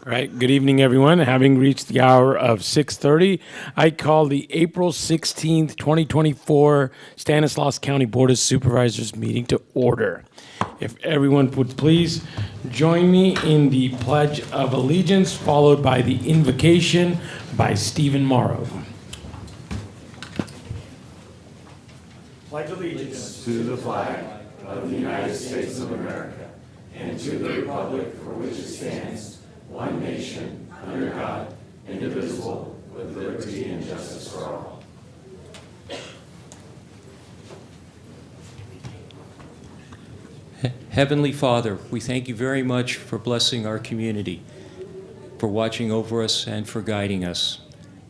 All right, good evening, everyone. Having reached the hour of 6:30, I call the April 16th, 2024 Stanislaus County Board of Supervisors meeting to order. If everyone would please join me in the Pledge of Allegiance, followed by the invocation by Stephen Morrow. Pledge allegiance to the flag of the United States of America and to the republic for which it stands, one nation, under God, indivisible, with liberty and justice for all. Heavenly Father, we thank you very much for blessing our community, for watching over us and for guiding us,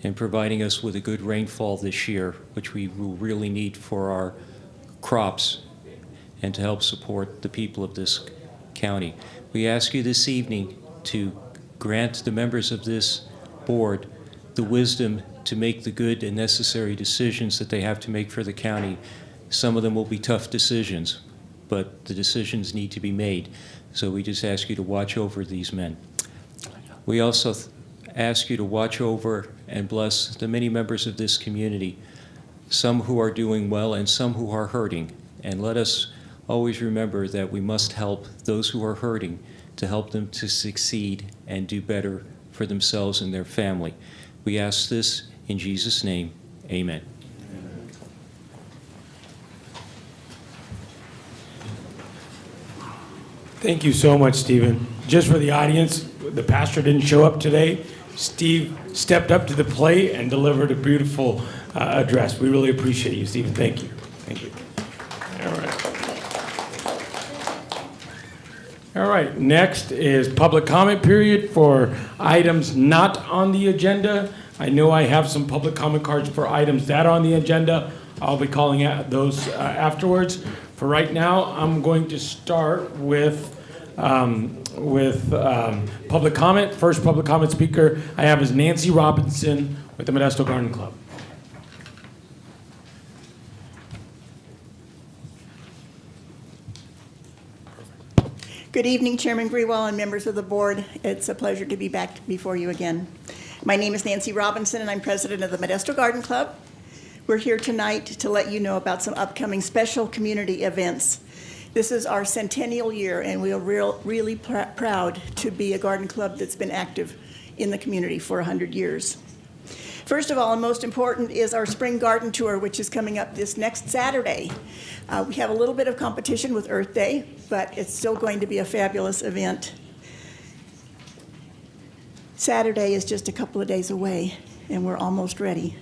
and providing us with a good rainfall this year, which we will really need for our crops and to help support the people of this county. We ask you this evening to grant the members of this board the wisdom to make the good and necessary decisions that they have to make for the county. Some of them will be tough decisions, but the decisions need to be made. So we just ask you to watch over these men. We also ask you to watch over and bless the many members of this community, some who are doing well and some who are hurting. And let us always remember that we must help those who are hurting to help them to succeed and do better for themselves and their family. We ask this in Jesus' name, amen. Thank you so much, Stephen. Just for the audience, the pastor didn't show up today. Steve stepped up to the plate and delivered a beautiful address. We really appreciate you, Stephen. Thank you. Thank you. All right. All right, next is public comment period for items not on the agenda. I know I have some public comment cards for items that are on the agenda. I'll be calling out those afterwards. For right now, I'm going to start with public comment. First public comment speaker I have is Nancy Robinson with the Modesto Garden Club. Good evening, Chairman Grewal and members of the board. It's a pleasure to be back before you again. My name is Nancy Robinson, and I'm president of the Modesto Garden Club. We're here tonight to let you know about some upcoming special community events. This is our centennial year, and we are really proud to be a garden club that's been active in the community for 100 years. First of all, and most important, is our spring garden tour, which is coming up this next Saturday. We have a little bit of competition with Earth Day, but it's still going to be a fabulous event. Saturday is just a couple of days away, and we're almost ready.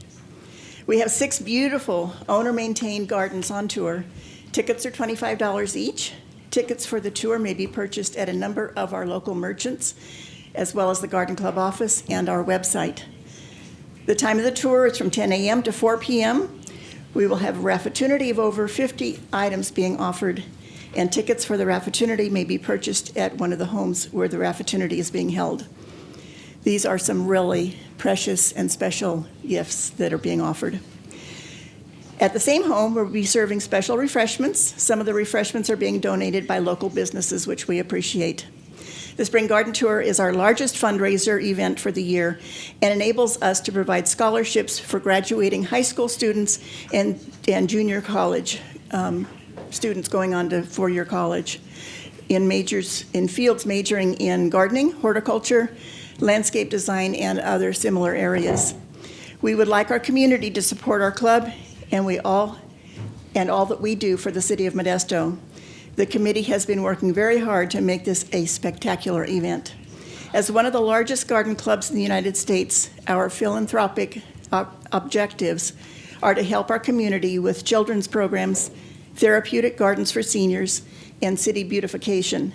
We have 6 beautiful owner-maintained gardens on tour. Tickets are $25 each. Tickets for the tour may be purchased at a number of our local merchants, as well as the Garden Club office and our website. The time of the tour is from 10 a.m. to 4 p.m. We will have a raffinatunity of over 50 items being offered, and tickets for the raffinatunity may be purchased at one of the homes where the raffinatunity is being held. These are some really precious and special gifts that are being offered. At the same home, we'll be serving special refreshments. Some of the refreshments are being donated by local businesses, which we appreciate. The Spring Garden Tour is our largest fundraiser event for the year and enables us to provide scholarships for graduating high school students and junior college students going on to four-year college in fields majoring in gardening, horticulture, landscape design, and other similar areas. We would like our community to support our club and all that we do for the city of Modesto. The committee has been working very hard to make this a spectacular event. As one of the largest garden clubs in the United States, our philanthropic objectives are to help our community with children's programs, therapeutic gardens for seniors, and city beautification.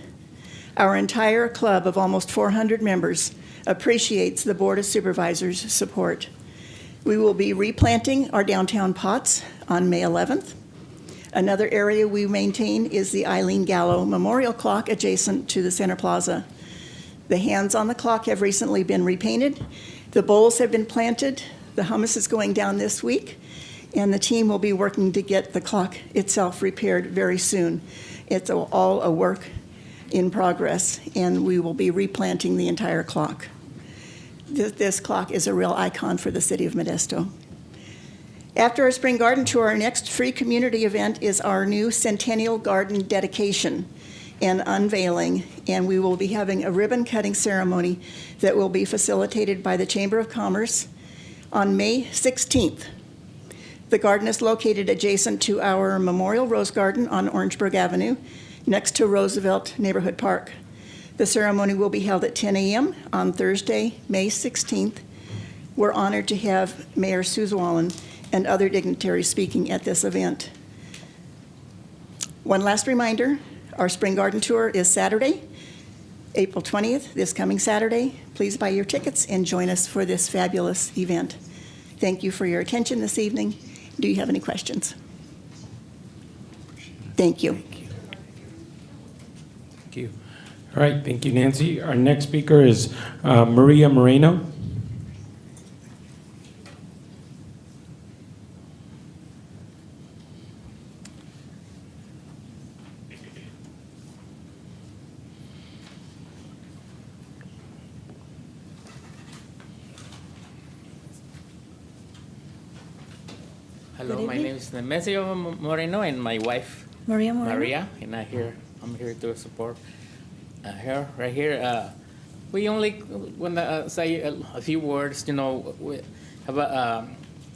Our entire club of almost 400 members appreciates the Board of Supervisors' support. We will be replanting our downtown pots on May 11th. Another area we maintain is the Eileen Gallo Memorial Clock adjacent to the Center Plaza. The hands on the clock have recently been repainted. The bowls have been planted. The hummus is going down this week, and the team will be working to get the clock itself repaired very soon. It's all a work in progress, and we will be replanting the entire clock. This clock is a real icon for the city of Modesto. After our spring garden tour, our next free community event is our new Centennial Garden dedication and unveiling, and we will be having a ribbon-cutting ceremony that will be facilitated by the Chamber of Commerce on May 16th. The garden is located adjacent to our Memorial Rose Garden on Orangeburg Avenue, next to Roosevelt Neighborhood Park. The ceremony will be held at 10 a.m. on Thursday, May 16th. We're honored to have Mayor Susan Wallen and other dignitaries speaking at this event. One last reminder, our spring garden tour is Saturday, April 20th, this coming Saturday. Please buy your tickets and join us for this fabulous event. Thank you for your attention this evening. Do you have any questions? Thank you. Thank you. All right, thank you, Nancy. Our next speaker is Maria Moreno. Hello, Good my evening. name is Nemesio Moreno and my wife Maria Moreno. Maria, and I'm here to support her right here. We only want to say a few words. You know, we have a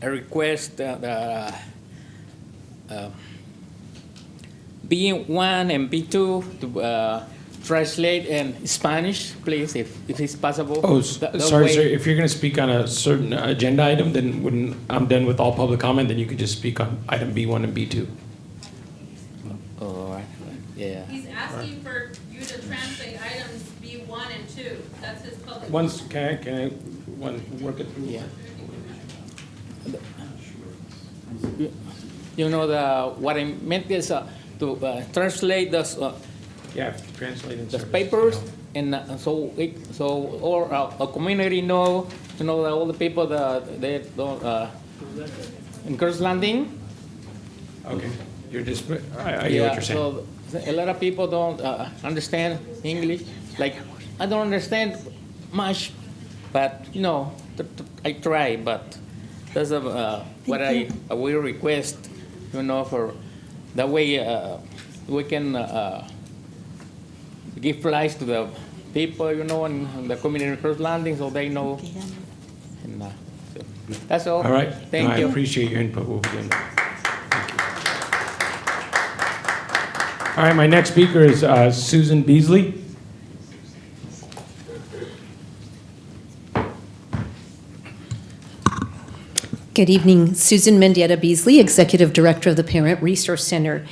request B1 and B2 to translate in Spanish, please, if it's possible. Oh, That sorry, way- sir. If you're going to speak on a certain agenda item, then when I'm done with all public comment, then you could just speak on item B1 and B2. Oh, all right. Yeah. He's asking for you to translate items B1 and 2. That's his public. Once, can I work it through? Yeah. You know, what I meant is to translate Yeah, translate and the service. papers, and so all our community know, you know, all the people that they don't in Curse Landing. Okay, you're just, I get what you're saying. So a lot of people don't understand English. Like, I don't understand much, but you know, I try. But that's what I will request, you know, for that way we can give flights to the people, you know, in the community cross landing, so they know. And, so that's all. All right. Thank No, you. I appreciate your input. We'll begin. All right, my next speaker is Susan Beasley. Good evening. Susan Mendieta Beasley, Executive Director of the Parent Resource Center.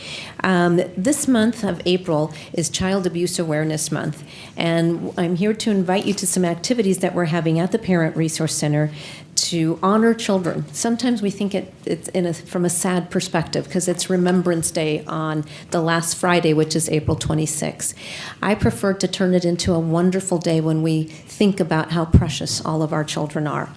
This month of April is Child Abuse Awareness Month, and I'm here to invite you to some activities that we're having at the Parent Resource Center to honor children. Sometimes we think it's from a sad perspective because it's Remembrance Day on the last Friday, which is April 26th. I prefer to turn it into a wonderful day when we think about how precious all of our children are.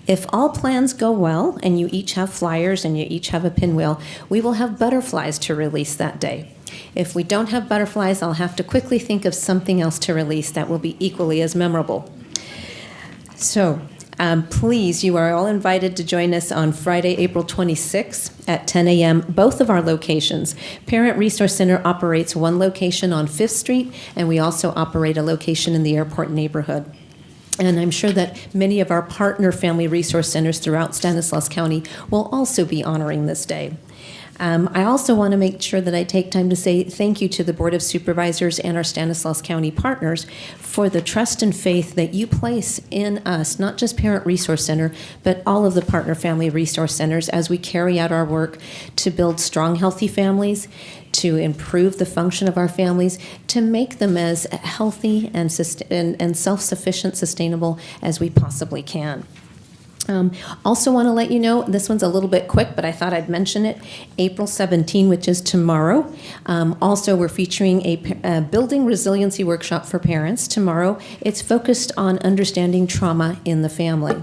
If all plans go well and you each have flyers and you each have a pinwheel, we will have butterflies to release that day. If we don't have butterflies, I'll have to quickly think of something else to release that will be equally as memorable. So please, you are all invited to join us on Friday, April 26th at 10 a.m., both of our locations. Parent Resource Center operates one location on 5th Street, and we also operate a location in the airport neighborhood. And I'm sure that many of our partner family resource centers throughout Stanislaus County will also be honoring this day. I also want to make sure that I take time to say thank you to the Board of Supervisors and our Stanislaus County partners for the trust and faith that you place in us, not just Parent Resource Center, but all of the partner family resource centers as we carry out our work to build strong, healthy families, to improve the function of our families, to make them as healthy and self-sufficient, sustainable as we possibly can. Also want to let you know, this one's a little bit quick, but I thought I'd mention it. April 17, which is tomorrow. Also, we're featuring a building resiliency workshop for parents tomorrow. It's focused on understanding trauma in the family.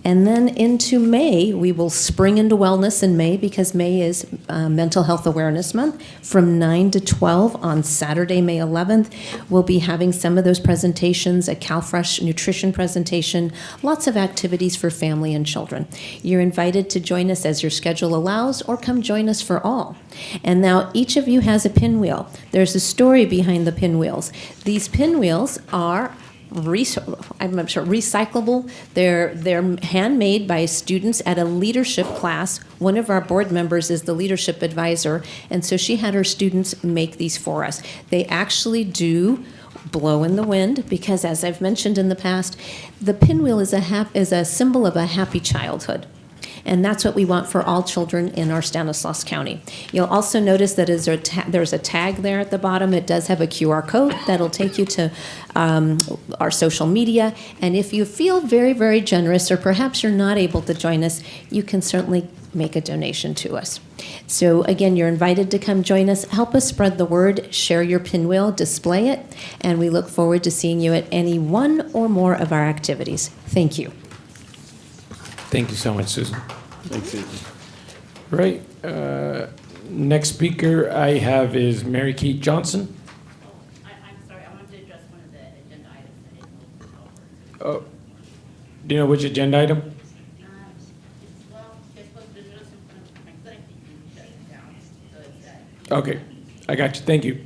And then into May, we will spring into wellness in May because May is Mental Health Awareness Month. From 9 to 12 on Saturday, May 11th, we'll be having some of those presentations, a CalFresh nutrition presentation, lots of activities for family and children. You're invited to join us as your schedule allows or come join us for all. And now each of you has a pinwheel. There's a story behind the pinwheels. These pinwheels are recyclable. They're handmade by students at a leadership class. One of our board members is the leadership advisor, and so she had her students make these for us. They actually do blow in the wind because, as I've mentioned in the past, the pinwheel is a symbol of a happy childhood. And that's what we want for all children in our Stanislaus County. You'll also notice that there's a tag there at the bottom. It does have a QR code that'll take you to our social media. And if you feel very, very generous, or perhaps you're not able to join us, you can certainly make a donation to us. So again, you're invited to come join us. Help us spread the word, share your pinwheel, display it, and we look forward to seeing you at any one or more of our activities. Thank you. Thank you so much, Susan. Thanks, Susan. Right. Next speaker I have is Mary Kate Johnson. I'm sorry, I wanted to address one of the agenda items I didn't know. Oh, do you know which agenda item? Well, you're supposed to address it, but I think you can shut it down, so it's that. Okay, I got you. Thank you.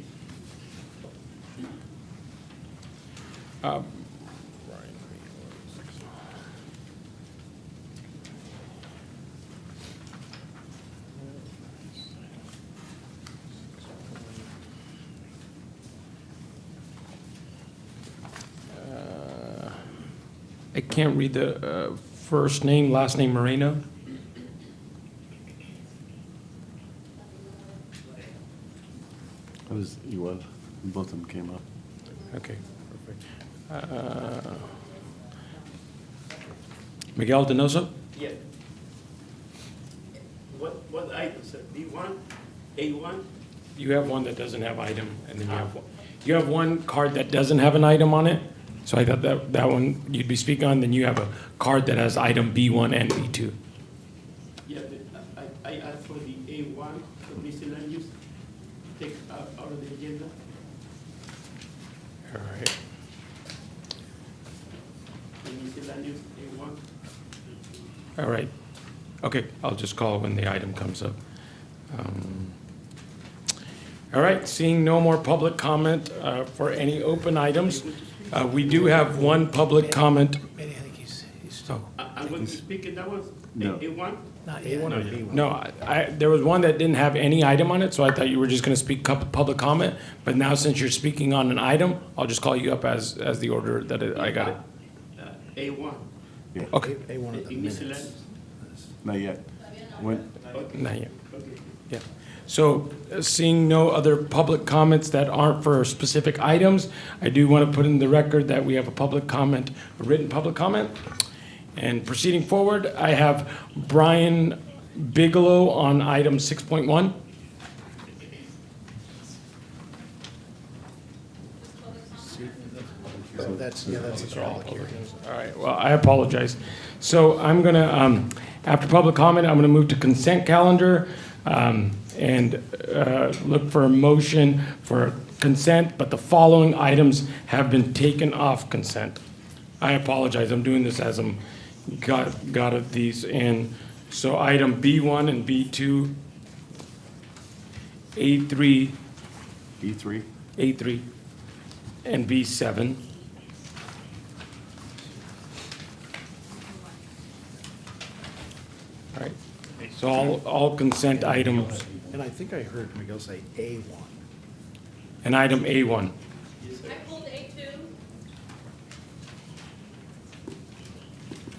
I can't read the first name, last name Moreno. You was. Both of them came up. Okay, perfect. Miguel Donoso? Yeah. What item, sir? B1, A1? You have one that doesn't have item, and then you have one card that doesn't have an item on it. So I thought that one you'd be speaking on, then you have a card that has item B1 and B2. Yeah, I asked for the A1 for miscellaneous, take out of the agenda. All right. The miscellaneous A1. All right. Okay, I'll just call when the item comes up. All right, seeing no more public comment for any open items, we do have one public comment. I'm going to speak in that one? No. A1? No, there was one that didn't have any item on it, so I thought you were just going to speak public comment. But now since you're speaking on an item, I'll just call you up as the order that I got it. A1. Okay, In miscellaneous. Not yet. When, not yet. Okay. Yeah. So seeing no other public comments that aren't for specific items, I do want to put in the record that we have a public comment, a written public comment. And proceeding forward, I have Brian Bigelow on item 6.1. That's all here. All right, well, I apologize. So I'm going to, after public comment, I'm going to move to consent calendar and look for a motion for consent, but the following items have been taken off consent. I apologize, I'm doing this as I'm got these in. So item B1 and B2, A3, E3? A3, and B7. All right, so all consent items, And I think I heard Miguel say A1. and item A1. I pulled A2.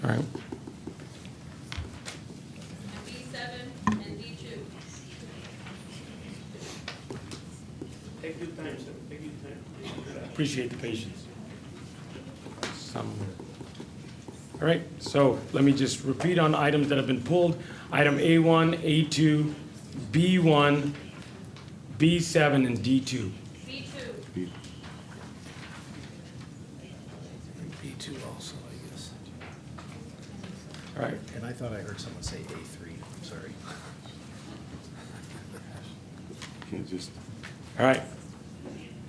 All right, And B7 and D2. Take your time, sir. Take your time. appreciate the patience. All right, so let me just repeat on items that have been pulled. Item A1, A2, B1, B7, and D2. B2. B2 also, I guess. All right. And I thought I heard someone say A3, I'm sorry. Just All right.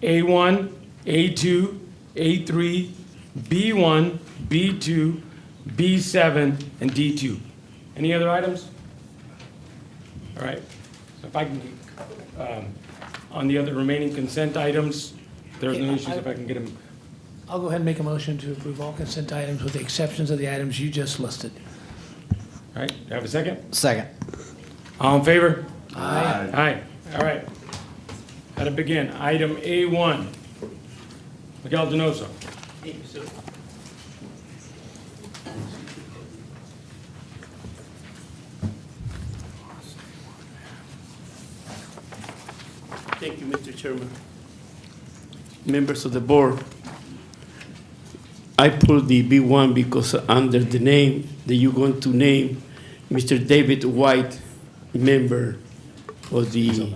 A1, A2, A3, B1, B2, B7, and D2. Any other items? All right. So if I can, on the other remaining consent items, there's no issues if I can get them. I'll go ahead and make a motion to approve all consent items with the exceptions of the items you just listed. All right. Do I have a second? Second. All in favor? Aye. Aye. All right. How to begin? Item A1. Miguel Donoso. Thank you, Mr. Chairman. Members of the board, I pulled the B1 because under the name that you're going to name, Mr. David White, member of the,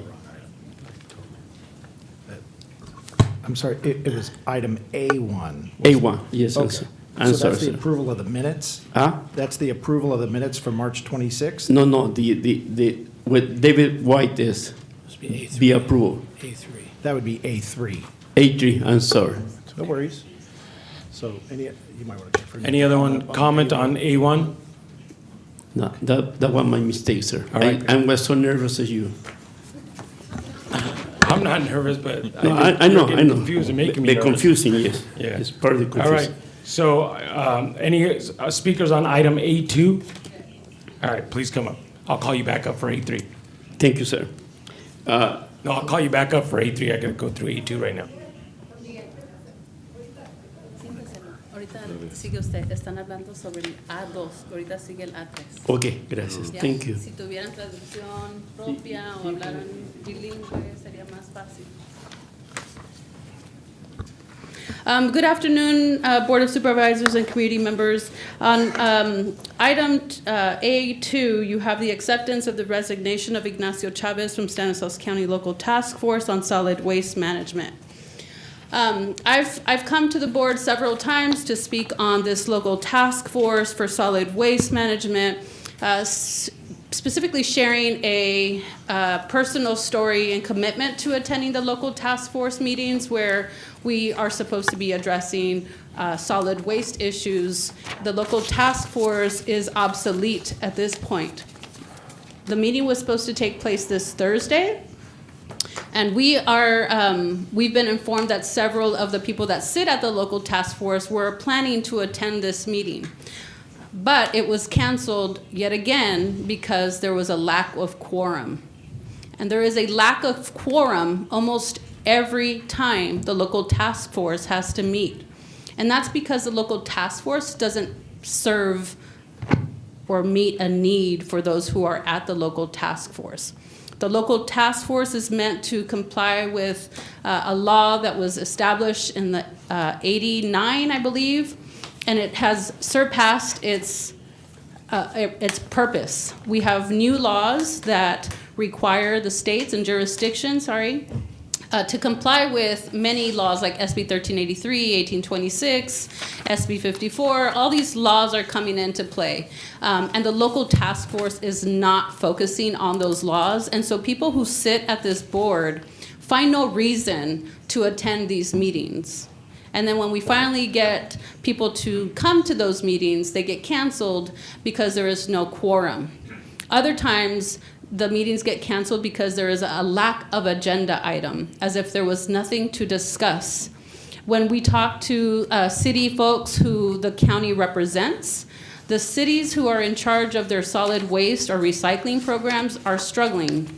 I'm sorry, it was item A1. A1, yes, I'm Okay. sorry. I'm So sorry, that's the sir. approval of the minutes? Huh? That's the approval of the minutes for March 26th? No, the, what David White is, Must be A3. be approved. A3. That would be A3. A3, I'm sorry. No worries. So you might want to check for. Any other one comment on A1? No, that was my mistake, sir. All right. I was so nervous as you. I'm not nervous, but No, I you're know, getting I know. confused and making me The nervous. confusing, yes. Yeah. It's part of the All right. confusion. So, any speakers on item A2? All right, please come up. I'll call you back up for A3. Thank you, sir. No, I'll call you back up for A3. I gotta go through A2 right now. Ahorita sigue usted, están hablando sobre el A2, ahorita sigue el A3. Okay, gracias. Ya, Thank you. Si tuvieran traducción propia o hablaran bilingüe, sería más fácil. Good afternoon, Board of Supervisors and community members. On item A2, you have the acceptance of the resignation of Ignacio Chavez from Stanislaus County Local Task Force on Solid Waste Management. I've come to the board several times to speak on this local task force for solid waste management, specifically sharing a personal story and commitment to attending the local task force meetings where we are supposed to be addressing solid waste issues. The local task force is obsolete at this point. The meeting was supposed to take place this Thursday. And we've been informed that several of the people that sit at the local task force were planning to attend this meeting. But it was canceled yet again because there was a lack of quorum. And there is a lack of quorum almost every time the local task force has to meet. And that's because the local task force doesn't serve or meet a need for those who are at the local task force. The local task force is meant to comply with a law that was established in the 89, I believe, and it has surpassed its purpose. We have new laws that require the states and jurisdictions, to comply with many laws like SB 1383, 1826, SB 54. All these laws are coming into play. And the local task force is not focusing on those laws. And so people who sit at this board find no reason to attend these meetings. And then when we finally get people to come to those meetings, they get canceled because there is no quorum. Other times, the meetings get canceled because there is a lack of agenda item, as if there was nothing to discuss. When we talk to city folks who the county represents, the cities who are in charge of their solid waste or recycling programs are struggling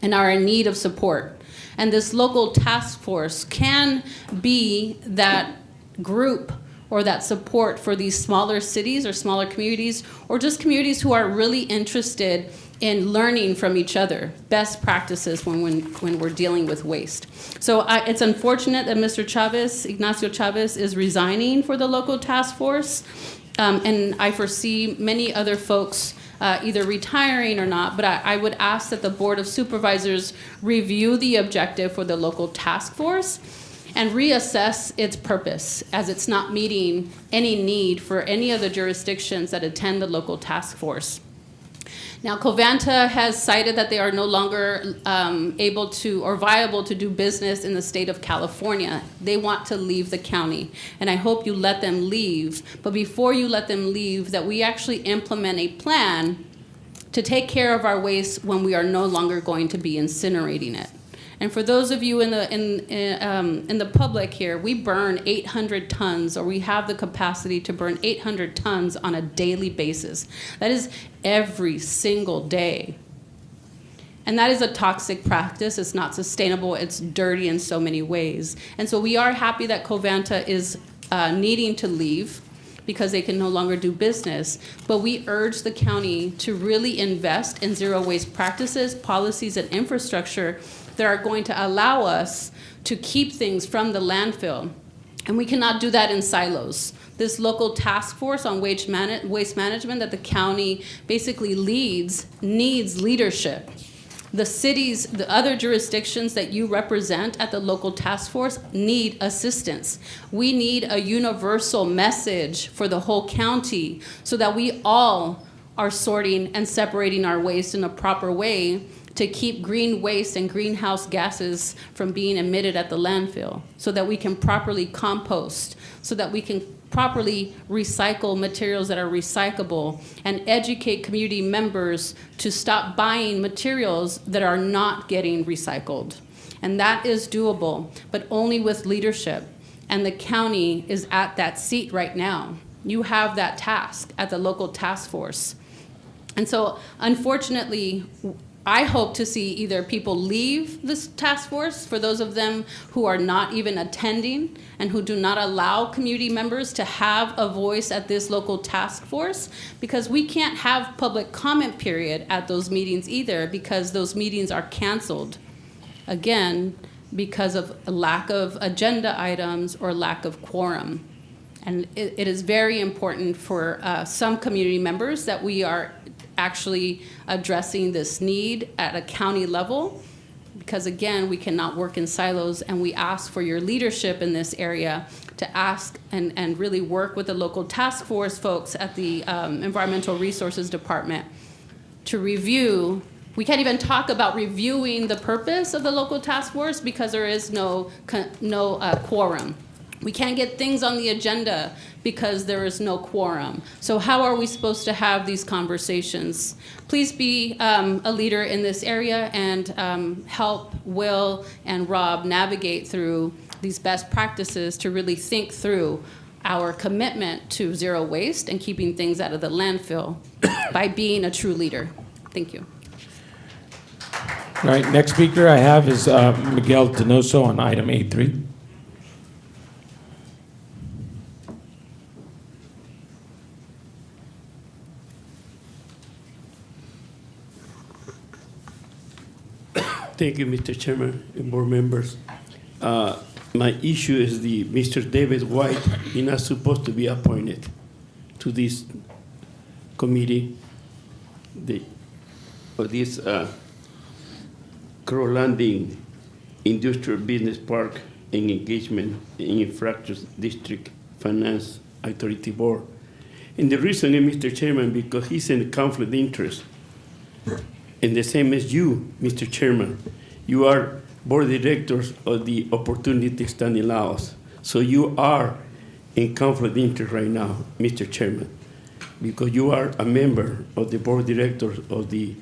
and are in need of support. And this local task force can be that group or that support for these smaller cities or smaller communities, or just communities who are really interested in learning from each other, best practices when we're dealing with waste. So it's unfortunate that Mr. Chavez, Ignacio Chavez, is resigning for the local task force, and I foresee many other folks either retiring or not, but I would ask that the Board of Supervisors review the objective for the local task force and reassess its purpose as it's not meeting any need for any of the jurisdictions that attend the local task force. Now, Covanta has cited that they are no longer able to or viable to do business in the state of California. They want to leave the county, and I hope you let them leave. But before you let them leave, that we actually implement a plan to take care of our waste when we are no longer going to be incinerating it. And for those of you in the public here, we burn 800 tons, or we have the capacity to burn 800 tons on a daily basis. That is every single day. And that is a toxic practice. It's not sustainable. It's dirty in so many ways. And so we are happy that Covanta is needing to leave because they can no longer do business. But we urge the county to really invest in zero waste practices, policies, and infrastructure that are going to allow us to keep things from the landfill. And we cannot do that in silos. This local task force on waste management that the county basically leads needs leadership. The cities, the other jurisdictions that you represent at the local task force need assistance. We need a universal message for the whole county so that we all are sorting and separating our waste in a proper way to keep green waste and greenhouse gases from being emitted at the landfill, so that we can properly compost, so that we can properly recycle materials that are recyclable, and educate community members to stop buying materials that are not getting recycled. And that is doable, but only with leadership. And the county is at that seat right now. You have that task at the local task force. And so, unfortunately, I hope to see either people leave this task force, for those of them who are not even attending and who do not allow community members to have a voice at this local task force, because we can't have public comment period at those meetings either, because those meetings are canceled, again, because of a lack of agenda items or lack of quorum. And it is very important for some community members that we are actually addressing this need at a county level, because again, we cannot work in silos, and we ask for your leadership in this area to ask and really work with the local task force folks at the Environmental Resources Department to review. We can't even talk about reviewing the purpose of the local task force because there is no quorum. We can't get things on the agenda because there is no quorum. So how are we supposed to have these conversations? Please be a leader in this area and help Will and Rob navigate through these best practices to really think through our commitment to zero waste and keeping things out of the landfill by being a true leader. Thank you. All right, next speaker I have is Miguel Donoso on item 8.3. Thank you, Mr. Chairman and board members. My issue is the Mr. David White. He's not supposed to be appointed to this committee. This Crow Landing Industrial Business Park and Engagement in Infrastructure District Finance Authority Board. And the reason is, Mr. Chairman, because he's in conflict of interest. And the same as you, Mr. Chairman. You are board directors of the Opportunity Stanislaus. So you are in conflict of interest right now, Mr. Chairman, because you are a member of the board directors of the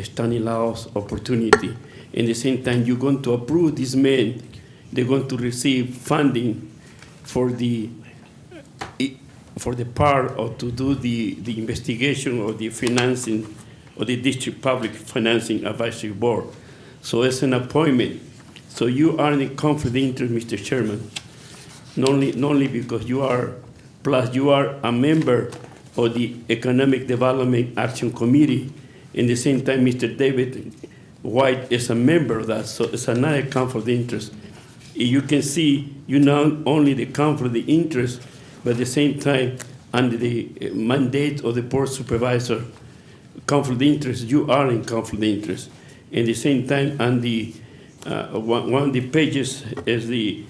Stanislaus Opportunity. And at the same time, you're going to approve these men. They're going to receive funding for the part of to do the investigation of the financing of the District Public Financing Advisory Board. So it's an appointment. So you are in conflict of interest, Mr. Chairman, not only because you are, plus you are a member of the Economic Development Action Committee. In the same time, Mr. David White is a member of that, so it's another conflict of interest. You can see you not only the conflict of interest, but at the same time, under the mandate of the board supervisor, conflict of interest, you are in conflict of interest. At the same time, on the one of the pages is the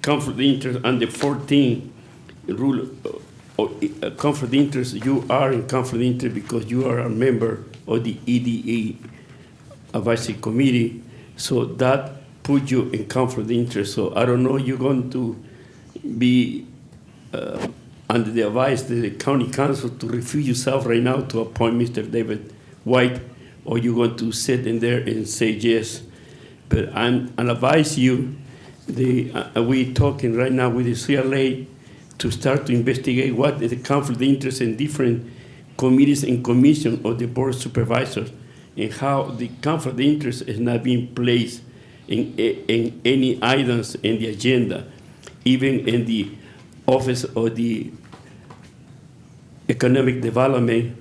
conflict of interest under 14 rule conflict of interest, you are in conflict of interest because you are a member of the EDA advisory committee. So that put you in conflict of interest. So I don't know, you're going to be under the advice of the county council to refuse yourself right now to appoint Mr. David White, or you're going to sit in there and say yes. But I'll advise you, we talking right now with the CLA to start to investigate what is the conflict of interest in different committees and commissions of the board of supervisors, and how the conflict of interest is not being placed in any items in the agenda, even in the office of the Economic Development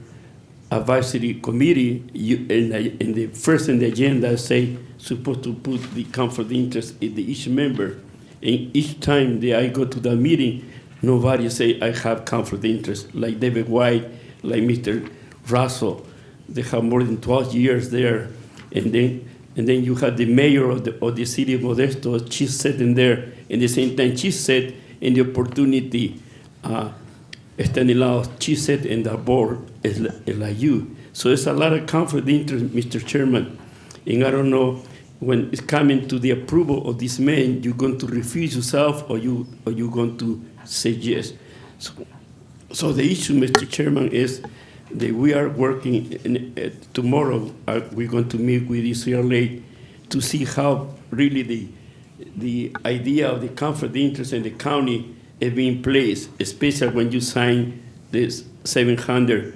Advisory Committee. In the first in the agenda say supposed to put the conflict of interest in each member, and each time that I go to the meeting, nobody say I have conflict of interest, like David White, like Mr. Russell. They have more than 12 years there. And then you have the mayor of the city of Modesto. She's sitting there. And at the same time, she said in the opportunity, Stanislaus, she said in the board, is like you. So there's a lot of conflict of interest, Mr. Chairman. And I don't know, when it's coming to the approval of this man, you're going to refuse yourself, or you're going to say yes. So the issue, Mr. Chairman, is that we are working tomorrow. We're going to meet with the CLA to see how really the idea of the conflict of interest in the county is being placed, especially when you sign this 700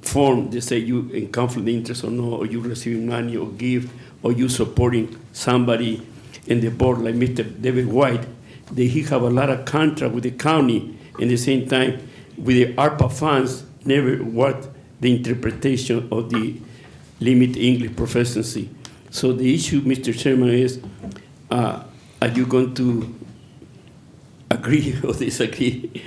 form. They say you in conflict of interest or no, or you receiving money or gift, or you supporting somebody in the board like Mr. David White. He have a lot of contract with the county. And at the same time, with the ARPA funds, never what the interpretation of the limited English proficiency. So the issue, Mr. Chairman, is are you going to agree or disagree?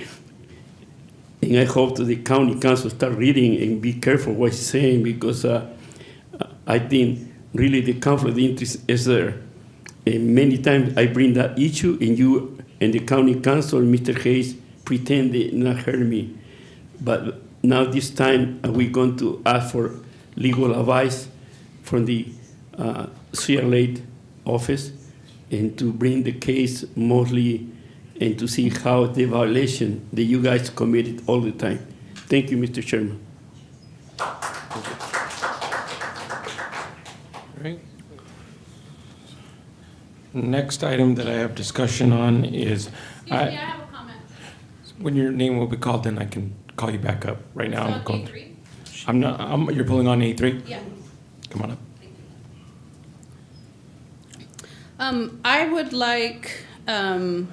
And I hope that the county council start reading and be careful what he's saying, because I think really the conflict of interest is there. And many times I bring that issue, and you and the county council, Mr. Hayes, pretend they not heard me. But now this time we're going to ask for legal advice from the CLA office, and to bring the case mostly, and to see how the violation that you guys committed all the time. Thank you, Mr. Chairman. All right. Next item that I have discussion on is, Excuse me, I have a comment. when your name will be called, then I can call you back up. Right now, I'm On going. A3? I'm not. You're pulling on A3. Yeah. Come on up. I would like, I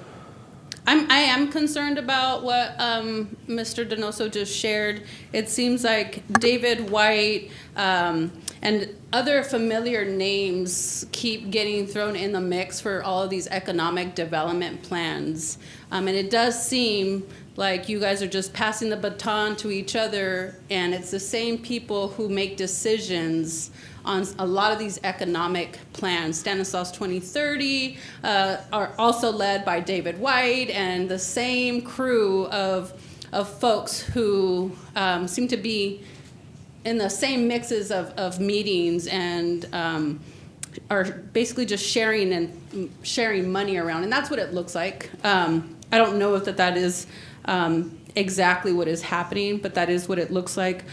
am concerned about what Mr. Donoso just shared. It seems like David White and other familiar names keep getting thrown in the mix for all of these economic development plans. And it does seem like you guys are just passing the baton to each other, and it's the same people who make decisions on a lot of these economic plans. Stanislaus 2030 are also led by David White and the same crew of folks who seem to be in the same mixes of meetings, and are basically just sharing money around, and that's what it looks like. I don't know if that is exactly what is happening, but that is what it looks like.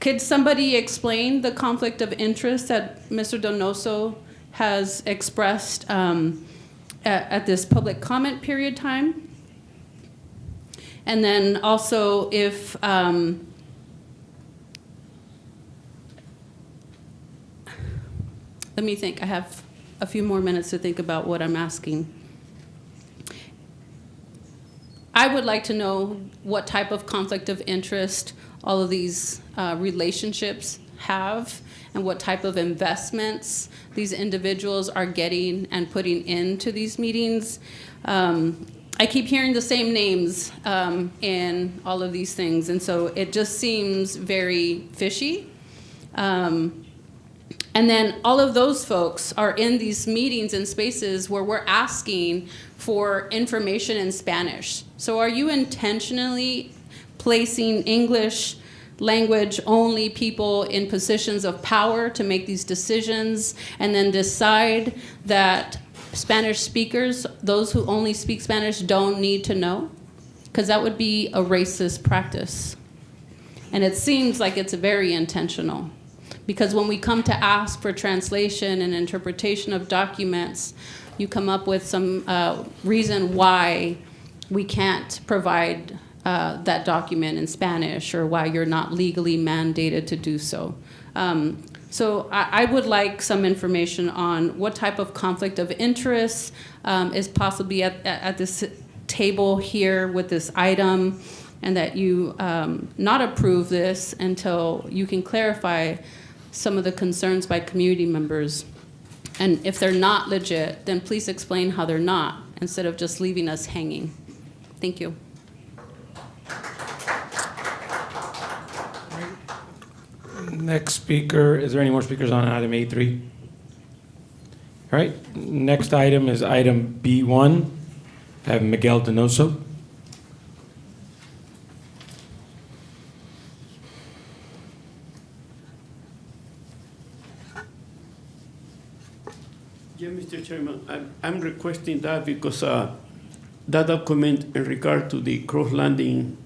Could somebody explain the conflict of interest that Mr. Donoso has expressed at this public comment period time? And then also if, let me think, I have a few more minutes to think about what I'm asking. I would like to know what type of conflict of interest all of these relationships have, and what type of investments these individuals are getting and putting into these meetings. I keep hearing the same names in all of these things, and so it just seems very fishy. And then all of those folks are in these meetings and spaces where we're asking for information in Spanish. So are you intentionally placing English language only people in positions of power to make these decisions and then decide that Spanish speakers, those who only speak Spanish, don't need to know? Because that would be a racist practice. And it seems like it's very intentional. Because when we come to ask for translation and interpretation of documents, you come up with some reason why we can't provide that document in Spanish, or why you're not legally mandated to do so. So I would like some information on what type of conflict of interest is possibly at this table here with this item, and that you not approve this until you can clarify some of the concerns by community members. And if they're not legit, then please explain how they're not, instead of just leaving us hanging. Thank you. Next speaker, is there any more speakers on item A3? All right, next item is item B1. I have Miguel Donoso. Yeah, Mr. Chairman, I'm requesting that because that document in regard to the cross landing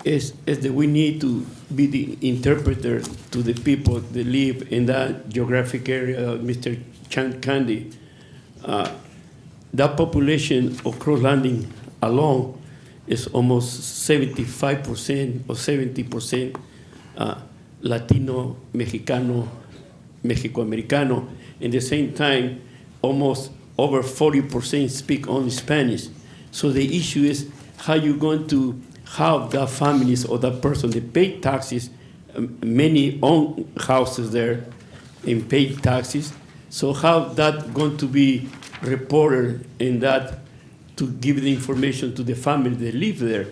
is that we need to be the interpreter to the people that live in that geographic area, Mr. Chan Candy. That population of cross landing alone is almost 75% or 70% Latino, Mexicano, Mexico-Americano. At the same time, almost over 40% speak only Spanish. So the issue is how you're going to have the families or that person that pay taxes, many own houses there and pay taxes. So how that going to be reported in that to give the information to the family that live there?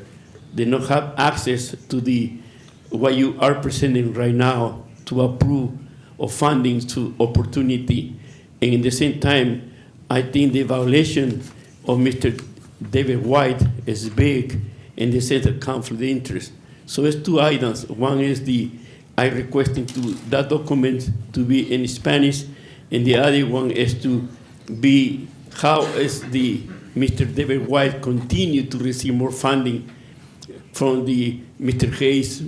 They don't have access to the what you are presenting right now to approve of funding to opportunity. And at the same time, I think the violation of Mr. David White is big in the sense of conflict of interest. So it's two items. One is I requesting that document to be in Spanish, and the other one is to be how is the Mr. David White continue to receive more funding from the Mr. Hayes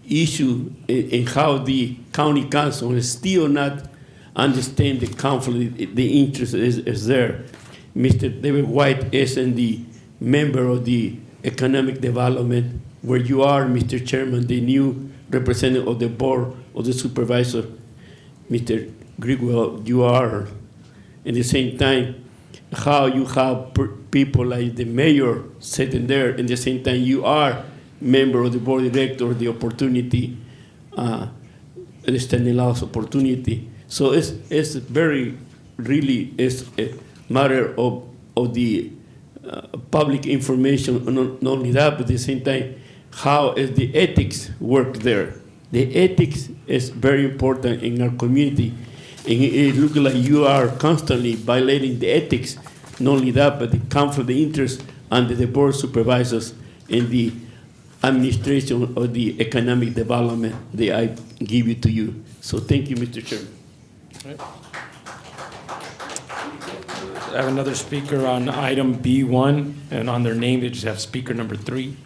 issue, and how the county council is still not understand the conflict, the interest is there. Mr. David White is the member of the economic development, where you are, Mr. Chairman, the new representative of the board of the supervisor. Mr. Grigwell, you are. At the same time, how you have people like the mayor sitting there, at the same time you are member of the board of directors, the opportunity, the Stanislaus opportunity. So it's very, really, it's a matter of the public information, not only that, but at the same time, how is the ethics work there? The ethics is very important in our community, and it looks like you are constantly violating the ethics. Not only that, but the conflict of interest under the board of supervisors in the administration of the economic development that I give it to you. So thank you, Mr. Chairman. Right. I have another speaker on item B1, and on their name, they just have speaker number 3.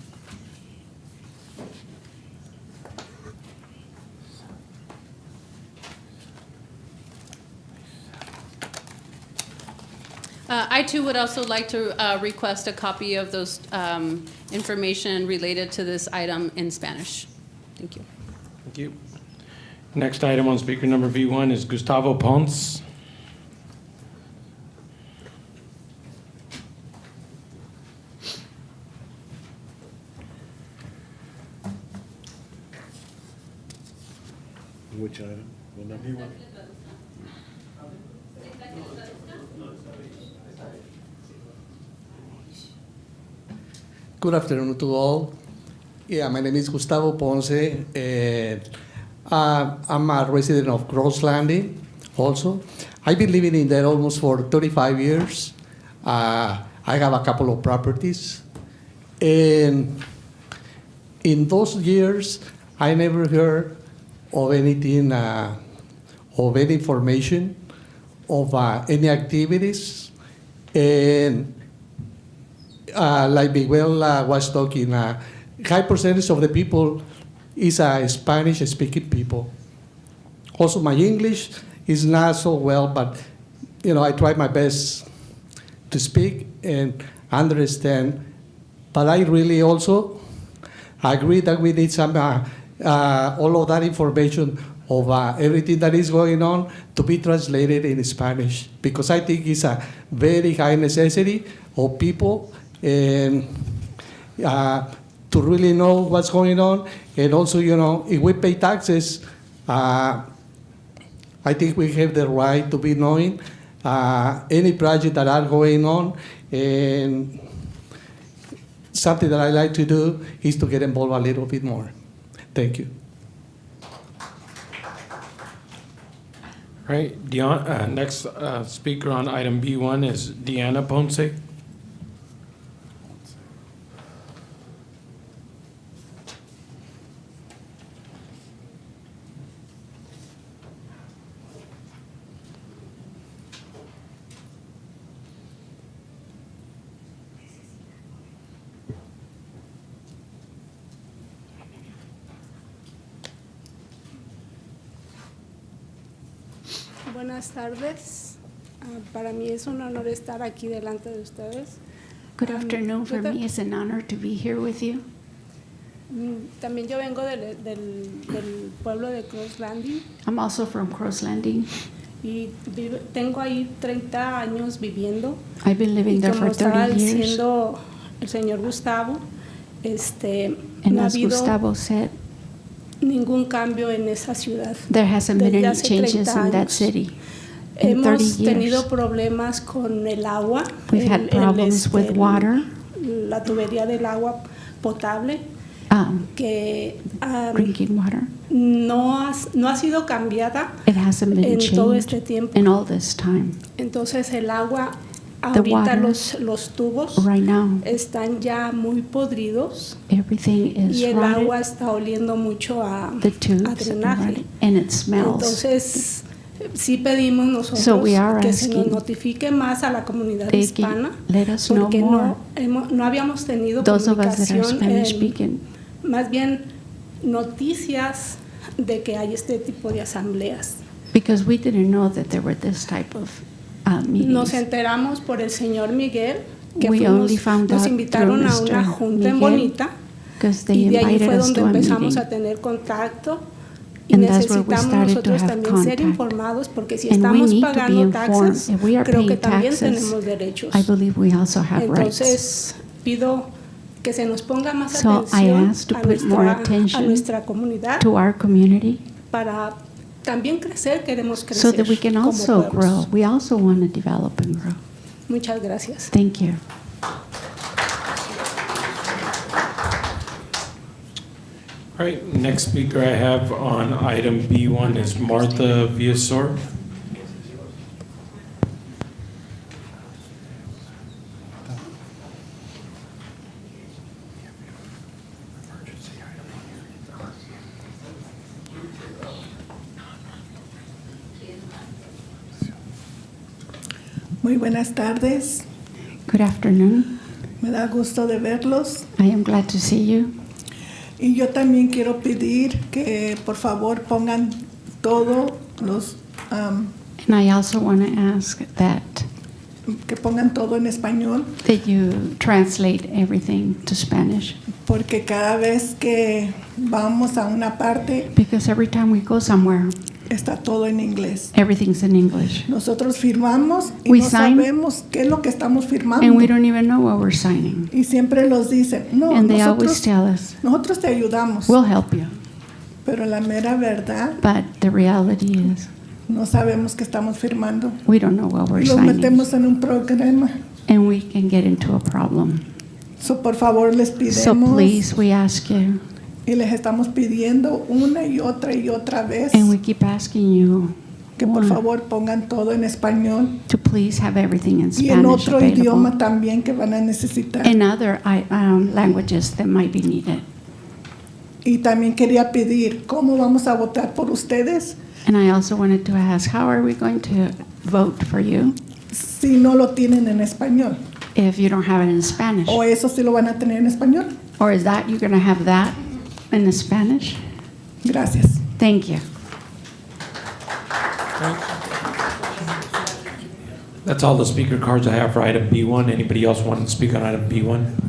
I too would also like to request a copy of those information related to this item in Spanish. Thank you. Thank you. Next item on speaker number B1 is Gustavo Ponce. Which item? What number? Good afternoon to all. Yeah, my name is Gustavo Ponce, and I'm a resident of Cross Landing also. I've been living in there almost for 35 years. I have a couple of properties. And in those years, I never heard of anything, of any information, of any activities. And like Miguel was talking, high percentage of the people is Spanish-speaking people. Also, my English is not so well, but I try my best to speak and understand. But I really also agree that we need some all of that information of everything that is going on to be translated in Spanish, because I think it's a very high necessity of people and to really know what's going on. And also, if we pay taxes, I think we have the right to be knowing any project that are going on. And something that I like to do is to get involved a little bit more. Thank you. All right, next speaker on item B1 is Deanna Ponce. Buenas tardes. Para mí es un honor estar aquí delante de ustedes. Good afternoon. For me, it's an honor to be here with you. También yo vengo del pueblo de Cross Landing. I'm also from Cross Landing. Y tengo ahí 30 años viviendo. I've been living there for 30 years. Como estaba diciendo el señor Gustavo, and no ha as habido Gustavo said, ningún cambio en esa ciudad. There hasn't been Desde any hace changes 30 in that años. city. In 30 Hemos years. tenido problemas con el agua. We've had problems with water. La tubería del agua potable. Que Drinking water. no ha sido cambiada It hasn't been en changed todo este tiempo. in all this time. Entonces el agua, The ahorita water, los tubos right now, están ya muy podridos everything is y el rotted. agua está oliendo mucho a The tubes are drenaje. rotted, and it smells. Entonces sí pedimos nosotros So we are que se nos asking notifique más a la comunidad they hispana, let us know porque more. no habíamos tenido Those of us that are comunicación, Spanish speaking, más bien noticias de que hay este tipo de asambleas. because we didn't know that there were this type of meetings. Nos enteramos por el señor Miguel que We only found nos out invitaron a through una Mr. junta en Miguel, Bonita because they y de ahí invited fue us donde to a empezamos meeting. a tener contacto y And that's where we necesitamos started to nosotros have también ser contact. informados porque si And we estamos need to be pagando informed. taxes, If we are creo que paying también taxes, tenemos derechos. I believe we also have rights. Entonces pido que se nos ponga más So I atención ask to put more a attention nuestra comunidad to our community para también crecer, queremos so crecer that we can como also pueblos. grow. We also want to develop and grow. Muchas gracias. Thank you. All right, next speaker I have on item B1 is Martha Villasor. Muy buenas tardes. Good afternoon. Me da gusto de verlos. I am glad to see you. Y yo también quiero pedir que por favor pongan todos los And I also want to ask that que pongan todo en español, you translate everything to Spanish. porque cada vez que vamos a una parte Because every time we go somewhere, está todo en inglés. everything's in English. Nosotros firmamos y We no sign, sabemos qué es lo que estamos firmando. And we don't even know what we're signing. Y siempre los dicen, no, And they always tell us, nosotros te ayudamos. we'll help you. Pero la mera verdad, But the reality is, no sabemos qué estamos firmando. we don't know what we're Los signing. metemos en un programa. And we can get into a problem. So, por favor, les So pidemos please, we ask you, Y les estamos pidiendo una y otra vez And we keep asking you que por favor pongan todo en español to please have everything in y en Spanish otro idioma available. también que van a necesitar. In other languages that might be needed. Y también quería pedir, ¿cómo vamos a votar por ustedes And I also wanted to ask, how are we going to vote for you si no lo tienen en español? if you don't have it in Spanish? ¿O eso sí lo van a tener en español? Or is that you're going to have that in the Spanish? Gracias. Thank you. That's all the speaker cards I have for item B1. Anybody else want to speak on item B1?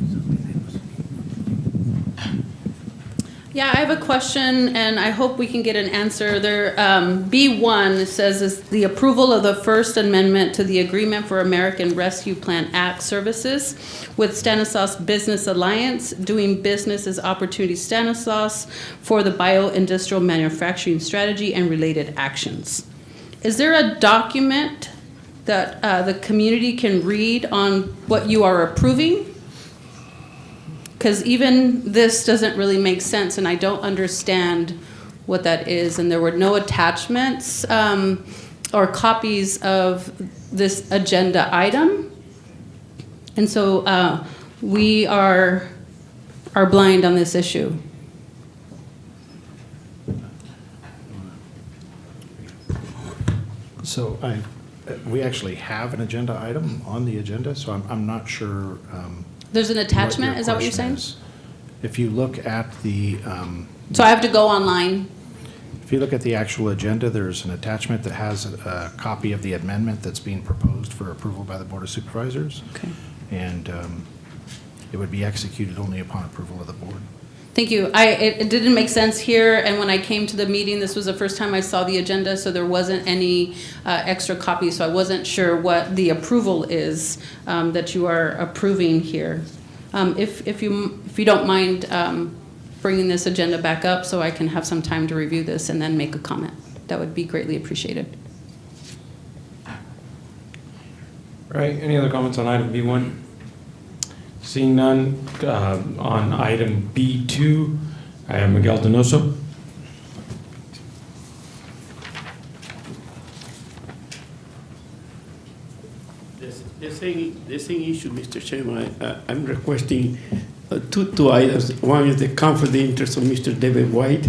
Yeah, I have a question, and I hope we can get an answer. There, B1 says is the approval of the First Amendment to the Agreement for American Rescue Plan Act services with Stanislaus Business Alliance, doing business as Opportunity Stanislaus for the bioindustrial manufacturing strategy and related actions. Is there a document that the community can read on what you are approving? Because even this doesn't really make sense, and I don't understand what that is. And there were no attachments or copies of this agenda item. And so we are blind on this issue. So we actually have an agenda item on the agenda, so I'm not sure. There's an attachment, your is that what you're question saying? is. If you look at the, So I have to go online. if you look at the actual agenda, there's an attachment that has a copy of the amendment that's being proposed for approval by the Board of Supervisors. Okay. And it would be executed only upon approval of the board. Thank you. It didn't make sense here, and when I came to the meeting, this was the first time I saw the agenda, so there wasn't any extra copies, so I wasn't sure what the approval is that you are approving here. If you don't mind bringing this agenda back up so I can have some time to review this and then make a comment, that would be greatly appreciated. Right, any other comments on item B1? Seeing none, on item B2, I have Miguel Donoso. The same issue, Mr. Chairman. I'm requesting two items. One is the conflict of interest of Mr. David White,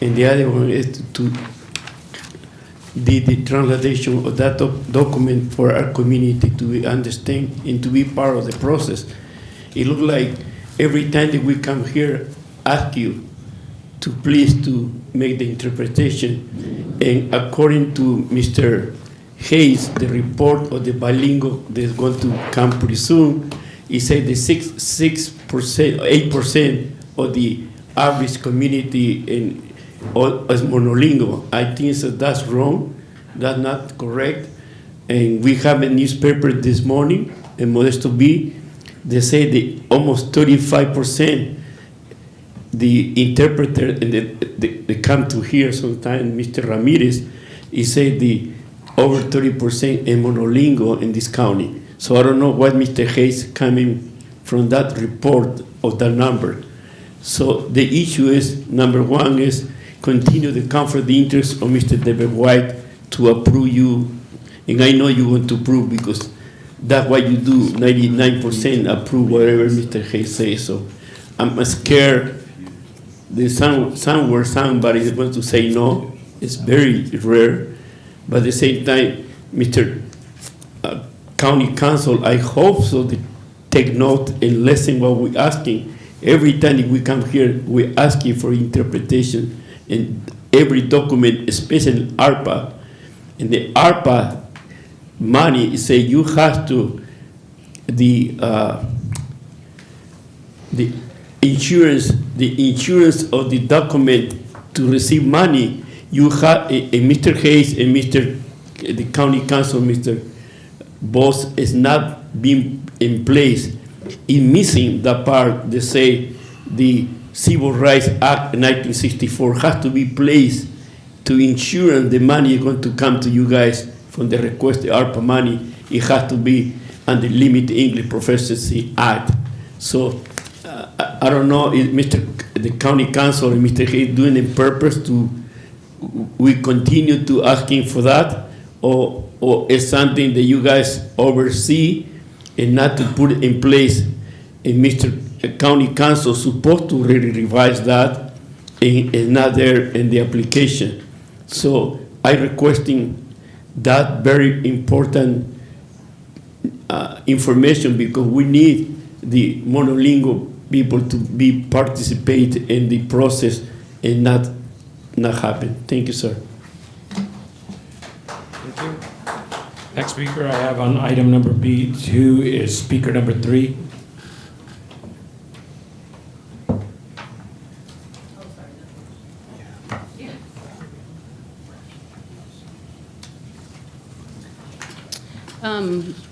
and the other one is to the translation of that document for our community to understand and to be part of the process. It looks like every time that we come here, ask you to please to make the interpretation. And according to Mr. Hayes, the report of the bilingual that's going to come pretty soon, he said the 6%, 8% of the average community is monolingual. I think that's wrong. That's not correct. And we have a newspaper this morning, in Modesto B, they say that almost 35% the interpreter and they come to here sometimes, Mr. Ramirez, he said the over 30% is monolingual in this county. So I don't know what Mr. Hayes coming from that report of that number. So the issue is, number one is continue the conflict of interest of Mr. David White to approve you, and I know you want to approve because that's what you do, 99% approve whatever Mr. Hayes says. So I'm scared that somebody is going to say no. It's very rare. But at the same time, Mr. County Council, I hope so they take note and listen what we're asking. Every time we come here, we're asking for interpretation in every document, especially ARPA. And the ARPA money say you have to the insurance of the document to receive money. You have Mr. Hayes and the County Council, Mr. Boss, is not being in place. In missing that part, they say the Civil Rights Act 1964 has to be placed to ensure the money is going to come to you guys from the requested ARPA money. It has to be under Limited English Proficiency Act. So I don't know if the county council and Mr. Hayes doing it purpose to, we continue to asking for that, or it's something that you guys oversee and not to put it in place, and Mr. County Council supposed to really revise that and not there in the application. So I requesting that very important information, because we need the monolingual people to be participate in the process and not happen. Thank you, sir. Thank you. Next speaker I have on item number B2 is speaker number 3.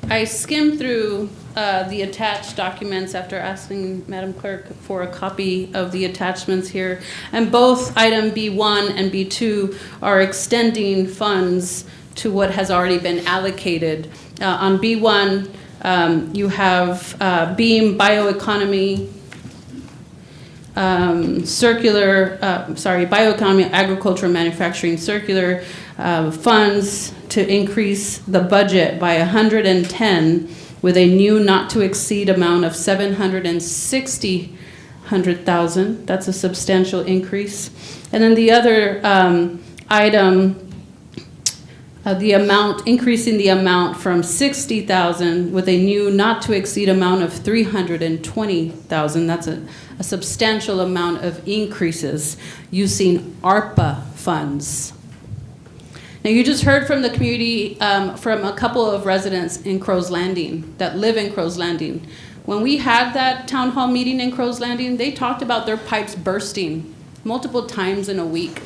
I skimmed through the attached documents after asking Madam Clerk for a copy of the attachments here, and both item B1 and B2 are extending funds to what has already been allocated. On B1, you have Beam Bioeconomy, Bioeconomy, Agriculture, Manufacturing, Circular funds to increase the budget by 110 with a new not to exceed amount of $760,000. That's a substantial increase. And then the other item, the amount, increasing the amount from $60,000 with a new not to exceed amount of $320,000. That's a substantial amount of increases using ARPA funds. Now, you just heard from the community, from a couple of residents in Crow's Landing that live in Crow's Landing. When we had that town hall meeting in Crow's Landing, they talked about their pipes bursting multiple times in a week,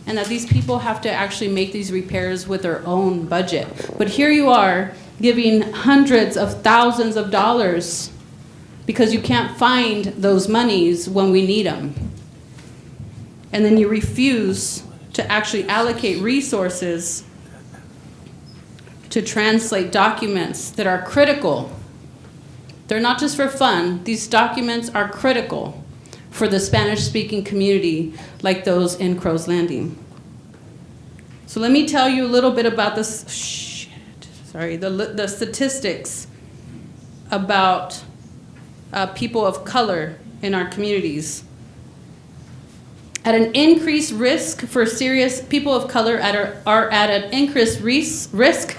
and that these people have to actually make these repairs with their own budget. But here you are giving hundreds of thousands of dollars because you can't find those monies when we need them. And then you refuse to actually allocate resources to translate documents that are critical. They're not just for fun. These documents are critical for the Spanish-speaking community like those in Crow's Landing. So let me tell you a little bit about this, the statistics about people of color in our communities. At an increased risk for serious, people of color are at an increased risk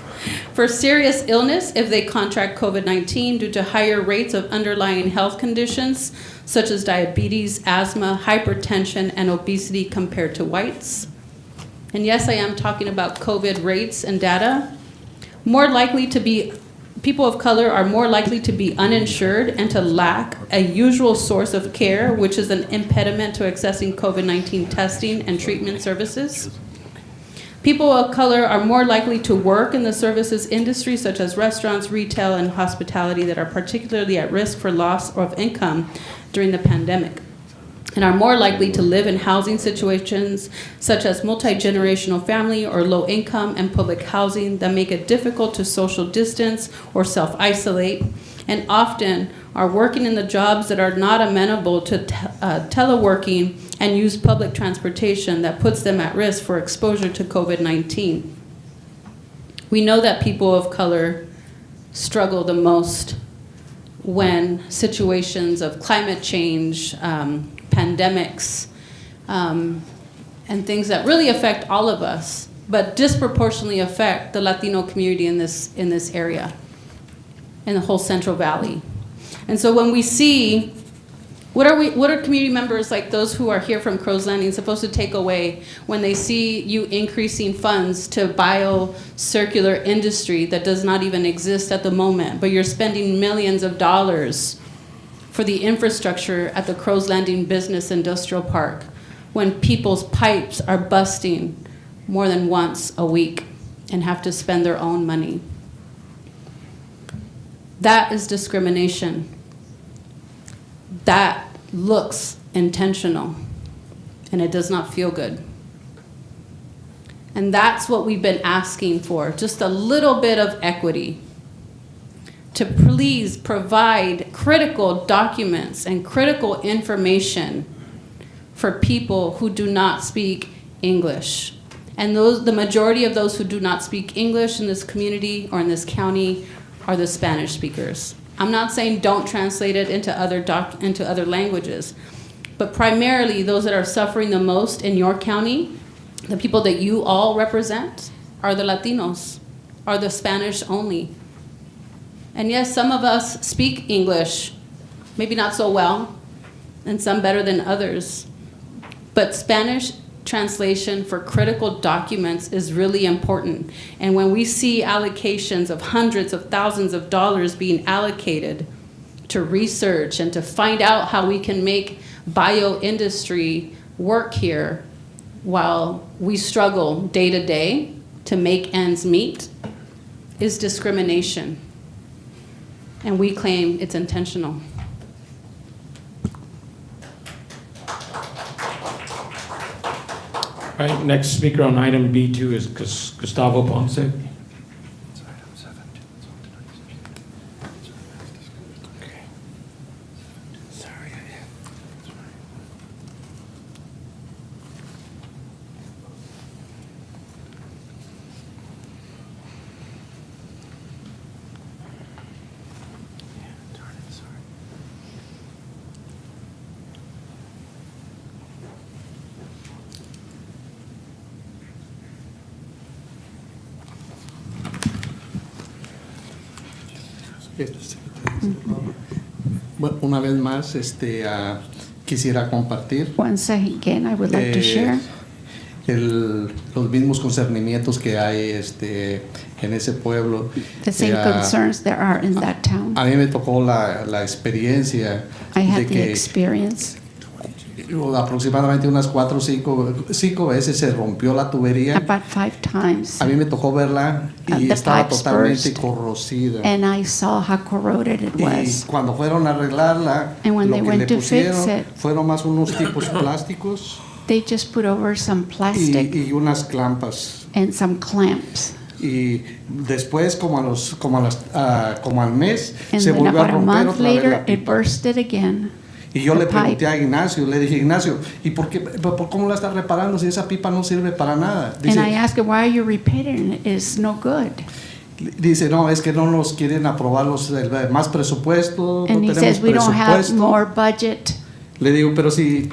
for serious illness if they contract COVID-19 due to higher rates of underlying health conditions such as diabetes, asthma, hypertension, and obesity compared to whites. And yes, I am talking about COVID rates and data. People of color are more likely to be uninsured and to lack a usual source of care, which is an impediment to accessing COVID-19 testing and treatment services. People of color are more likely to work in the services industry, such as restaurants, retail, and hospitality, that are particularly at risk for loss of income during the pandemic, and are more likely to live in housing situations such as multi-generational family or low income and public housing that make it difficult to social distance or self-isolate, and often are working in the jobs that are not amenable to teleworking and use public transportation that puts them at risk for exposure to COVID-19. We know that people of color struggle the most when situations of climate change, pandemics, and things that really affect all of us, but disproportionately affect the Latino community in this area, in the whole Central Valley. And so when we see, what are community members like those who are here from Crow's Landing supposed to take away when they see you increasing funds to bio-circular industry that does not even exist at the moment, but you're spending millions of dollars for the infrastructure at the Crow's Landing Business Industrial Park when people's pipes are busting more than once a week and have to spend their own money? That is discrimination. That looks intentional, and it does not feel good. And that's what we've been asking for, just a little bit of equity, to please provide critical documents and critical information for people who do not speak English. And the majority of those who do not speak English in this community or in this county are the Spanish speakers. I'm not saying don't translate it into other languages, but primarily those that are suffering the most in your county, the people that you all represent, are the Latinos, are the Spanish only. And yes, some of us speak English, maybe not so well, and some better than others. But Spanish translation for critical documents is really important. And when we see allocations of hundreds of thousands of dollars being allocated to research and to find out how we can make bioindustry work here while we struggle day to day to make ends meet, is discrimination. And we claim it's intentional. All right, next speaker on item B2 is Gustavo Ponce. Bueno, una vez más, quisiera compartir Once again, I would like to share los mismos concernimientos que hay en ese pueblo. the same concerns there are in that town. A mí me tocó la experiencia I de had the que experience. aproximadamente unas 4 o 5 veces se rompió la tubería. About 5 times. A mí me tocó verla y The estaba pipes totalmente burst, corrosida. and I saw how corroded it Y was. cuando fueron a arreglarla, And when lo they que went le to fix pusieron it, fueron más unos tipos plásticos They just put over some plastic y unas clampas. and some clamps. Y después, como al mes, And se then volvió a about a romper month otra vez later, la it pipa. bursted again. Y yo the le pregunté pipe. a Ignacio, le dije, Ignacio, ¿y por cómo la estás reparando si esa pipa no sirve para nada? And I asked him, why are you repairing it? It's no good. Dice, no, es que no nos quieren aprobar más presupuesto, And no he tenemos says, we don't have presupuesto. more budget. Le digo, pero si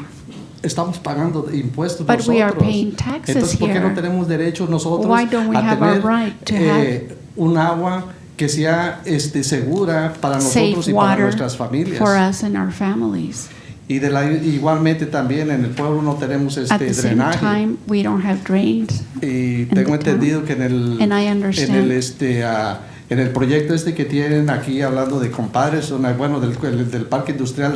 estamos pagando impuestos But nosotros, we are paying taxes entonces, ¿por qué no here? tenemos derecho nosotros Why don't we a have our tener right to have un agua que sea segura para safe nosotros y para water nuestras familias? for us and our families? Y igualmente también en el pueblo no tenemos At the same drenaje. time, we don't have drains. Y in tengo the town. entendido que And I understand. en el proyecto que tienen aquí hablando de compadres, bueno, del parque industrial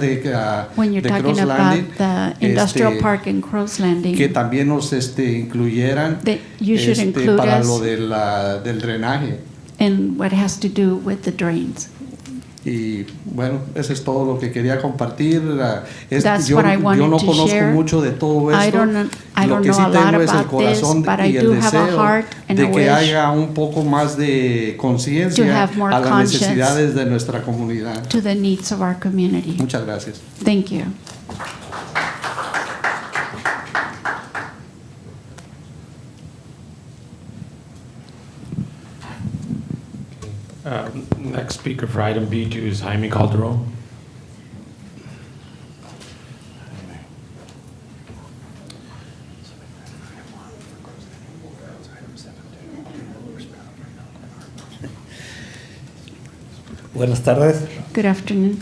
When you're de talking Cross about Landing, the industrial park in Crow's Landing, que también nos incluyeran you should include para us lo del drenaje. in what has to do with the drains. Y bueno, eso es todo lo que quería compartir. That's Yo what I wanted no to conozco share. mucho de todo esto. I don't Lo que know sí a lot tengo es el about this, corazón but I y el do have a deseo heart and de a que wish haya un poco más de to conciencia have more a las conscience necesidades de nuestra comunidad. to the needs of our community. Muchas gracias. Thank you. Next speaker for item B2 is Jaime Calderon. Buenas tardes. Good afternoon.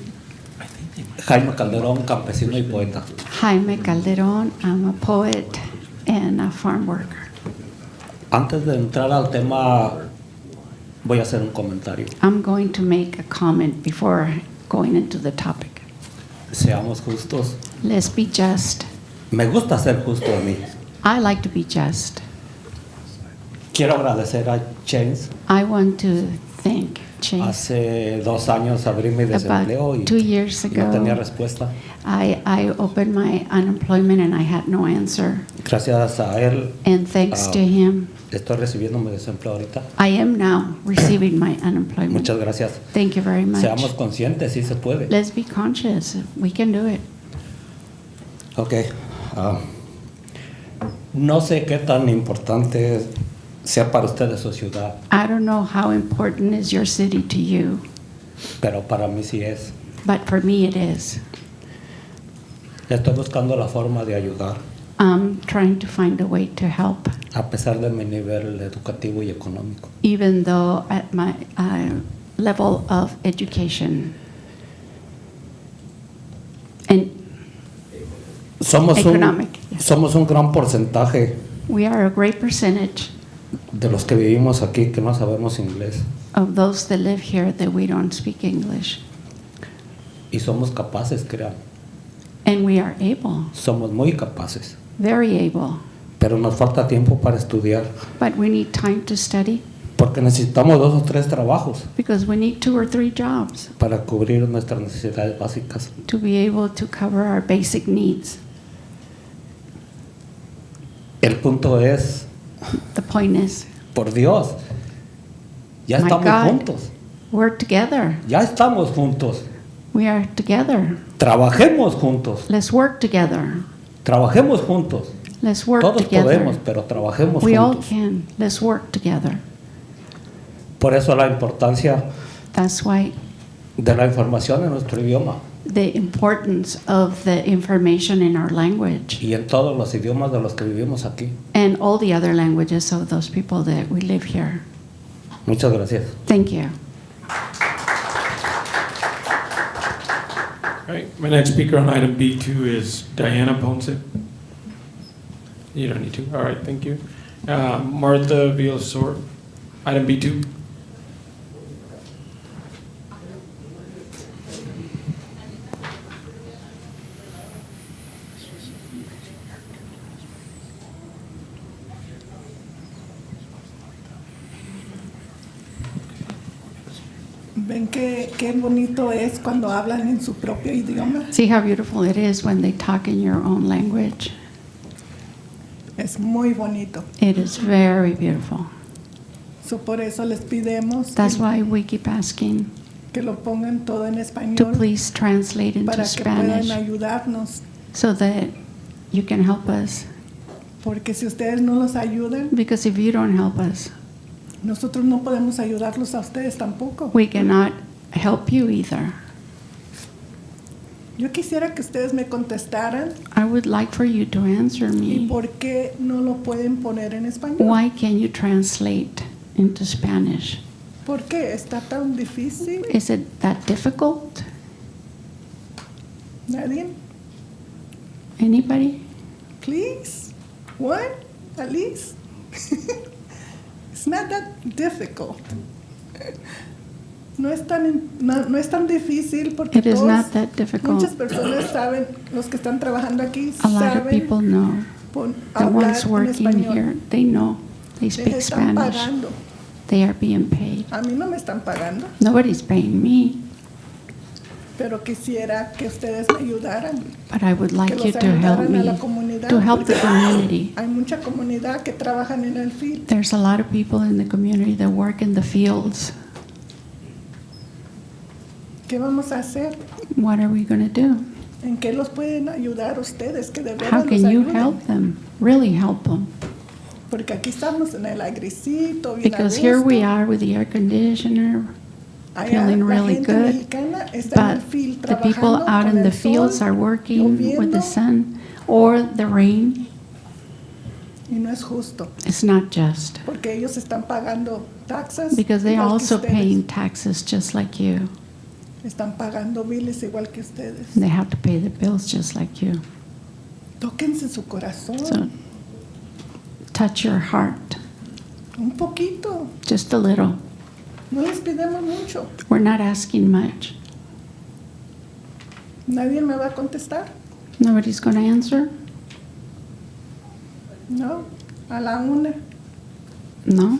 Jaime Calderón, campesino y poeta. Jaime Calderon, I'm a poet and a farm worker. Antes de entrar al tema, voy a hacer un comentario. I'm going to make a comment before going into the topic. Seamos justos. Let's be just. Me gusta ser justo a mí. I like to be just. Quiero agradecer a James. I want to thank James. Hace 2 años abrí mi desempleo About y 2 years ago, no tenía respuesta. I opened my unemployment and I had no answer. Gracias a él, And thanks to him, estoy recibiendo mi desempleo ahorita. I am now receiving my unemployment. Muchas gracias. Thank you very much. Seamos conscientes, sí se puede. Let's be conscious. We can do it. Ok. No sé qué tan importante sea para ustedes su ciudad, I don't know how important is your city to you, pero para mí sí es. but for me it is. Estoy buscando la forma de ayudar, I'm trying to find a way to help, a pesar de mi nivel educativo y económico. even though at my level of education and Somos economic. somos un gran porcentaje We are a great percentage de los que vivimos aquí que no sabemos inglés of those that live here that we don't speak English. y somos capaces, crean. And we are able, Somos muy capaces, very able, pero nos falta tiempo para estudiar but we need time to study porque necesitamos 2 o 3 trabajos because we need 2 or 3 jobs para cubrir nuestras necesidades básicas. to be able to cover our basic needs. El punto es, The point is, por Dios, ya my estamos God, juntos, we're together. ya estamos juntos. We are together. Trabajemos juntos, Let's work together. trabajemos juntos. Let's work Todos together. podemos, pero trabajemos We all juntos. can. Let's work together. Por eso la importancia That's why de la información en nuestro idioma the importance of the information in our language y en todos los idiomas de los que vivimos aquí. and all the other languages of those people that we live here. Muchas gracias. Thank you. All right, my next speaker on item B2 is Diana Ponce. You don't need to. All right, thank you. Martha Villasor, item B2. Ven qué bonito es cuando hablan en su propio idioma. See how beautiful it is when they talk in your own language. Es muy bonito. It is very beautiful. So, por eso les pidemos That's why we keep asking que lo pongan todo en to español please translate into para que puedan Spanish ayudarnos. so that you can help us. Porque si ustedes no los ayudan, Because if you don't help us, nosotros no podemos ayudarlos a ustedes tampoco. we cannot help you either. Yo quisiera que ustedes me contestaran I would like for you to answer y me. por qué no lo pueden poner en español. Why can't you translate into Spanish? ¿Por qué está tan difícil? Is it that difficult? ¿Nadie? Anybody? Please? One? At least? It's not that difficult. No es tan difícil porque It is todos, not that difficult. muchas personas saben, los que están trabajando aquí A lot of saben people know. The hablar ones en working español. here, they know. They Les speak están Spanish. pagando. They are being paid. A mí no me están pagando, Nobody's paying me, pero quisiera que ustedes me ayudaran. but I would like Que you los to help ayudaran a la me comunidad, to help the porque community. Hay mucha comunidad que trabajan en el field. There's a lot of people in the community that work in the fields. ¿Qué vamos a hacer? What are we going to do? ¿En qué los pueden ayudar ustedes que de How veras los can you ayuden? help them? Really help them? Porque aquí estamos en el airecito, bien Because a here gusto. we are with the air conditioner, Allá feeling la really gente good. mexicana está en el But field the people trabajando out con in the el sol, fields are working with the lloviendo, sun or the rain. y no es justo, It's not just. porque ellos están pagando taxas Because they're igual que also ustedes. paying taxes just like you. Están pagando biles igual que ustedes. They have to pay the bills just like you. Tóquense su corazón, So touch your heart un poquito. just a little. No les pidemos mucho. We're not asking much. ¿Nadie me va a contestar? Nobody's going to answer? No. A la una, No?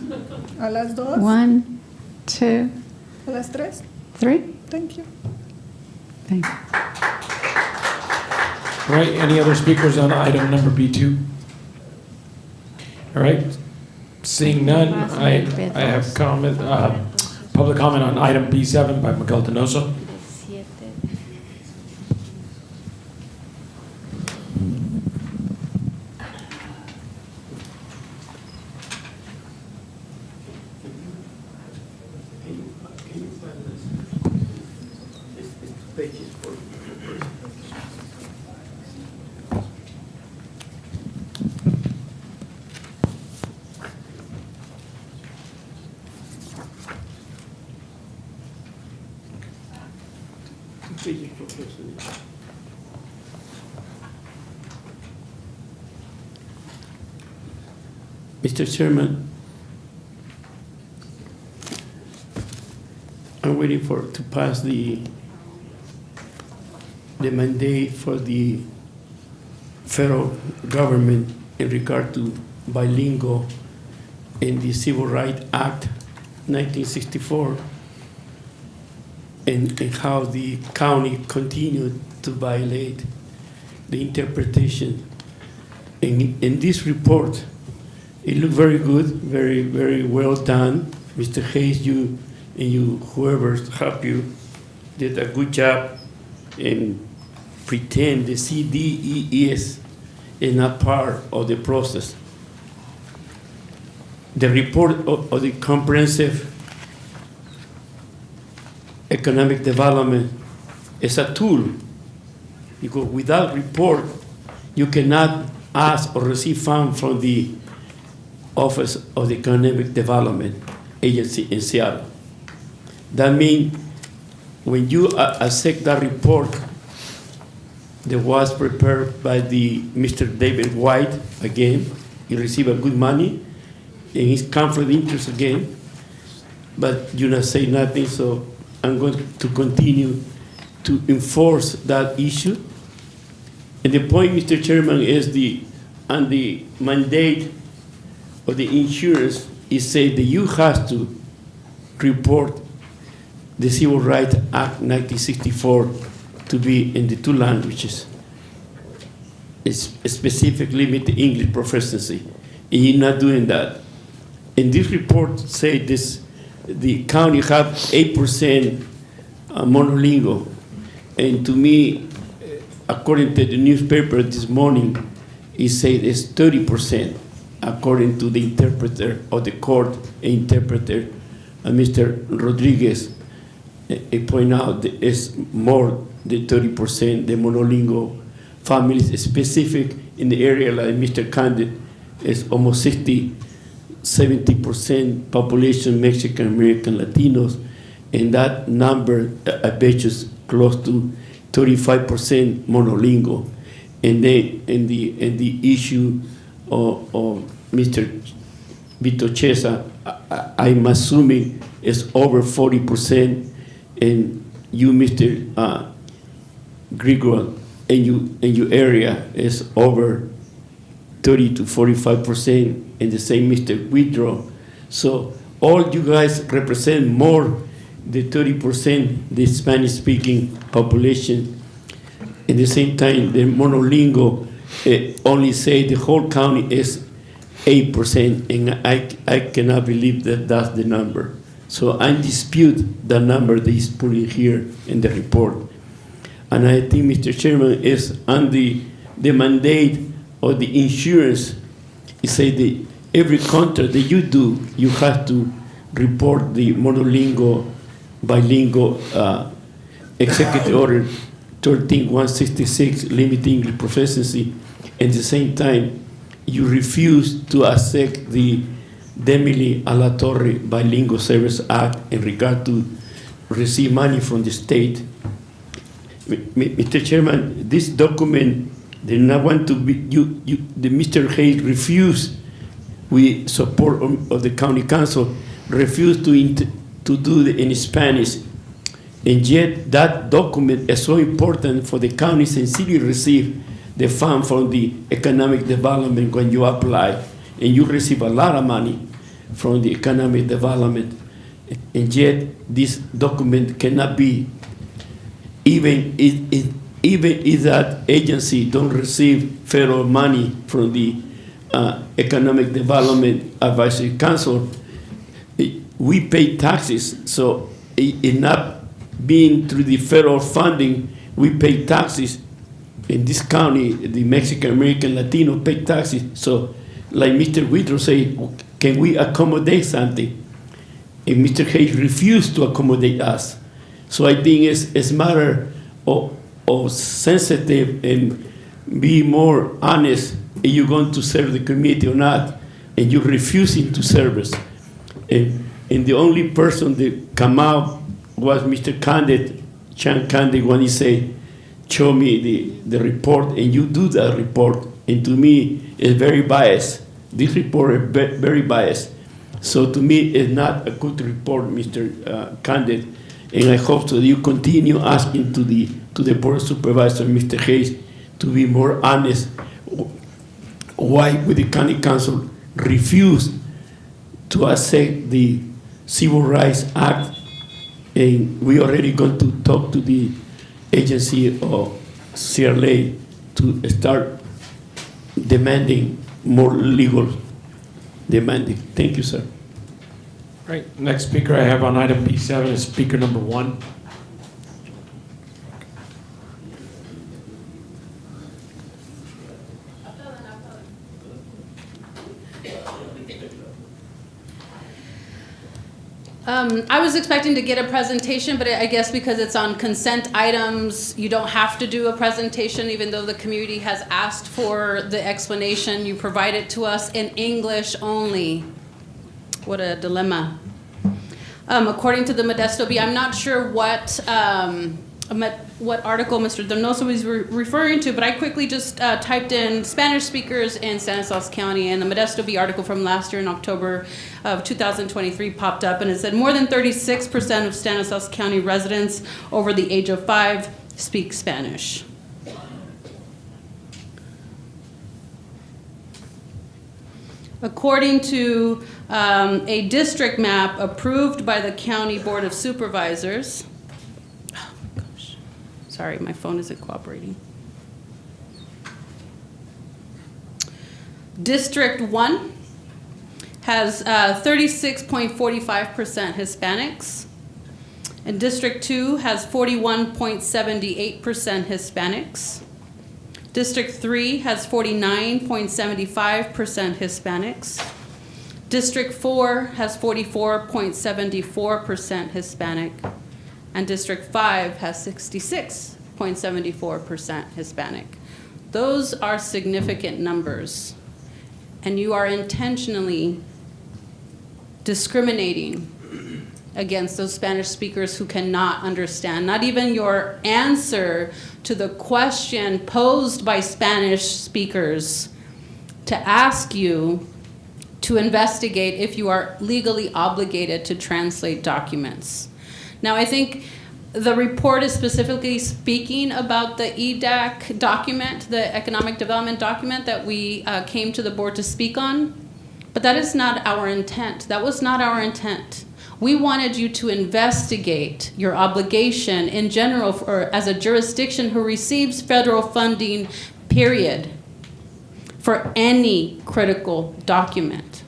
a las dos, 1, 2, a las tres. 3? Thank you. Thank you. All right, any other speakers on item number B2? All right, seeing none, I have comment, public comment on item B7 by Miguel Donoso. pages for pages for president. Mr. Chairman, I'm waiting to pass the mandate for the federal government in regard to bilingual in the Civil Rights Act 1964 and how the county continued to violate the interpretation. In this report, it looked very good, very, very well done. Mr. Hayes, you whoever helped you, did a good job in pretend the CDES is not part of the process. The report of the comprehensive economic development is a tool, because without report, you cannot ask or receive funds from the Office of the Economic Development Agency in Seattle. That means when you accept that report that was prepared by Mr. David White, again, he received a good money, and his conflict of interest again, but you not say nothing, so I'm going to continue to enforce that issue. And the point, Mr. Chairman, is on the mandate of the insurance, it says that you have to report the Civil Rights Act 1964 to be in the 2 languages. It's specifically with the English proficiency. And you're not doing that. And this report says this, the county have 8% monolingual. And to me, according to the newspaper this morning, it says it's 30%, according to the interpreter of the court interpreter, Mr. Rodriguez. It point out that it's more than 30%, the monolingual families, specific in the area like Mr. Candid, is almost 70% population Mexican American Latinos, and that number I bet is close to 35% monolingual. And then in the issue of Mr. Vito Chesa, I'm assuming it's over 40%, and you, Mr. Grigor, in your area is over 30 to 45%, and the same Mr. Widrow. So all you guys represent more than 30% the Spanish-speaking population. At the same time, the monolingual only say the whole county is 8%, and I cannot believe that that's the number. So I dispute the number that is put in here in the report. And I think, Mr. Chairman, is on the mandate of the insurance. It says that every contract that you do, you have to report the monolingual, bilingual executive order 13166, limiting English proficiency. At the same time, you refuse to accept the Demily Alatorre Bilingual Service Act in regard to receive money from the state. Mr. Chairman, this document did not want to be, the Mr. Hayes refused, with support of the county council, refused to do it in Spanish. And yet that document is so important for the counties and city receive the fund from the economic development when you apply, and you receive a lot of money from the economic development. And yet this document cannot be, even if that agency don't receive federal money from the Economic Development Advisory Council, we pay taxes. So it not being through the federal funding, we pay taxes. In this county, the Mexican American Latino pay taxes. So like Mr. Whitro say, can we accommodate something? And Mr. Hayes refused to accommodate us. So I think it's a matter or sensitive and be more honest if you're going to serve the community or not, and you're refusing to serve us. And the only person that come out was Mr. Chan Candid, when he said, show me the report, and you do that report. And to me, it's very biased. This report is very biased. So to me, it's not a good report, Mr. Candid. And I hope so that you continue asking to the Board of Supervisors, Mr. Hayes, to be more honest. Why would the County Council refuse to accept the Civil Rights Act? And we already going to talk to the agency of CRLA to start demanding more legal demanding. Thank you, sir. Right, next speaker I have on item P7 is speaker number 1. I was expecting to get a presentation, but I guess because it's on consent items, you don't have to do a presentation, even though the community has asked for the explanation. You provide it to us in English only. What a dilemma. According to the Modesto Bee, I'm not sure what article Mr. Donoso was referring to, but I quickly just typed in Spanish speakers in Stanislaus County, and the Modesto Bee article from last year in October of 2023 popped up, and it said more than 36% of Stanislaus County residents over the age of 5 speak Spanish. According to a district map approved by the County Board of Supervisors, sorry, my phone isn't cooperating. District 1 has 36.45% Hispanics, and District 2 has 41.78% Hispanics. District 3 has 49.75% Hispanics. District 4 has 44.74% Hispanic. And District 5 has 66.74% Hispanic. Those are significant numbers, and you are intentionally discriminating against those Spanish speakers who cannot understand. Not even your answer to the question posed by Spanish speakers to ask you to investigate if you are legally obligated to translate documents. Now, I think the report is specifically speaking about the EDAC document, the Economic Development document that we came to the board to speak on, but that is not our intent. That was not our intent. We wanted you to investigate your obligation in general as a jurisdiction who receives federal funding, period, for any critical document.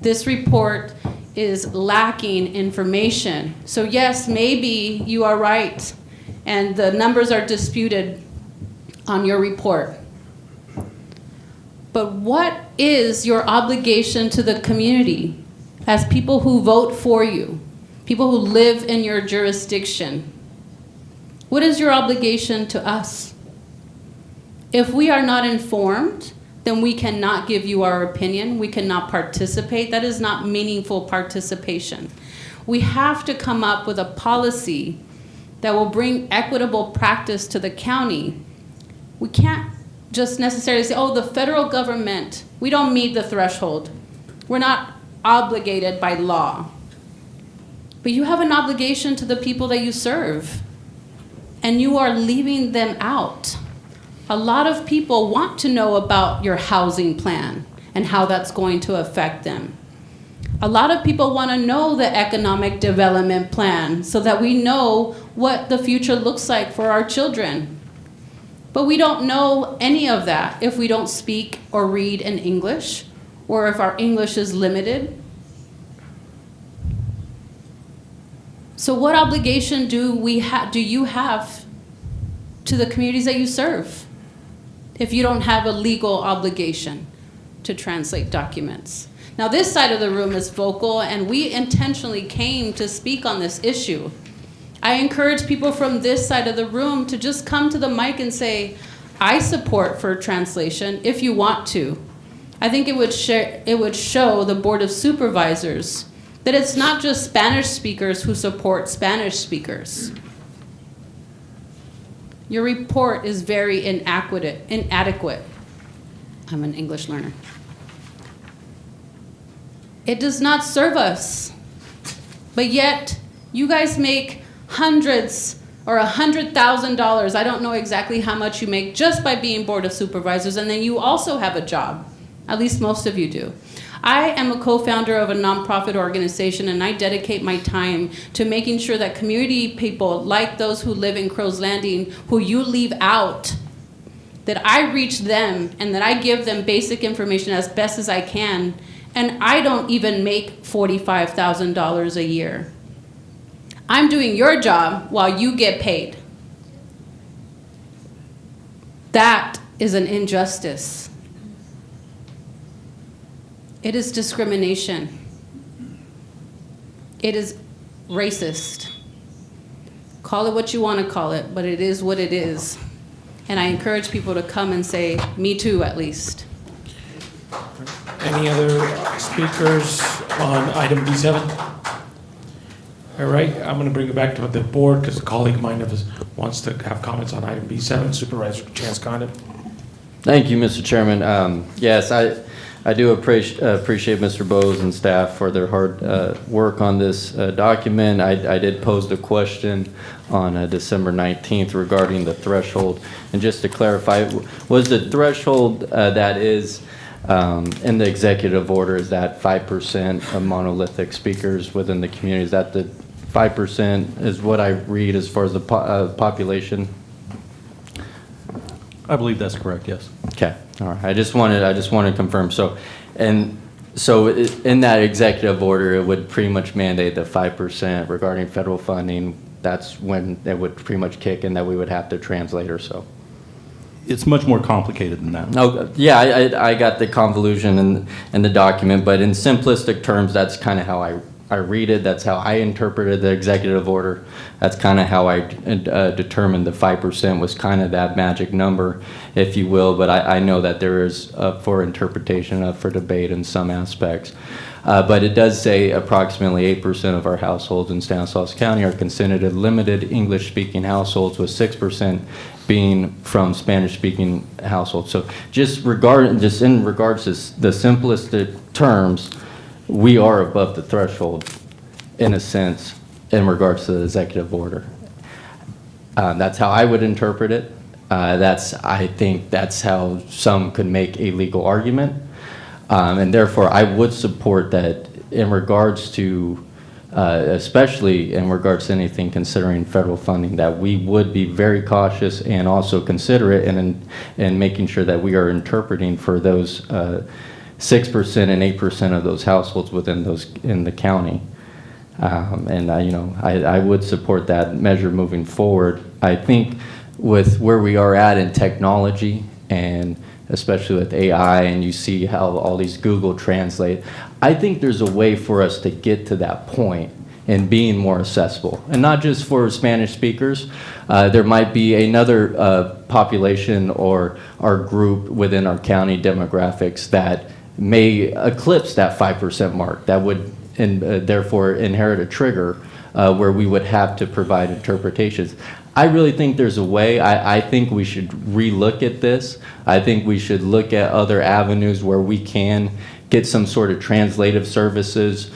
This report is lacking information. So yes, maybe you are right, and the numbers are disputed on your report. But what is your obligation to the community as people who vote for you, people who live in your jurisdiction? What is your obligation to us? If we are not informed, then we cannot give you our opinion. We cannot participate. That is not meaningful participation. We have to come up with a policy that will bring equitable practice to the county. We can't just necessarily say, oh, the federal government, we don't meet the threshold. We're not obligated by law. But you have an obligation to the people that you serve, and you are leaving them out. A lot of people want to know about your housing plan and how that's going to affect them. A lot of people want to know the economic development plan so that we know what the future looks like for our children. But we don't know any of that if we don't speak or read in English, or if our English is limited. So what obligation do you have to the communities that you serve if you don't have a legal obligation to translate documents? Now, this side of the room is vocal, and we intentionally came to speak on this issue. I encourage people from this side of the room to just come to the mic and say, I support for translation if you want to. I think it would show the Board of Supervisors that it's not just Spanish speakers who support Spanish speakers. Your report is very inadequate. I'm an English learner. It does not serve us. But yet, you guys make hundreds or $100,000. I don't know exactly how much you make just by being Board of Supervisors, and then you also have a job. At least most of you do. I am a co-founder of a nonprofit organization, and I dedicate my time to making sure that community people like those who live in Crow's Landing, who you leave out, that I reach them and that I give them basic information as best as I can. And I don't even make $45,000 a year. I'm doing your job while you get paid. That is an injustice. It is discrimination. It is racist. Call it what you want to call it, but it is what it is. And I encourage people to come and say, me too, at least. Any other speakers on item B7? All right, I'm going to bring it back to the board because a colleague of mine wants to have comments on item B7. Supervisor Chance Condon. Thank you, Mr. Chairman. Yes, I do appreciate Mr. Bowes and staff for their hard work on this document. I did pose the question on December 19th regarding the threshold. And just to clarify, was the threshold that is in the executive order, is that 5% of monolithic speakers within the community? Is that the 5% is what I read as far as the population? I believe that's correct, yes. Okay, all right. I just wanted to confirm. So in that executive order, it would pretty much mandate the 5% regarding federal funding. That's when it would pretty much kick in, that we would have to translate or so. It's much more complicated than that. Oh, yeah, I got the convolution in the document, but in simplistic terms, that's kind of how I read it. That's how I interpreted the executive order. That's kind of how I determined the 5% was kind of that magic number, if you will. But I know that there is for interpretation, for debate in some aspects. But it does say approximately 8% of our households in Stanislaus County are considered limited English-speaking households, with 6% being from Spanish-speaking households. So just in regards to the simplistic terms, we are above the threshold, in a sense, in regards to the executive order. That's how I would interpret it. I think that's how some could make a legal argument. And therefore, I would support that in regards to, especially in regards to anything considering federal funding, that we would be very cautious and also considerate in making sure that we are interpreting for those 6% and 8% of those households in the county. And I would support that measure moving forward. I think with where we are at in technology, and especially with AI, and you see how all these Google Translate, I think there's a way for us to get to that point in being more accessible. And not just for Spanish speakers. There might be another population or our group within our county demographics that may eclipse that 5% mark, that would therefore inherit a trigger where we would have to provide interpretations. I really think there's a way. I think we should relook at this. I think we should look at other avenues where we can get some sort of translative services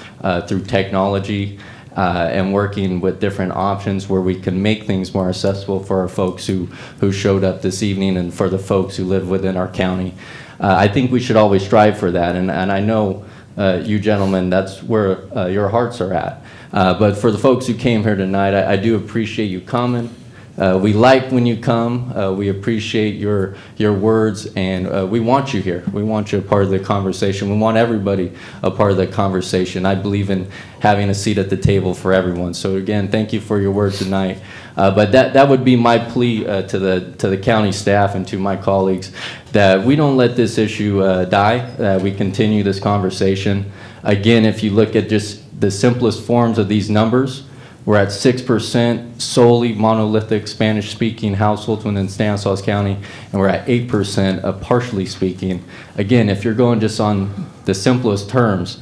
through technology and working with different options where we can make things more accessible for our folks who showed up this evening and for the folks who live within our county. I think we should always strive for that, and I know you gentlemen, that's where your hearts are at. But for the folks who came here tonight, I do appreciate you coming. We like when you come. We appreciate your words, and we want you here. We want you a part of the conversation. We want everybody a part of the conversation. I believe in having a seat at the table for everyone. So again, thank you for your words tonight. But that would be my plea to the county staff and to my colleagues, that we don't let this issue die, that we continue this conversation. Again, if you look at just the simplest forms of these numbers, We're at 6% solely monolithic Spanish-speaking households within Stanislaus County, and we're at 8% of partially speaking. Again, if you're going just on the simplest terms,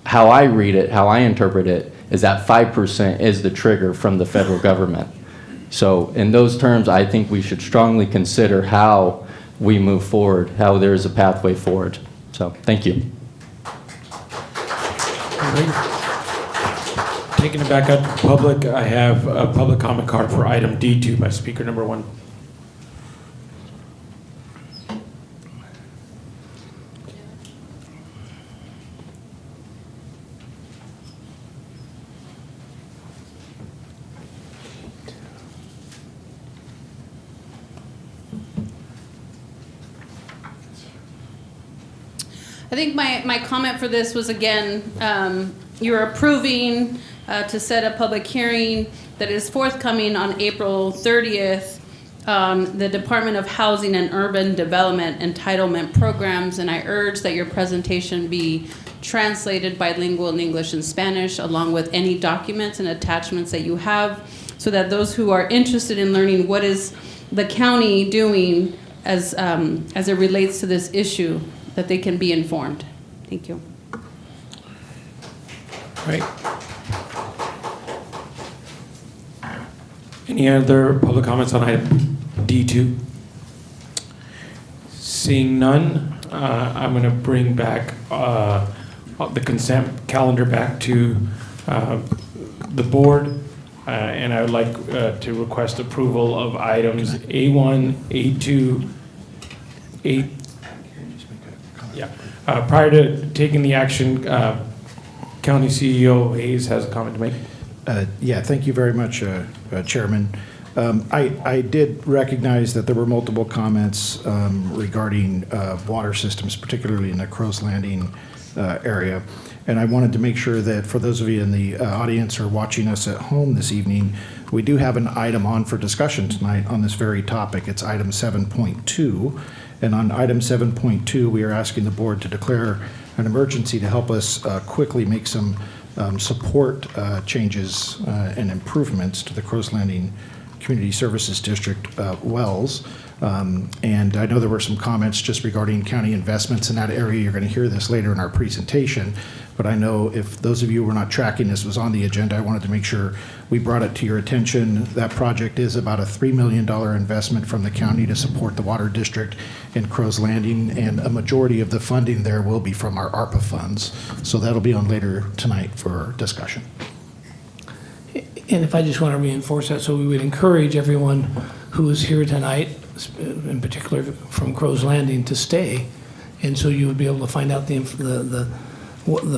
how I read it, how I interpret it, is that 5% is the trigger from the federal government. So in those terms, I think we should strongly consider how we move forward, how there is a pathway forward. So thank you. Taking it back up to public, I have a public comment card for item D2 by speaker number 1. I think my comment for this was, again, you're approving to set a public hearing that is forthcoming on April 30th, the Department of Housing and Urban Development entitlement programs, and I urge that your presentation be translated bilingual in English and Spanish, along with any documents and attachments that you have, so that those who are interested in learning what is the county doing as it relates to this issue, that they can be informed. Thank you. Right. Any other public comments on item D2? Seeing none, I'm going to bring back the consent calendar back to the board, and I would like to request approval of items A1, A2, A. Yeah. Prior to taking the action, County CEO Hayes has a comment to make. Yeah, thank you very much, Chairman. I did recognize that there were multiple comments regarding water systems, particularly in the Crow's Landing area. And I wanted to make sure that for those of you in the audience or watching us at home this evening, we do have an item on for discussion tonight on this very topic. It's item 7.2. And on item 7.2, we are asking the board to declare an emergency to help us quickly make some support changes and improvements to the Crow's Landing Community Services District wells. And I know there were some comments just regarding county investments in that area. You're going to hear this later in our presentation. But I know if those of you who were not tracking this was on the agenda, I wanted to make sure we brought it to your attention. That project is about a $3 million investment from the county to support the water district in Crow's Landing, and a majority of the funding there will be from our ARPA funds. So that'll be on later tonight for discussion. And if I just want to reinforce that, so we would encourage everyone who is here tonight, in particular from Crow's Landing, to stay. And so you would be able to find out the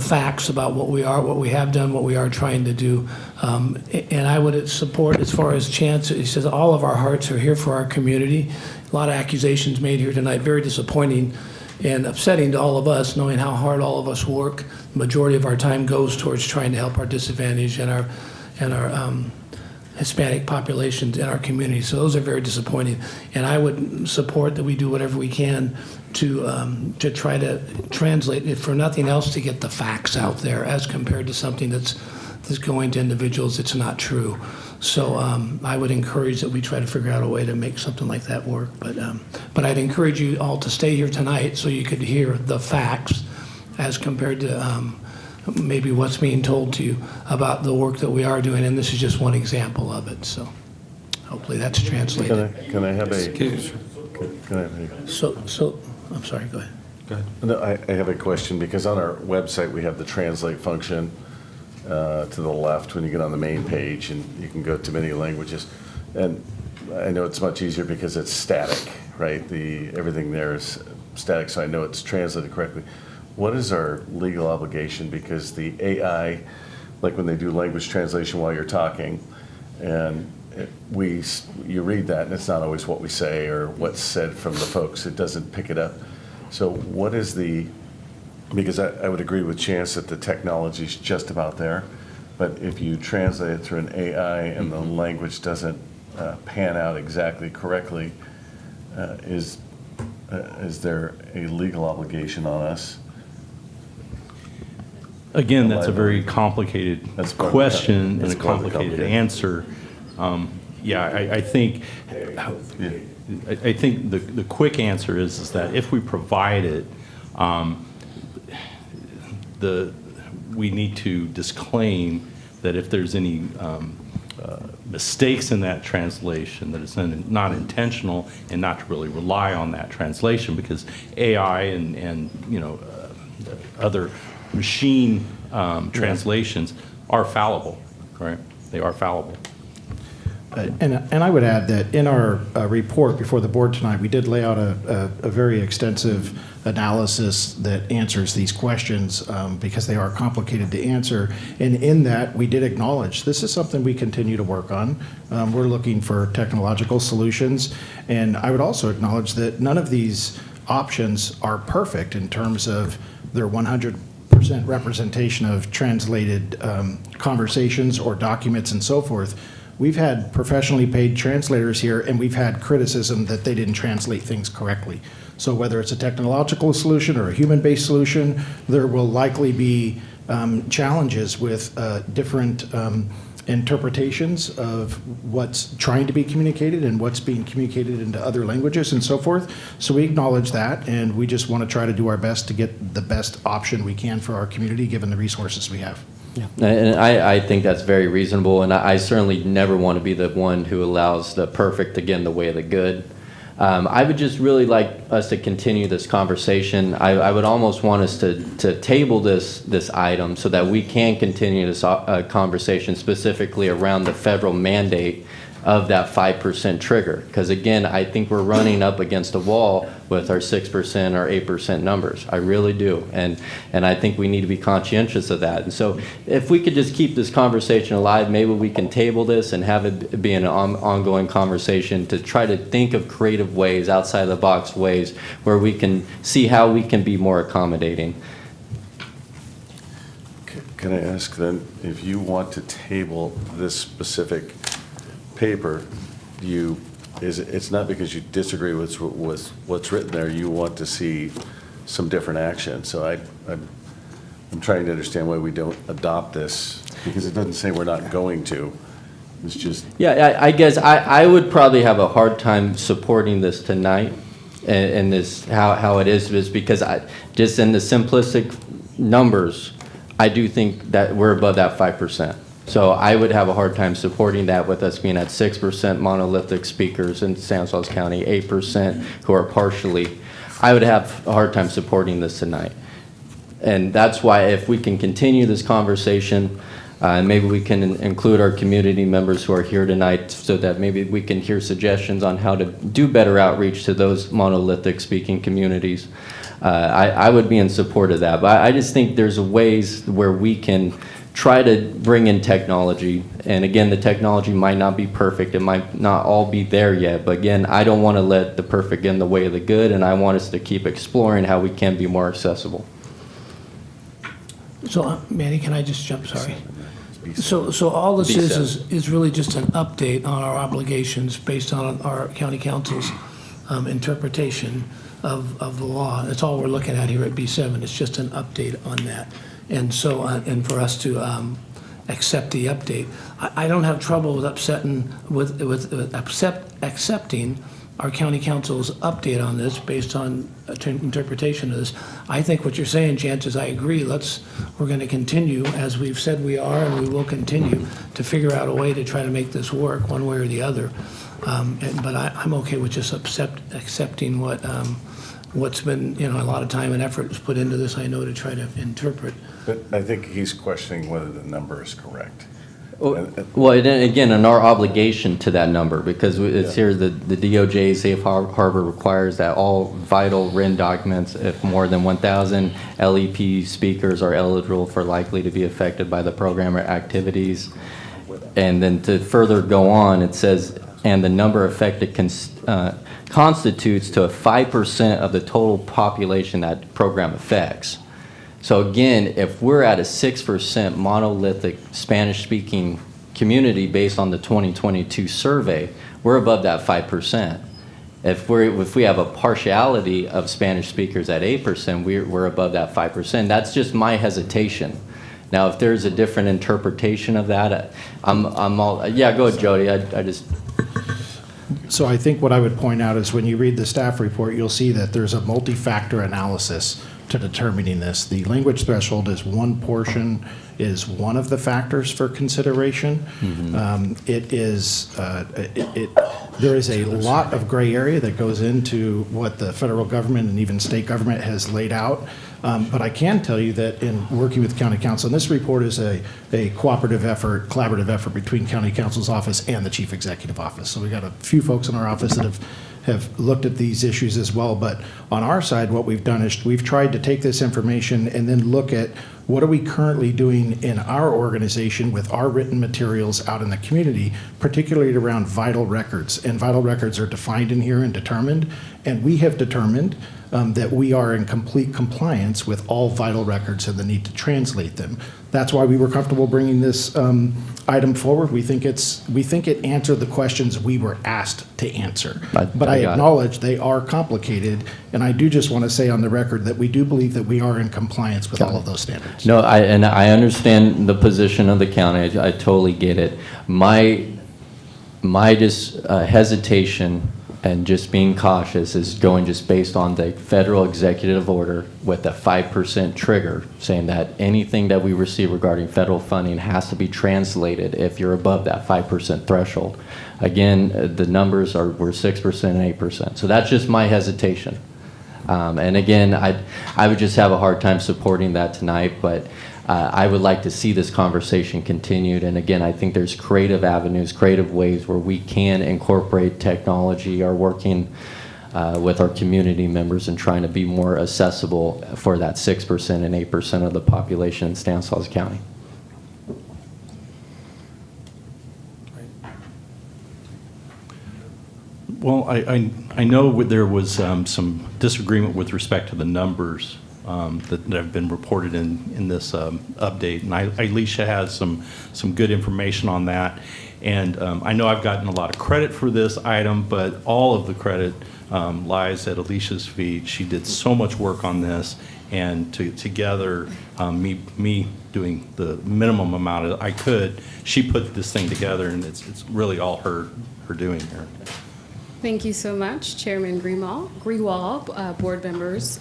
facts about what we are, what we have done, what we are trying to do. And I would support, as far as Chance, he says all of our hearts are here for our community. A lot of accusations made here tonight, very disappointing and upsetting to all of us, knowing how hard all of us work. The majority of our time goes towards trying to help our disadvantaged and our Hispanic populations in our community. So those are very disappointing. And I would support that we do whatever we can to try to translate it, for nothing else, to get the facts out there as compared to something that's going to individuals. It's not true. So I would encourage that we try to figure out a way to make something like that work. But I'd encourage you all to stay here tonight so you could hear the facts as compared to maybe what's being told to you about the work that we are doing, and this is just one example of it. So hopefully that's translated. Can I have a? Can I have a? So I'm sorry. Go ahead. Go ahead. No, I have a question, because on our website we have the translate function to the left when you get on the main page, and you can go to many languages. And I know it's much easier because it's static, right? Everything there is static, so I know it's translated correctly. What is our legal obligation? Because the AI, like when they do language translation while you're talking, and you read that and it's not always what we say or what's said from the folks. It doesn't pick it up. So what is because I would agree with Chance that the technology is just about there, but if you translate it through an AI and the language doesn't pan out exactly correctly, is there a legal obligation on us? Again, that's a very complicated question and that's a part of the complicated complicated. answer. Yeah, I think the quick answer is that if we provide it, we need to disclaim that if there's any mistakes in that translation, that it's not intentional, and not to really rely on that translation, because AI and other machine translations are fallible, right? They are fallible. And I would add that in our report before the board tonight, we did lay out a very extensive analysis that answers these questions because they are complicated to answer. And in that, we did acknowledge this is something we continue to work on. We're looking for technological solutions. And I would also acknowledge that none of these options are perfect in terms of their 100% representation of translated conversations or documents and so forth. We've had professionally paid translators here, and we've had criticism that they didn't translate things correctly. So whether it's a technological solution or a human-based solution, there will likely be challenges with different interpretations of what's trying to be communicated and what's being communicated into other languages and so forth. So we acknowledge that, and we just want to try to do our best to get the best option we can for our community, given the resources we have. Yeah. And I think that's very reasonable, and I certainly never want to be the one who allows the perfect to get in the way of the good. I would just really like us to continue this conversation. I would almost want us to table this item so that we can continue this conversation specifically around the federal mandate of that 5% trigger. Because again, I think we're running up against a wall with our 6% or 8% numbers. I really do. And I think we need to be conscientious of that. And so if we could just keep this conversation alive, maybe we can table this and have it be an ongoing conversation to try to think of creative ways, outside the box ways, where we can see how we can be more accommodating. Can I ask then, if you want to table this specific paper, it's not because you disagree with what's written there, you want to see some different action. So I'm trying to understand why we don't adopt this, because it doesn't say we're not going to. It's just... Yeah, I guess I would probably have a hard time supporting this tonight, and this how it is because just in the simplistic numbers, I do think that we're above that 5%. So I would have a hard time supporting that with us being at 6% monolithic speakers in Stanislaus County, 8% who are partially. I would have a hard time supporting this tonight. And that's why if we can continue this conversation, maybe we can include our community members who are here tonight so that maybe we can hear suggestions on how to do better outreach to those monolithic speaking communities. I would be in support of that. But I just think there's ways where we can try to bring in technology. And again, the technology might not be perfect. It might not all be there yet. But again, I don't want to let the perfect get in the way of the good, and I want us to keep exploring how we can be more accessible. So, Manny, can I just jump? Sorry. So all this is really just an update on our obligations based on our county council's interpretation of the law. That's all we're looking at here at B7. It's just an update on that. And so, and for us to accept the update, I don't have trouble with accepting our county council's update on this based on interpretation of this. I think what you're saying, Chance, is I agree. We're going to continue, as we've said we are, and we will continue to figure out a way to try to make this work one way or the other. But I'm okay with just accepting what's been, a lot of time and effort was put into this, I know, to try to interpret. But I think he's questioning whether the number is correct. Well, again, in our obligation to that number, because it's here, the DOJ Safe Harbor requires that all vital written documents, if more than 1,000 LEP speakers are eligible for likely to be affected by the program or activities. And then to further go on, it says, and the number affected constitutes to 5% of the total population that program affects. So again, if we're at a 6% monolithic Spanish-speaking community based on the 2022 survey, we're above that 5%. If we have a partiality of Spanish speakers at 8%, we're above that 5%. That's just my hesitation. Now, if there's a different interpretation of that, I'm all, yeah, go ahead, Jody. I just. So I think what I would point out is when you read the staff report, you'll see that there's a multi-factor analysis to determining this. The language threshold is one portion, is one of the factors for consideration. There is a lot of gray area that goes into what the federal government and even state government has laid out. But I can tell you that in working with county council, and this report is a collaborative effort between county council's office and the chief executive office. So we got a few folks in our office that have looked at these issues as well. But on our side, what we've done is we've tried to take this information and then look at what are we currently doing in our organization with our written materials out in the community, particularly around vital records. And vital records are defined in here and determined. And we have determined that we are in complete compliance with all vital records and the need to translate them. That's why we were comfortable bringing this item forward. We think it answered the questions we were asked to answer. But I acknowledge they are complicated, and I do just want to say on the record that we do believe that we are in compliance with all of those standards. No, and I understand the position of the county. I totally get it. My just hesitation and just being cautious is going just based on the federal executive order with a 5% trigger, saying that anything that we receive regarding federal funding has to be translated if you're above that 5% threshold. Again, the numbers were 6% and 8%. So that's just my hesitation. And again, I would just have a hard time supporting that tonight, but I would like to see this conversation continued. And again, I think there's creative avenues, creative ways where we can incorporate technology or working with our community members and trying to be more accessible for that 6% and 8% of the population in Stanislaus County. Well, I know there was some disagreement with respect to the numbers that have been reported in this update, and Alicia has some good information on that. And I know I've gotten a lot of credit for this item, but all of the credit lies at Alicia's feet. She did so much work on this, and together, me doing the minimum amount I could, she put this thing together, and it's really all her doing here. Thank you so much, Chairman Greenwald, board members,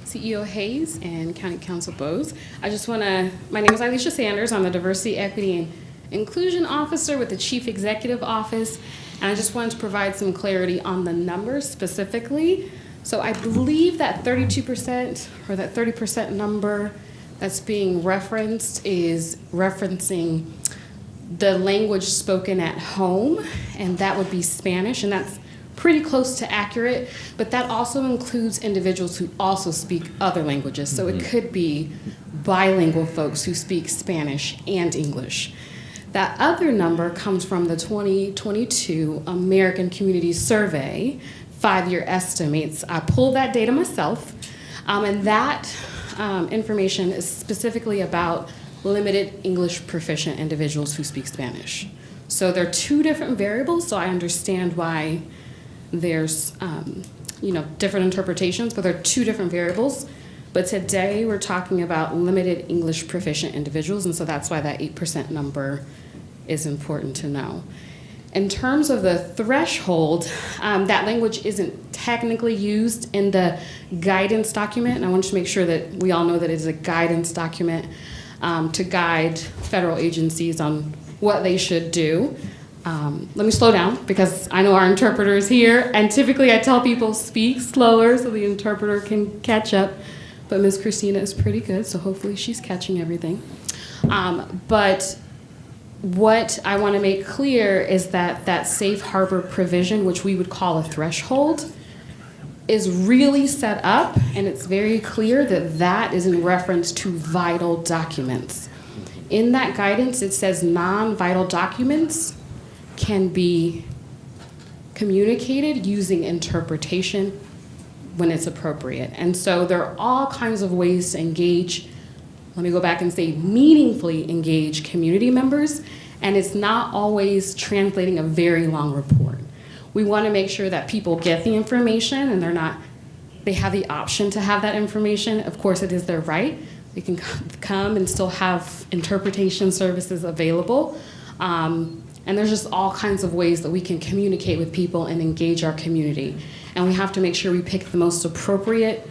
CEO Hayes, and County Council Bowes. My name is Alicia Sanders. I'm the Diversity, Equity, and Inclusion Officer with the Chief Executive Office, and I just wanted to provide some clarity on the numbers specifically. So I believe that 32% or that 30% number that's being referenced is referencing the language spoken at home, and that would be Spanish, and that's pretty close to accurate, but that also includes individuals who also speak other languages. So it could be bilingual folks who speak Spanish and English. That other number comes from the 2022 American Community Survey 5-year estimates. I pulled that data myself, and that information is specifically about limited English proficient individuals who speak Spanish. So there are two different variables, so I understand why there's different interpretations, but there are two different variables. But today we're talking about limited English proficient individuals, and so that's why that 8% number is important to know. In terms of the threshold, that language isn't technically used in the guidance document, and I want to make sure that we all know that it is a guidance document to guide federal agencies on what they should do. Let me slow down because I know our interpreter is here, and typically I tell people speak slower so the interpreter can catch up, but Ms. Christina is pretty good, so hopefully she's catching everything. But what I want to make clear is that that safe harbor provision, which we would call a threshold, is really set up, and it's very clear that that is in reference to vital documents. In that guidance, it says non-vital documents can be communicated using interpretation when it's appropriate. And so there are all kinds of ways to engage, let me go back and say meaningfully engage community members, and it's not always translating a very long report. We want to make sure that people get the information and they have the option to have that information. Of course, it is their right, It can come and still have interpretation services available. And there's just all kinds of ways that we can communicate with people and engage our community. And we have to make sure we pick the most appropriate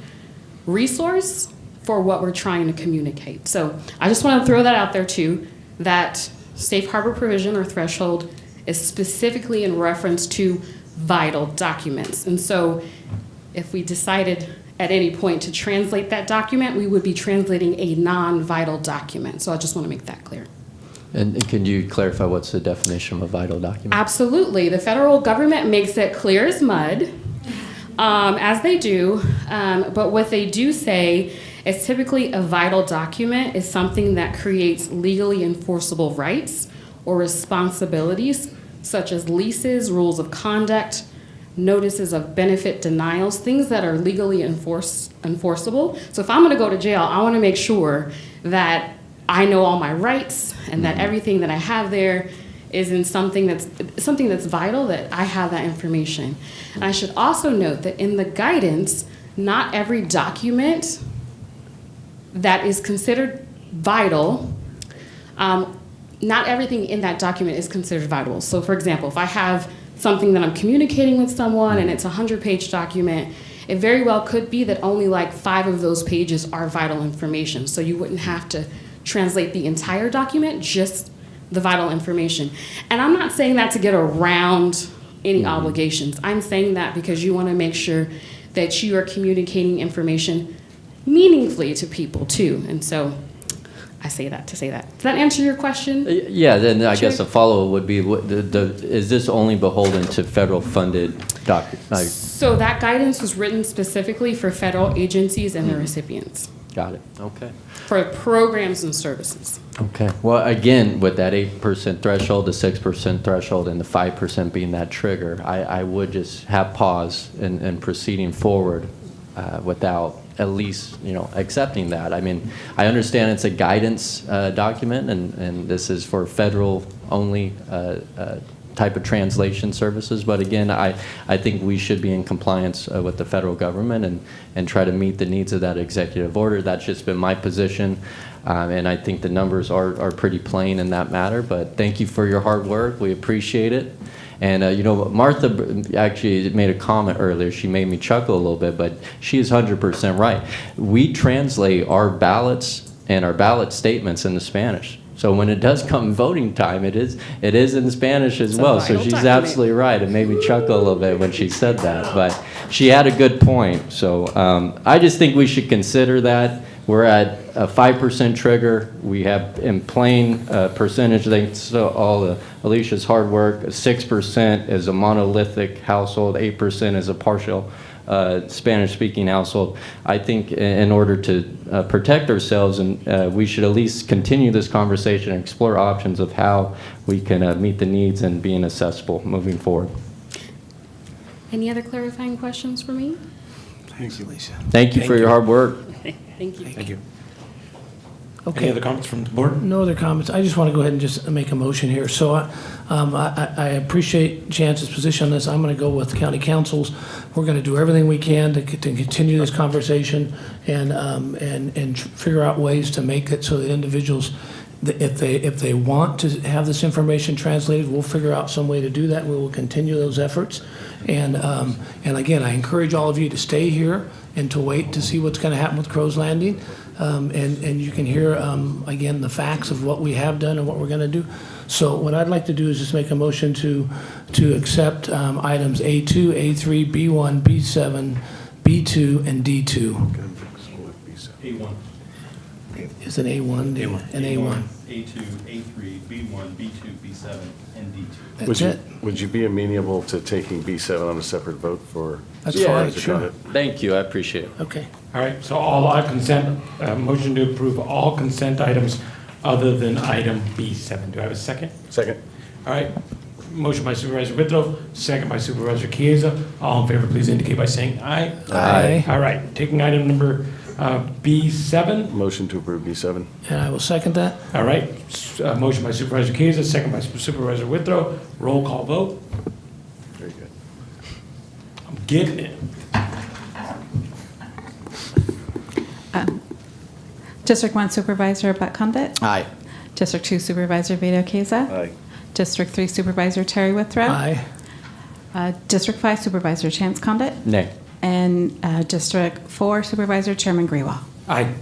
resource for what we're trying to communicate. So I just want to throw that out there too, that safe harbor provision or threshold is specifically in reference to vital documents. And so if we decided at any point to translate that document, we would be translating a non-vital document. So I just want to make that clear. And can you clarify what's the definition of a vital document? Absolutely. The federal government makes it clear as mud, as they do. But what they do say is typically a vital document is something that creates legally enforceable rights or responsibilities, such as leases, rules of conduct, notices of benefit denials, things that are legally enforceable. So if I'm going to go to jail, I want to make sure that I know all my rights and that everything that I have there is in something that's vital, that I have that information. And I should also note that in the guidance, not every document that is considered vital, not everything in that document is considered vital. So for example, if I have something that I'm communicating with someone and it's a 100-page document, it very well could be that only like 5 of those pages are vital information. So you wouldn't have to translate the entire document, just the vital information. And I'm not saying that to get around any obligations. I'm saying that because you want to make sure that you are communicating information meaningfully to people too. And so I say that to say that. Does that answer your question? Yeah, then I guess a follow-up would be, is this only beholden to federal funded documents? So that guidance was written specifically for federal agencies and their recipients. Got it, okay. For programs and services. Okay, well, again, with that 8% threshold, the 6% threshold, and the 5% being that trigger, I would just have pause in proceeding forward without at least, accepting that. I mean, I understand it's a guidance document, and this is for federal only type of translation services. But again, I think we should be in compliance with the federal government and try to meet the needs of that executive order. That's just been my position. And I think the numbers are pretty plain in that matter. But thank you for your hard work. We appreciate it. And, Martha actually made a comment earlier. She made me chuckle a little bit, but she is 100% right. We translate our ballots and our ballot statements into Spanish. So when it does come voting time, it is in Spanish as well. So she's absolutely right. It made me chuckle a little bit when she said that. But she had a good point. So I just think we should consider that. We're at a 5% trigger. We have in plain percentage, thanks to all of Alicia's hard work, 6% is a monolithic household, 8% is a partial Spanish-speaking household. I think in order to protect ourselves, and we should at least continue this conversation and explore options of how we can meet the needs and being accessible moving forward. Any other clarifying questions for me? Thank you, Lisa. Thank you for your hard work. Thank you. Thank you. Okay. Any other comments from the board? No other comments. I just want to go ahead and just make a motion here. So I appreciate Chance's position on this. I'm going to go with county councils. We're going to do everything we can to continue this conversation and figure out ways to make it so that individuals, if they want to have this information translated, we'll figure out some way to do that. We will continue those efforts. And again, I encourage all of you to stay here and to wait to see what's going to happen with Crow's Landing. And you can hear, again, the facts of what we have done and what we're going to do. So what I'd like to do is just make a motion to accept items A2, A3, B1, B7, B2, and D2. A1. It's an A1, an A1. A2, A3, B1, B2, B7, and D2. That's it. Would you be amenable to taking B7 on a separate vote for? That's fine, sure. Thank you, I appreciate it. Okay. All right, so all consent, motion to approve all consent items other than item B7. Do I have a second? Second. All right, motion by Supervisor Whitrow, second by Supervisor Chiesa. All in favor, please indicate by saying aye. Aye. All right, taking item number B7. Motion to approve B7. And I will second that. All right, motion by Supervisor Chiesa, second by Supervisor Whitrow. Roll call vote. Very good. I'm getting it. District 1 Supervisor Buck Condit. Aye. District 2 Supervisor Vito Queza. Aye. District 3 Supervisor Terry Withrow. Aye. District 5 Supervisor Chance Condit. Nay. And District 4 Supervisor Chairman Grewal. Aye.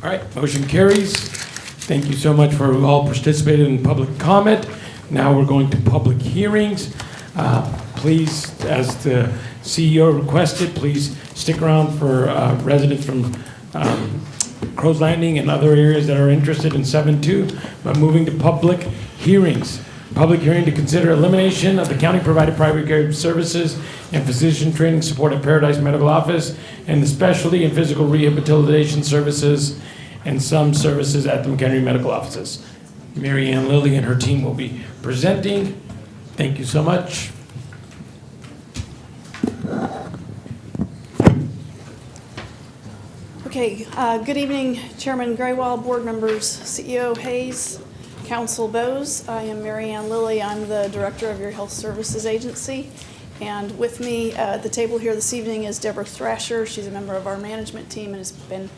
All right, motion carries. Thank you so much for who all participated in public comment. Now we're going to public hearings. Please, as the CEO requested, please stick around for residents from Crow's Landing and other areas that are interested in 7-2. But moving to public hearings. Public hearing to consider elimination of the county-provided primary care services and physician training support at Paradise Medical Office and the specialty and physical rehabilitation services and some services at the McHenry Medical Offices. Mary Ann Lilly and her team will be presenting. Thank you so much. Okay, good evening, Chairman Graywall, board members, CEO Hayes, Council Bowes. I am Mary Ann Lilly. I'm the director of your health services agency. And with me at the table here this evening is Deborah Thrasher. She's a member of our management team and has been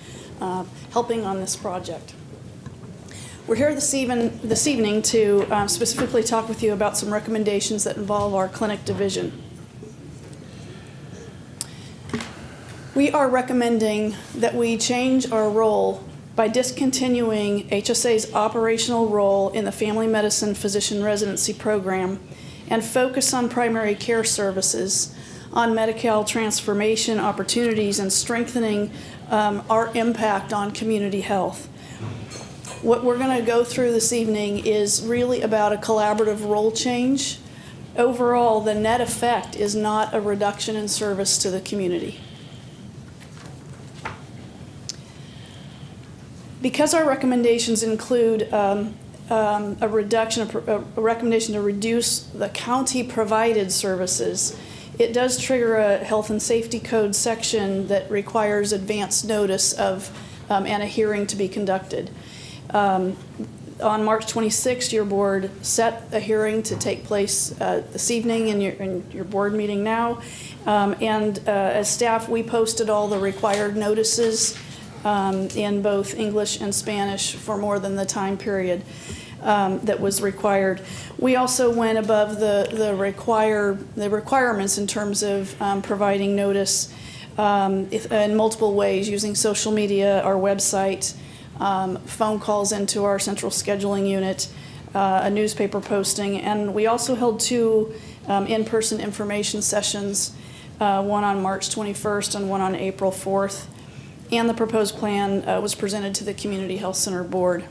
helping on this project. We're here this evening to specifically talk with you about some recommendations that involve our clinic division. We are recommending that we change our role by discontinuing HSA's operational role in the family medicine physician residency program and focus on primary care services, on Medi-Cal transformation opportunities, and strengthening our impact on community health. What we're going to go through this evening is really about a collaborative role change. Overall, the net effect is not a reduction in service to the community. Because our recommendations include a recommendation to reduce the county-provided services, it does trigger a health and safety code section that requires advance notice of and a hearing to be conducted. On March 26th, your board set a hearing to take place this evening in your board meeting now. As staff, we posted all the required notices in both English and Spanish for more than the time period that was required. We also went above the requirements in terms of providing notice in multiple ways, using social media, our website, phone calls into our central scheduling unit, a newspaper posting, and we also held 2 in-person information sessions, one on March 21st and one on April 4th. And the proposed plan was presented to the Community Health Center Board.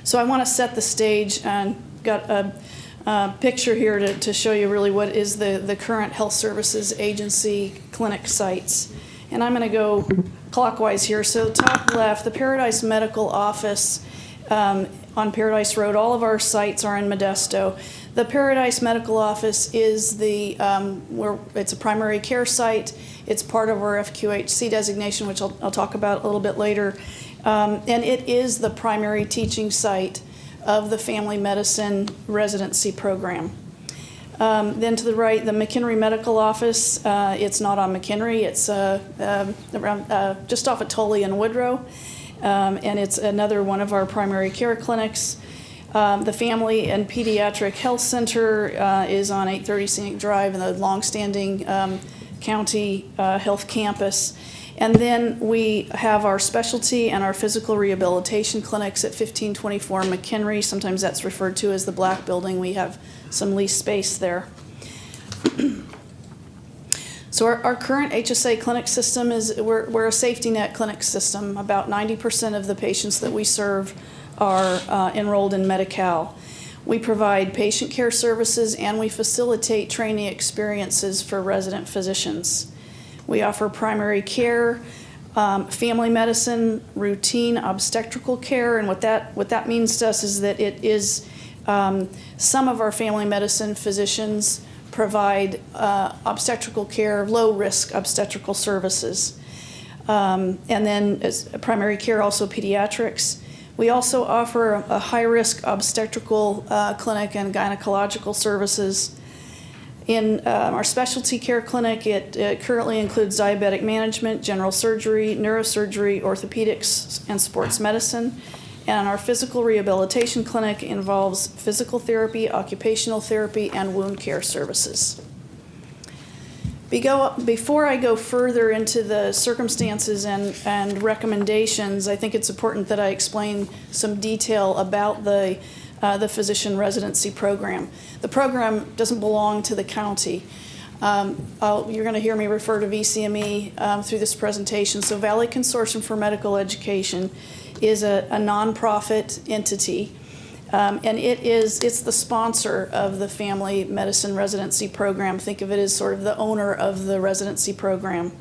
So I want to set the stage and got a picture here to show you really what is the current health services agency clinic sites. And I'm going to go clockwise here. So top left, the Paradise Medical Office on Paradise Road. All of our sites are in Modesto. The Paradise Medical Office is it's a primary care site. It's part of our FQHC designation, which I'll talk about a little bit later. And it is the primary teaching site of the family medicine residency program. Then to the right, the McHenry Medical Office. It's not on McHenry. It's around just off of Tully and Woodrow. And it's another one of our primary care clinics. The Family and Pediatric Health Center is on 830 Scenic Drive in the longstanding county health campus. And then we have our specialty and our physical rehabilitation clinics at 1524 McHenry. Sometimes that's referred to as the Black Building. We have some leased space there. So our current HSA clinic system is, we're a safety net clinic system. About 90% of the patients that we serve are enrolled in Medi-Cal. We provide patient care services and we facilitate training experiences for resident physicians. We offer primary care, family medicine, routine obstetrical care, and what that means to us is that it is some of our family medicine physicians provide obstetrical care, low-risk obstetrical services. And then as primary care, also pediatrics. We also offer a high-risk obstetrical clinic and gynecological services. In our specialty care clinic, it currently includes diabetic management, general surgery, neurosurgery, orthopedics, and sports medicine. And our physical rehabilitation clinic involves physical therapy, occupational therapy, and wound care services. Before I go further into the circumstances and recommendations, I think it's important that I explain some detail about the physician residency program. The program doesn't belong to the county. You're going to hear me refer to VCME through this presentation. So Valley Consortium for Medical Education is a nonprofit entity, and it's the sponsor of the family medicine residency program. Think of it as sort of the owner of the residency program.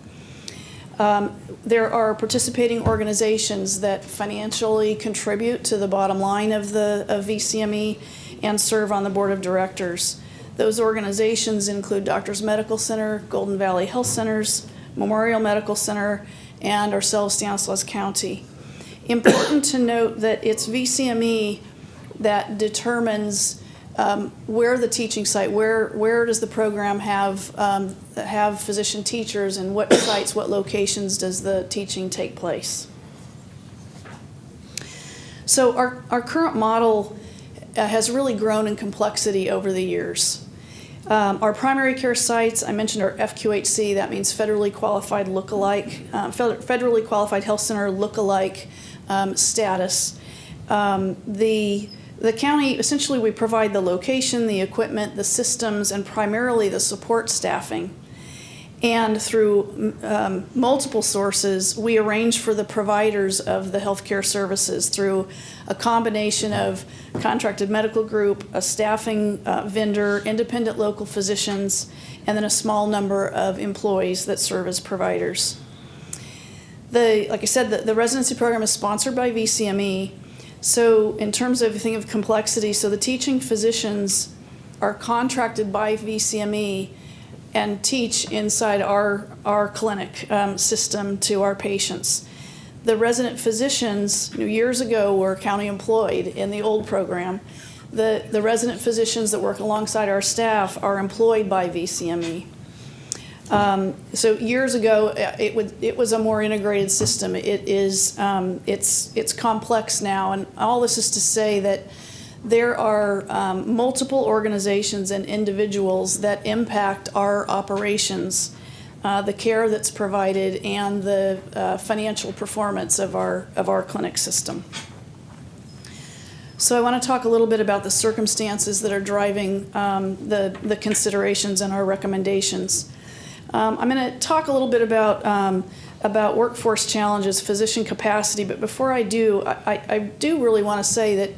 There are participating organizations that financially contribute to the bottom line of VCME and serve on the board of directors. Those organizations include Doctors Medical Center, Golden Valley Health Centers, Memorial Medical Center, and ourselves, Stanislaus County. Important to note that it's VCME that determines where the teaching site, where does the program have physician teachers, and what sites, what locations does the teaching take place. So our current model has really grown in complexity over the years. Our primary care sites, I mentioned, are FQHC. That means federally qualified lookalike, federally qualified health center lookalike status. The county, essentially, we provide the location, the equipment, the systems, and primarily the support staffing. And through multiple sources, we arrange for the providers of the healthcare services through a combination of contracted medical group, a staffing vendor, independent local physicians, and then a small number of employees that serve as providers. Like I said, the residency program is sponsored by VCME. So in terms of think of complexity, so the teaching physicians are contracted by VCME and teach inside our clinic system to our patients. The resident physicians, years ago, were county employed in the old program. The resident physicians that work alongside our staff are employed by VCME. So years ago, it was a more integrated system. It's complex now, and all this is to say that there are multiple organizations and individuals that impact our operations, the care that's provided, and the financial performance of our clinic system. So I want to talk a little bit about the circumstances that are driving the considerations and our recommendations. I'm going to talk a little bit about workforce challenges, physician capacity, but before I do, I do really want to say that,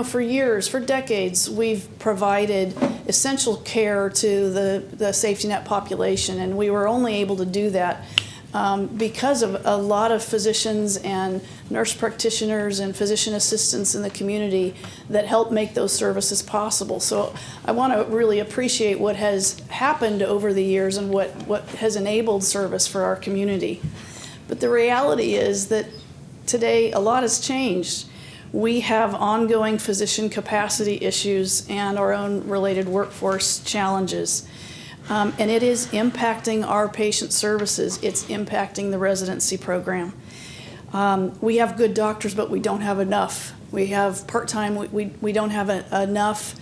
for years, for decades, we've provided essential care to the safety net population, and we were only able to do that because of a lot of physicians and nurse practitioners and physician assistants in the community that help make those services possible. So I want to really appreciate what has happened over the years and what has enabled service for our community. But the reality is that today a lot has changed. We have ongoing physician capacity issues and our own related workforce challenges. And it is impacting our patient services. It's impacting the residency program. We have good doctors, but we don't have enough. We have part-time, we don't have enough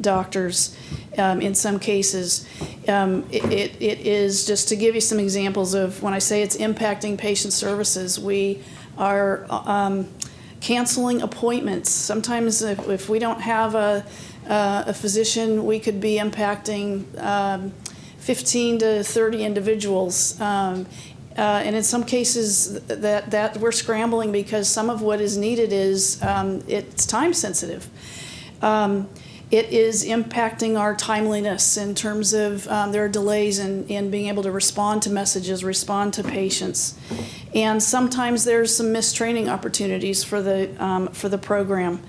doctors in some cases. It is, just to give you some examples of when I say it's impacting patient services, we are canceling appointments. Sometimes if we don't have a physician, we could be impacting 15 to 30 individuals. And in some cases that we're scrambling because some of what is needed is it's time sensitive. It is impacting our timeliness in terms of there are delays in being able to respond to messages, respond to patients. And sometimes there's some missed training opportunities for the program.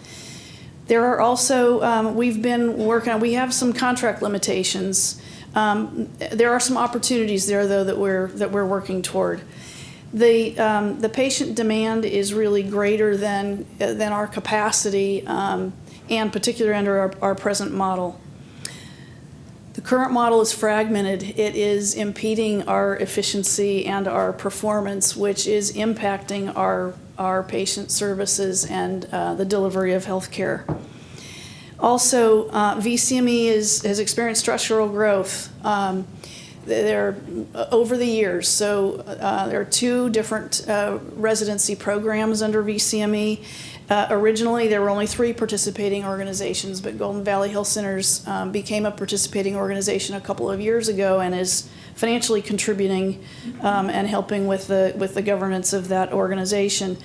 There are also, we've been working on, we have some contract limitations. There are some opportunities there, though, that we're working toward. The patient demand is really greater than our capacity, and particularly under our present model. The current model is fragmented. It is impeding our efficiency and our performance, which is impacting our patient services and the delivery of health care. Also, VCME has experienced structural growth over the years. So there are 2 different residency programs under VCME. Originally, there were only 3 participating organizations, but Golden Valley Health Centers became a participating organization a couple of years ago and is financially contributing and helping with the governance of that organization.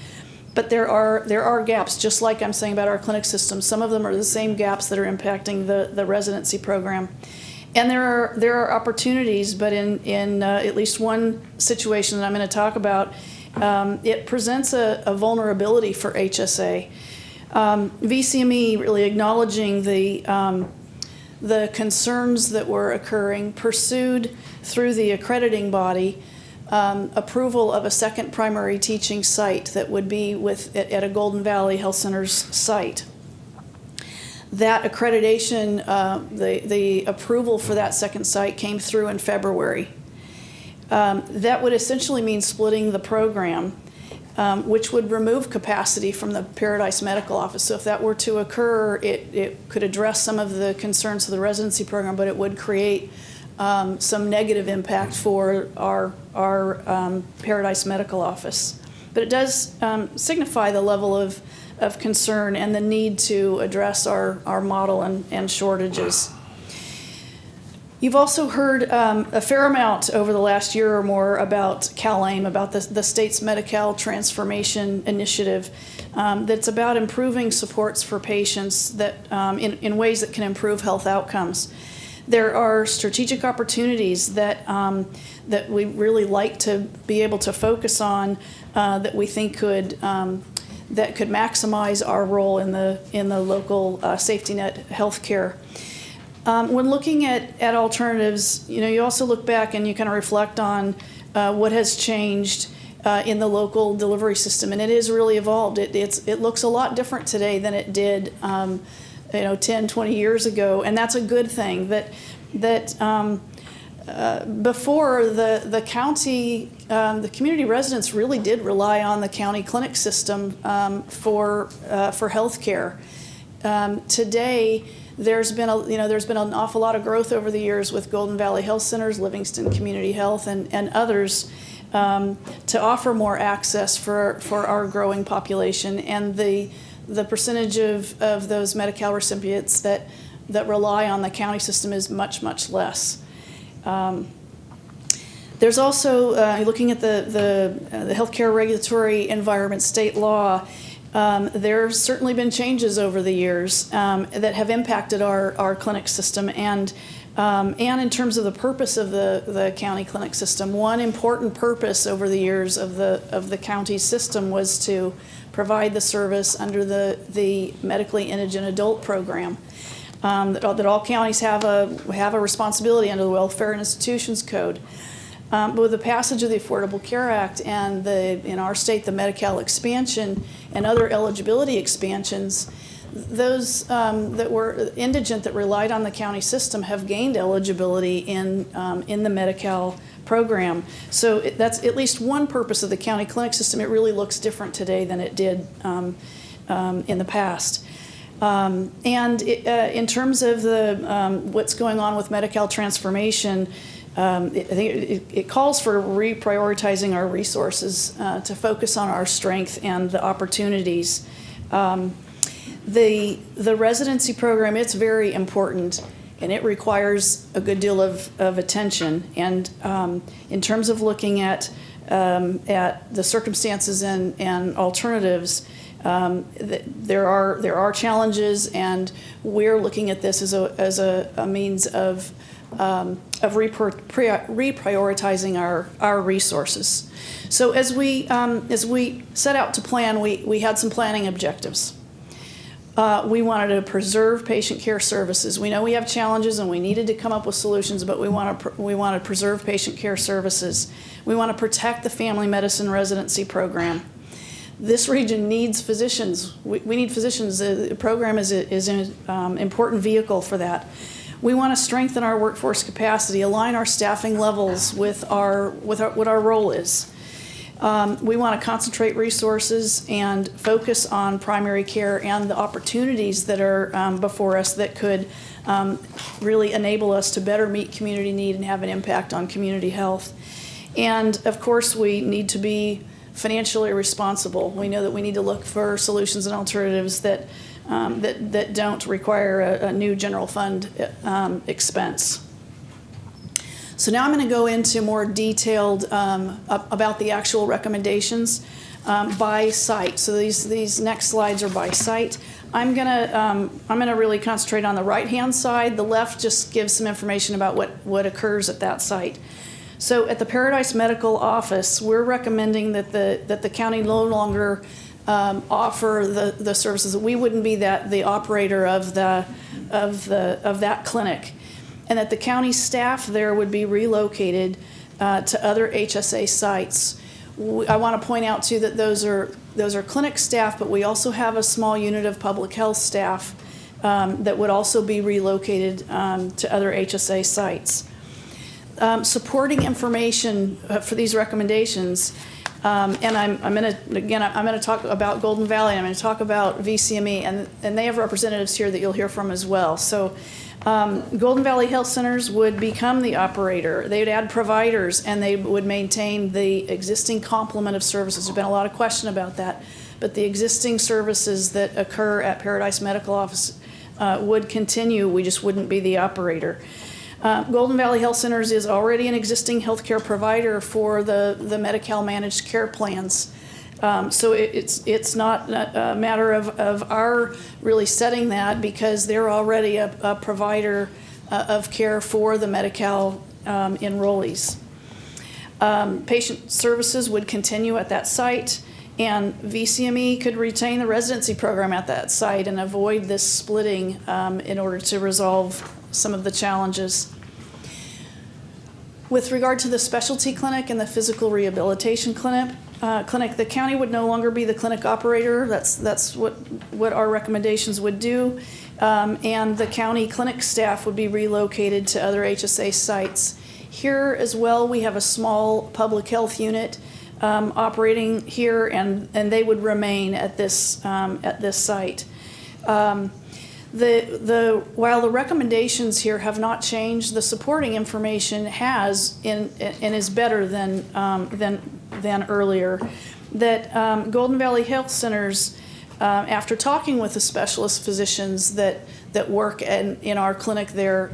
But there are gaps, just like I'm saying about our clinic system. Some of them are the same gaps that are impacting the residency program. And there are opportunities, but in at least one situation that I'm going to talk about, it presents a vulnerability for HSA. VCME really acknowledging the concerns that were occurring, pursued through the accrediting body approval of a second primary teaching site that would be at a Golden Valley Health Centers site. That accreditation, the approval for that second site came through in February. That would essentially mean splitting the program, which would remove capacity from the Paradise Medical Office. So if that were to occur, it could address some of the concerns of the residency program, but it would create some negative impact for our Paradise Medical Office. But it does signify the level of concern and the need to address our model and shortages. You've also heard a fair amount over the last year or more about CalAIM, about the state's Medi-Cal transformation initiative that's about improving supports for patients that in ways that can improve health outcomes. There are strategic opportunities that we really like to be able to focus on that we think could maximize our role in the local safety net healthcare. When looking at alternatives, you also look back and you kind of reflect on what has changed in the local delivery system, and it has really evolved. It looks a lot different today than it did 10, 20 years ago, and that's a good thing. Before the county, the community residents really did rely on the county clinic system for health care. Today, there's been an awful lot of growth over the years with Golden Valley Health Centers, Livingston Community Health, and others to offer more access for our growing population, and the percentage of those Medi-Cal recipients that rely on the county system is much, much less. There's also, looking at the healthcare regulatory environment, state law, there's certainly been changes over the years that have impacted our clinic system, and in terms of the purpose of the county clinic system. One important purpose over the years of the county system was to provide the service under the medically indigent adult program. That all counties have a responsibility under the Welfare Institutions Code. But with the passage of the Affordable Care Act and in our state, the Medi-Cal expansion and other eligibility expansions, those that were indigent that relied on the county system have gained eligibility in the Medi-Cal program. So that's at least one purpose of the county clinic system. It really looks different today than it did in the past. In terms of what's going on with Medi-Cal transformation, I think it calls for reprioritizing our resources to focus on our strength and the opportunities. The residency program, it's very important, and it requires a good deal of attention. And in terms of looking at the circumstances and alternatives, there are challenges, and we're looking at this as a means of reprioritizing our resources. So as we set out to plan, we had some planning objectives. We wanted to preserve patient care services. We know we have challenges, and we needed to come up with solutions, but we want to preserve patient care services. We want to protect the family medicine residency program. This region needs physicians. We need physicians. The program is an important vehicle for that. We want to strengthen our workforce capacity, align our staffing levels with what our role is. We want to concentrate resources and focus on primary care and the opportunities that are before us that could really enable us to better meet community need and have an impact on community health. And of course, we need to be financially responsible. We know that we need to look for solutions and alternatives that don't require a new general fund expense. So now I'm going to go into more detailed about the actual recommendations by site. So these next slides are by site. I'm gonna really concentrate on the right-hand side. The left just gives some information about what occurs at that site. So at the Paradise Medical Office, we're recommending that the county no longer offer the services. We wouldn't be the operator of that clinic, and that the county staff there would be relocated to other HSA sites. I want to point out too that those are clinic staff, but we also have a small unit of public health staff that would also be relocated to other HSA sites. Supporting information for these recommendations, and I'm going to talk about Golden Valley, and I'm going to talk about VCME, and they have representatives here that you'll hear from as well. So Golden Valley Health Centers would become the operator. They would add providers, and they would maintain the existing complement of services. There's been a lot of question about that, but the existing services that occur at Paradise Medical Office would continue. We just wouldn't be the operator. Golden Valley Health Centers is already an existing healthcare provider for the Medi-Cal managed care plans. So it's not a matter of our really setting that, because they're already a provider of care for the Medi-Cal enrollees. Patient services would continue at that site, and VCME could retain the residency program at that site and avoid this splitting in order to resolve some of the challenges. With regard to the specialty clinic and the physical rehabilitation clinic, the county would no longer be the clinic operator. That's what our recommendations would do. And the county clinic staff would be relocated to other HSA sites. Here as well, we have a small public health unit operating here, and they would remain at this site. While the recommendations here have not changed, the supporting information has and is better than earlier. That Golden Valley Health Centers, after talking with the specialist physicians that work in our clinic there,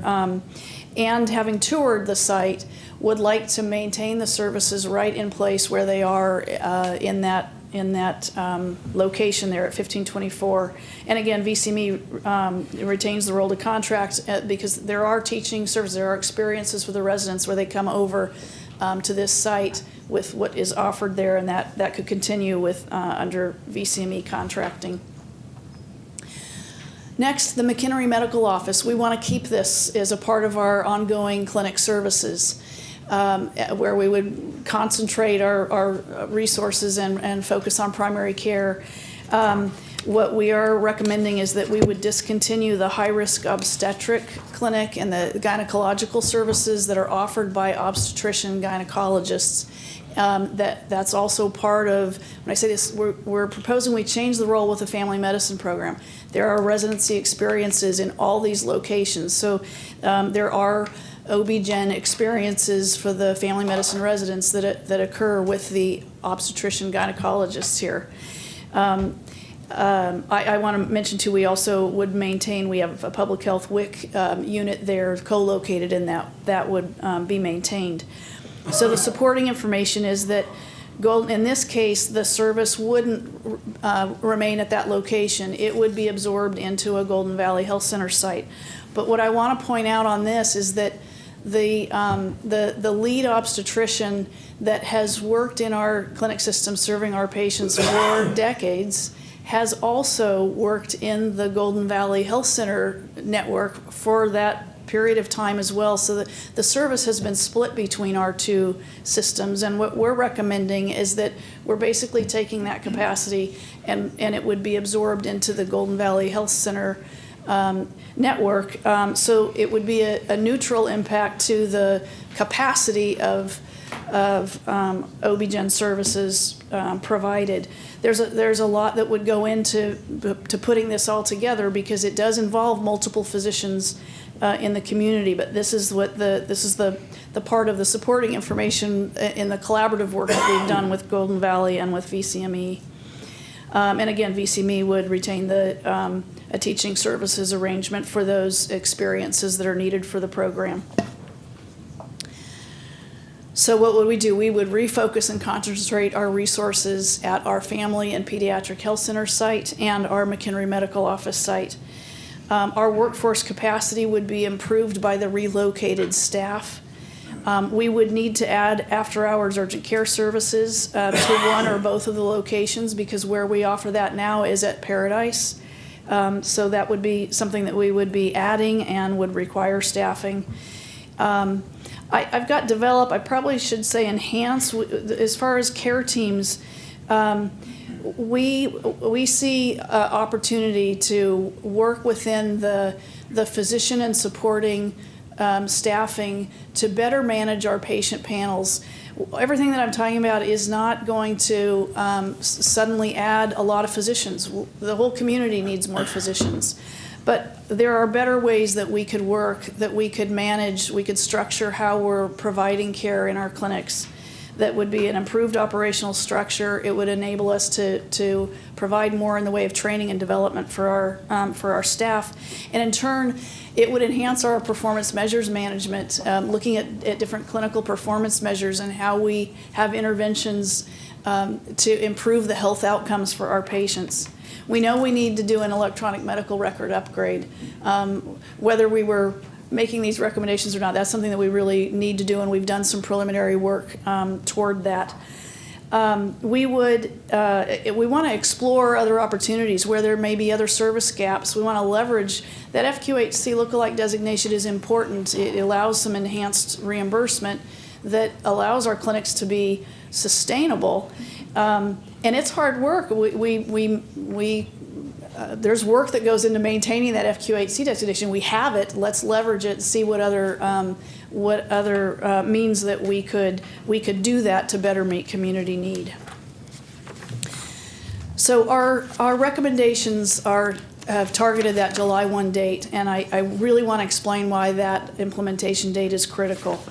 and having toured the site, would like to maintain the services right in place where they are in that location there at 1524. And again, VCME retains the role to contract because there are teaching services, there are experiences for the residents where they come over to this site with what is offered there, and that could continue with under VCME contracting. Next, the McHenry Medical Office. We want to keep this as a part of our ongoing clinic services, where we would concentrate our resources and focus on primary care. What we are recommending is that we would discontinue the high-risk obstetric clinic and the gynecological services that are offered by obstetrician gynecologists. That's also part of, when I say this, we're proposing we change the role with the family medicine program. There are residency experiences in all these locations. So there are OB-GYN experiences for the family medicine residents that occur with the obstetrician gynecologists here. I want to mention too, we also would maintain, we have a public health WIC unit there co-located in that would be maintained. So the supporting information is that in this case, the service wouldn't remain at that location. It would be absorbed into a Golden Valley Health Center site. But what I want to point out on this is that the lead obstetrician that has worked in our clinic system serving our patients for decades has also worked in the Golden Valley Health Center network for that period of time as well. So the service has been split between our two systems, and what we're recommending is that we're basically taking that capacity and it would be absorbed into the Golden Valley Health Center network. So it would be a neutral impact to the capacity of OB-GYN services provided. There's a lot that would go into putting this all together because it does involve multiple physicians in the community. But this is the part of the supporting information in the collaborative work that we've done with Golden Valley and with VCME. And again, VCME would retain a teaching services arrangement for those experiences that are needed for the program. So what would we do? We would refocus and concentrate our resources at our Family and Pediatric Health Center site and our McHenry Medical Office site. Our workforce capacity would be improved by the relocated staff. We would need to add after-hours urgent care services to one or both of the locations because where we offer that now is at Paradise. So that would be something that we would be adding and would require staffing. I've got develop, I probably should say enhance. As far as care teams, we see opportunity to work within the physician and supporting staffing to better manage our patient panels. Everything that I'm talking about is not going to suddenly add a lot of physicians. The whole community needs more physicians. But there are better ways that we could work, that we could manage, we could structure how we're providing care in our clinics. That would be an improved operational structure. It would enable us to provide more in the way of training and development for our staff. And in turn, it would enhance our performance measures management, looking at different clinical performance measures and how we have interventions to improve the health outcomes for our patients. We know we need to do an electronic medical record upgrade. Whether we were making these recommendations or not, that's something that we really need to do, and we've done some preliminary work toward that. We want to explore other opportunities where there may be other service gaps. We want to leverage that FQHC lookalike designation is important. It allows some enhanced reimbursement that allows our clinics to be sustainable. And it's hard work. There's work that goes into maintaining that FQHC designation. We have it. Let's leverage it and see what other means that we could do that to better meet community need. So our recommendations have targeted that July 1 date, and I really want to explain why that implementation date is critical.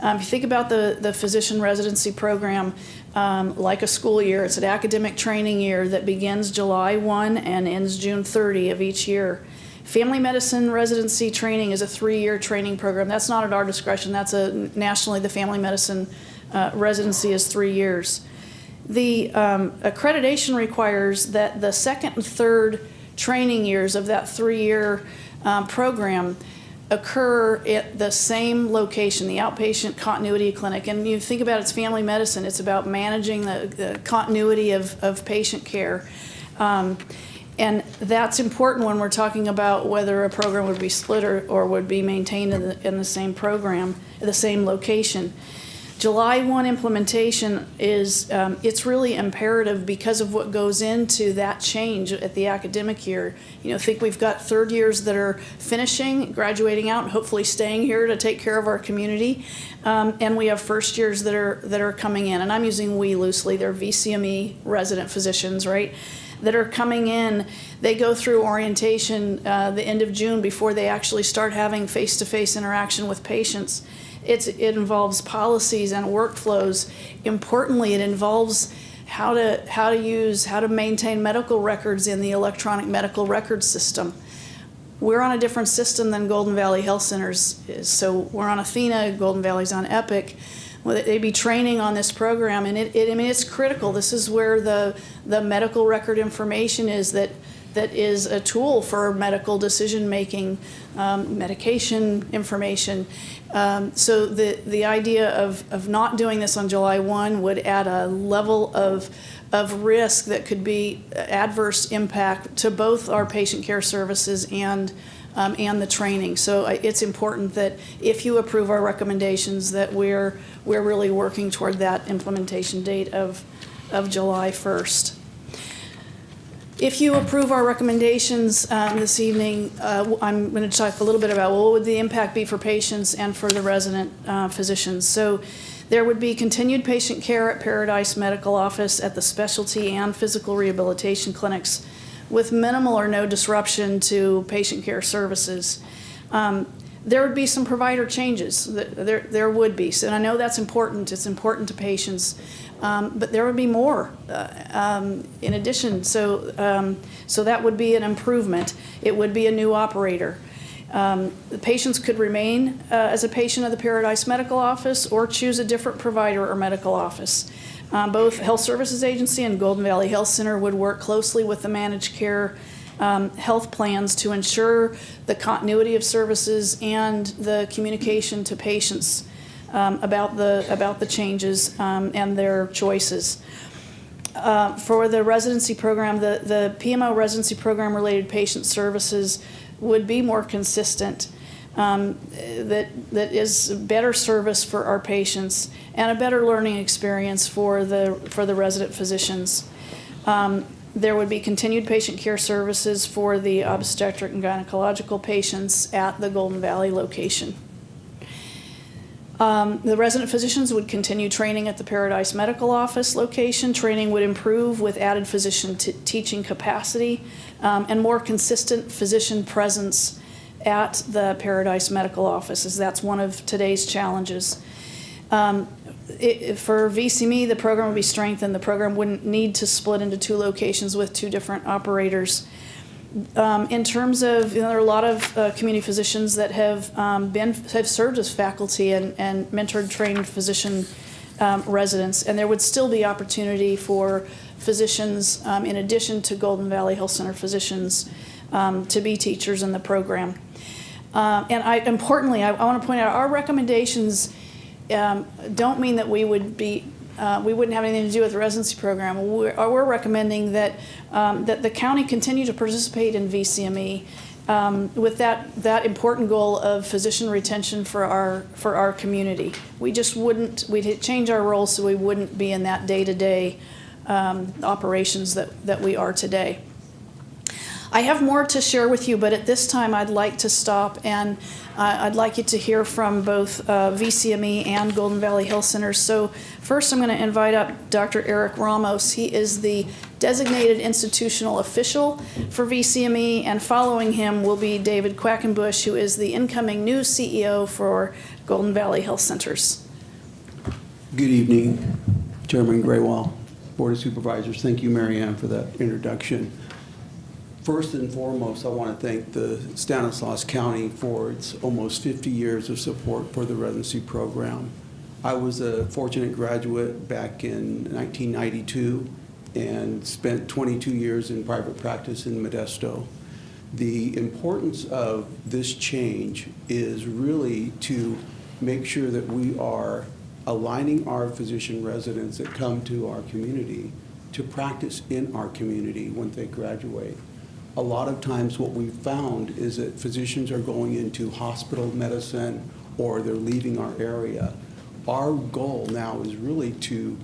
If you think about the physician residency program, like a school year, it's an academic training year that begins July 1 and ends June 30 of each year. Family medicine residency training is a 3-year training program. That's not at our discretion. That's nationally, the family medicine residency is 3 years. The accreditation requires that the second and third training years of that 3-year program occur at the same location, the outpatient continuity clinic. And you think about it's family medicine, it's about managing the continuity of patient care. And that's important when we're talking about whether a program would be split or would be maintained in the same program, the same location. July 1 implementation is, it's really imperative because of what goes into that change at the academic year. I think we've got third years that are finishing, graduating out, and hopefully staying here to take care of our community. And we have first years that are coming in, and I'm using we loosely, they're VCME resident physicians, right? That are coming in. They go through orientation the end of June before they actually start having face-to-face interaction with patients. It involves policies and workflows. Importantly, it involves how to maintain medical records in the electronic medical record system. We're on a different system than Golden Valley Health Centers is. So we're on Athena, Golden Valley's on Epic. Well, they'd be training on this program, and it's critical. This is where the medical record information is that is a tool for medical decision making, medication information. So the idea of not doing this on July 1 would add a level of risk that could be adverse impact to both our patient care services and the training. So it's important that if you approve our recommendations, that we're really working toward that implementation date of July 1st. If you approve our recommendations this evening, I'm going to talk a little bit about what would the impact be for patients and for the resident physicians. So there would be continued patient care at Paradise Medical Office, at the specialty and physical rehabilitation clinics, with minimal or no disruption to patient care services. There would be some provider changes. There would be. So, and I know that's important. It's important to patients. But there would be more in addition. So that would be an improvement. It would be a new operator. The patients could remain as a patient of the Paradise Medical Office or choose a different provider or medical office. Both Health Services Agency and Golden Valley Health Center would work closely with the managed care health plans to ensure the continuity of services and the communication to patients about the changes and their choices. For the residency program, the PMO residency program related patient services would be more consistent. That is better service for our patients and a better learning experience for the resident physicians. There would be continued patient care services for the obstetric and gynecological patients at the Golden Valley location. The resident physicians would continue training at the Paradise Medical Office location. Training would improve with added physician teaching capacity and more consistent physician presence at the Paradise Medical Office, as that's one of today's challenges. For VCME, the program would be strengthened. The program wouldn't need to split into two locations with two different operators. In terms of, there are a lot of community physicians that have served as faculty and mentored trained physician residents, and there would still be opportunity for physicians, in addition to Golden Valley Health Center physicians, to be teachers in the program. And importantly, I want to point out our recommendations don't mean that we wouldn't have anything to do with the residency program. We're recommending that that the county continue to participate in VCME with that important goal of physician retention for our community. We'd change our role so we wouldn't be in that day-to-day operations that we are today. I have more to share with you, but at this time I'd like to stop and I'd like you to hear from both VCME and Golden Valley Health Center. So first I'm going to invite up Dr. Eric Ramos. He is the designated institutional official for VCME, and following him will be David Quackenbush, who is the incoming new CEO for Golden Valley Health Centers. Good evening, Chairman Graywall, Board of Supervisors. Thank you, Mary Ann, for that introduction. First and foremost, I want to thank the Stanislaus County for its almost 50 years of support for the residency program. I was a fortunate graduate back in 1992 and spent 22 years in private practice in Modesto. The importance of this change is really to make sure that we are aligning our physician residents that come to our community to practice in our community when they graduate. A lot of times what we've found is that physicians are going into hospital medicine or they're leaving our area. Our goal now is really to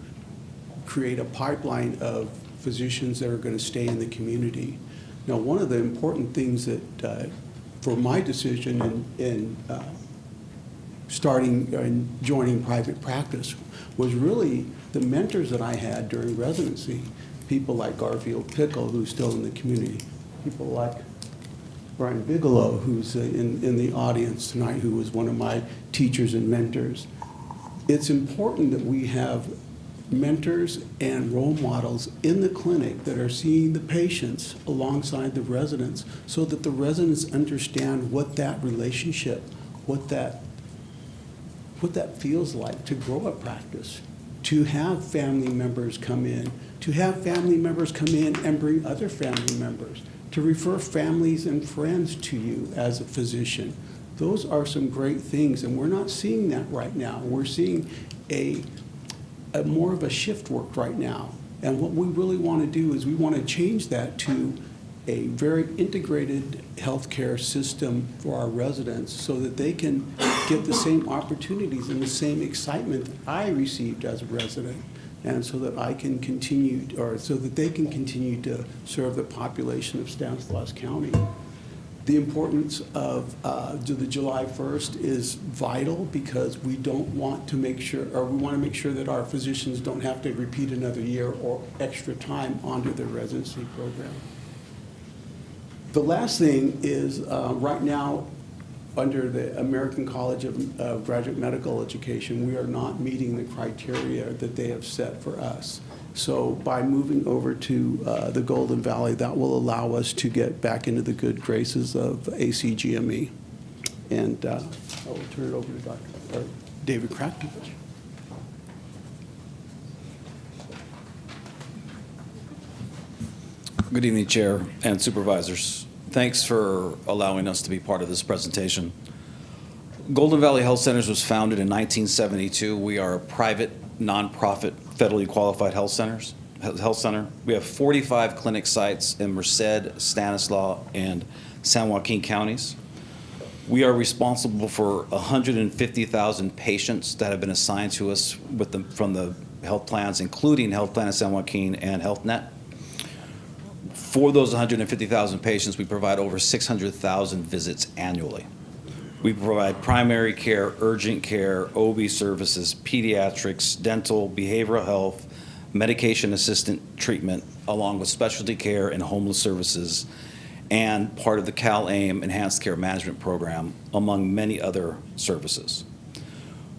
create a pipeline of physicians that are going to stay in the community. Now, one of the important things that for my decision in starting and joining private practice was really the mentors that I had during residency. People like Garfield Pickle, who's still in the community. People like Brian Bigelow, who's in the audience tonight, who was one of my teachers and mentors. It's important that we have mentors and role models in the clinic that are seeing the patients alongside the residents so that the residents understand what that relationship, what that feels like to grow a practice, to have family members come in, and bring other family members, to refer families and friends to you as a physician. Those are some great things, and we're not seeing that right now. We're seeing a more of a shift work right now. And what we really want to do is we want to change that to a very integrated healthcare system for our residents so that they can get the same opportunities and the same excitement that I received as a resident, and so that I can continue, or so that they can continue to serve the population of Stanislaus County. The importance of the July 1st is vital because we don't want to make sure, or we want to make sure that our physicians don't have to repeat another year or extra time onto their residency program. The last thing is right now, under the American College of Graduate Medical Education, we are not meeting the criteria that they have set for us. So by moving over to the Golden Valley, that will allow us to get back into the good graces of ACGME. And I will turn it over to David Kratovich. Good evening, Chair and Supervisors. Thanks for allowing us to be part of this presentation. Golden Valley Health Centers was founded in 1972. We are a private, nonprofit, federally qualified health center. We have 45 clinic sites in Merced, Stanislaus, and San Joaquin counties. We are responsible for 150,000 patients that have been assigned to us from the health plans, including Health Plan of San Joaquin and HealthNet. For those 150,000 patients, we provide over 600,000 visits annually. We provide primary care, urgent care, OB services, pediatrics, dental, behavioral health, medication assistant treatment, along with specialty care and homeless services, and part of the CalAIM Enhanced Care Management Program, among many other services.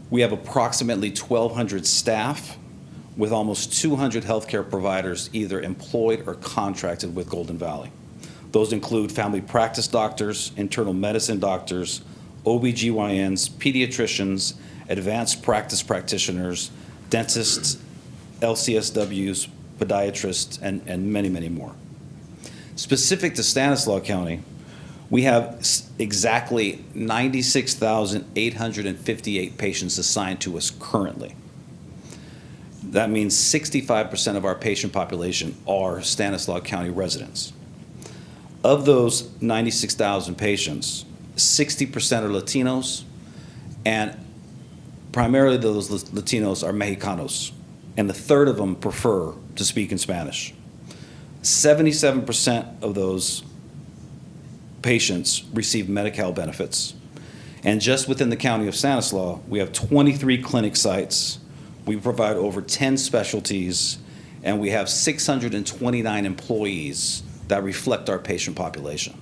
We have approximately 1,200 staff, with almost 200 healthcare providers either employed or contracted with Golden Valley. Those include family practice doctors, internal medicine doctors, OBGYNs, pediatricians, advanced practice practitioners, dentists, LCSWs, podiatrists, and many, many more. Specific to Stanislaus County, we have exactly 96,858 patients assigned to us currently. That means 65% of our patient population are Stanislaus County residents. Of those 96,000 patients, 60% are Latinos, and primarily those Latinos are Mexicanos, and a third of them prefer to speak in Spanish. 77% of those patients receive Medi-Cal benefits. And just within the county of Stanislaus, we have 23 clinic sites. We provide over 10 specialties, and we have 629 employees that reflect our patient population.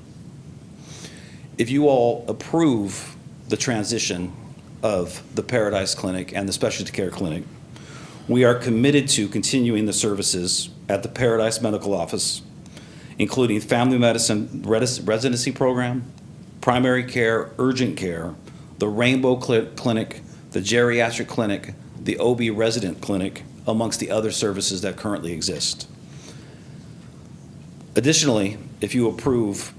If you all approve the transition of the Paradise Clinic and the Specialty Care Clinic, we are committed to continuing the services at the Paradise Medical Office, including family medicine residency program, primary care, urgent care, the Rainbow Clinic, the geriatric clinic, the OB resident clinic, amongst the other services that currently exist. Additionally, if you approve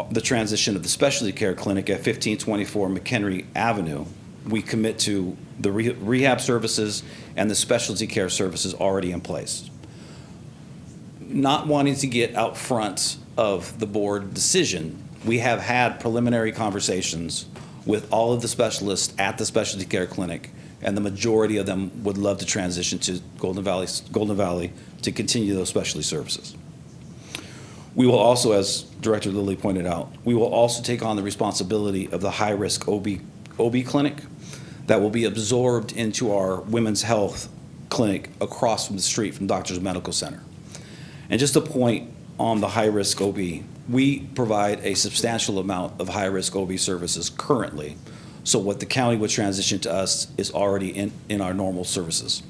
the transition of the specialty care clinic at 1524 McHenry Avenue, we commit to the rehab services and the specialty care services already in place. Not wanting to get out front of the board decision, we have had preliminary conversations with all of the specialists at the specialty care clinic, and the majority of them would love to transition to Golden Valley to continue those specialty services. We will also, as Director Lilly pointed out, we will also take on the responsibility of the high-risk OB clinic that will be absorbed into our women's health clinic across from the street from Doctors Medical Center. And just a point on the high-risk OB, we provide a substantial amount of high-risk OB services currently. So what the county would transition to us is already in our normal services.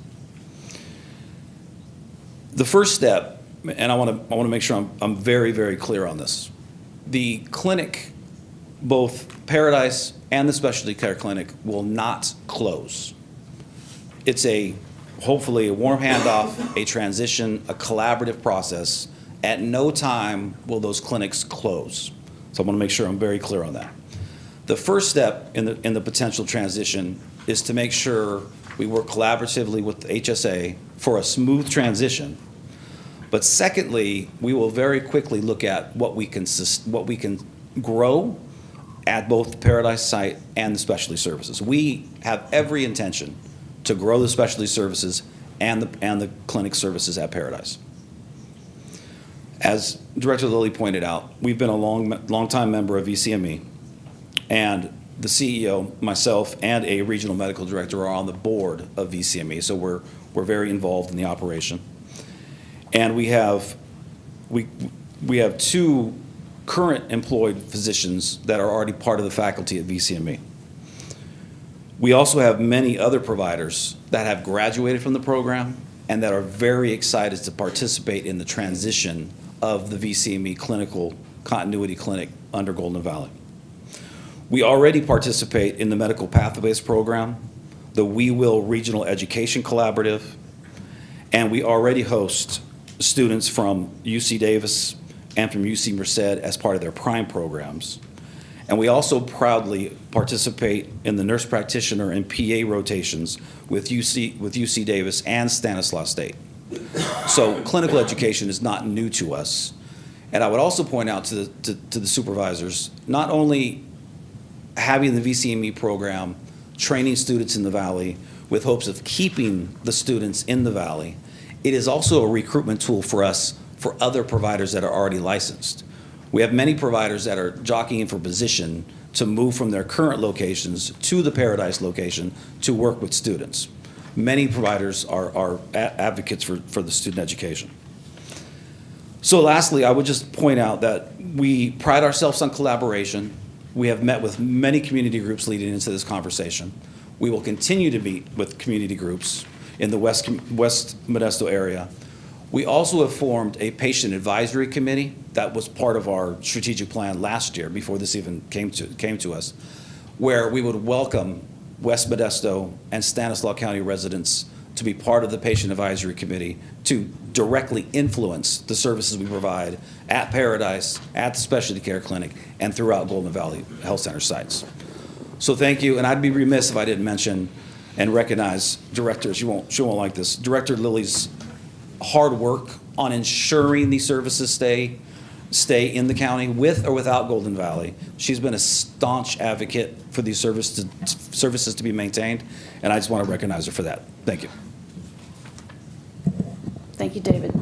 The first step, and I want to make sure I'm very, very clear on this. The clinic, both Paradise and the specialty care clinic, will not close. It's hopefully a warm handoff, a transition, a collaborative process. At no time will those clinics close. So I want to make sure I'm very clear on that. The first step in the potential transition is to make sure we work collaboratively with the HSA for a smooth transition. But secondly, we will very quickly look at what we can grow at both the Paradise site and the specialty services. We have every intention to grow the specialty services and the clinic services at Paradise. As Director Lilly pointed out, we've been a long-time member of VCME, and the CEO, myself, and a regional medical director are on the board of VCME, so we're very involved in the operation. And we have 2 current employed physicians that are already part of the faculty at VCME. We also have many other providers that have graduated from the program and that are very excited to participate in the transition of the VCME clinical continuity clinic under Golden Valley. We already participate in the Medical Pathways Program, the We Will Regional Education Collaborative, and we already host students from UC Davis and from UC Merced as part of their prime programs. And we also proudly participate in the nurse practitioner and PA rotations with UC Davis and Stanislaus State. So clinical education is not new to us. And I would also point out to the supervisors, not only having the VCME program training students in the Valley with hopes of keeping the students in the Valley, it is also a recruitment tool for us for other providers that are already licensed. We have many providers that are jockeying for position to move from their current locations to the Paradise location to work with students. Many providers are advocates for the student education. So lastly, I would just point out that we pride ourselves on collaboration. We have met with many community groups leading into this conversation. We will continue to meet with community groups in the West Modesto area. We also have formed a patient advisory committee that was part of our strategic plan last year before this even came to us, where we would welcome West Modesto and Stanislaus County residents to be part of the patient advisory committee to directly influence the services we provide at Paradise, at the specialty care clinic, and throughout Golden Valley Health Center sites. So thank you, and I'd be remiss if I didn't mention and recognize directors. She won't like this. Director Lilly's hard work on ensuring these services stay in the county with or without Golden Valley. She's been a staunch advocate for these services to be maintained, and I just want to recognize her for that. Thank you. Thank you, David.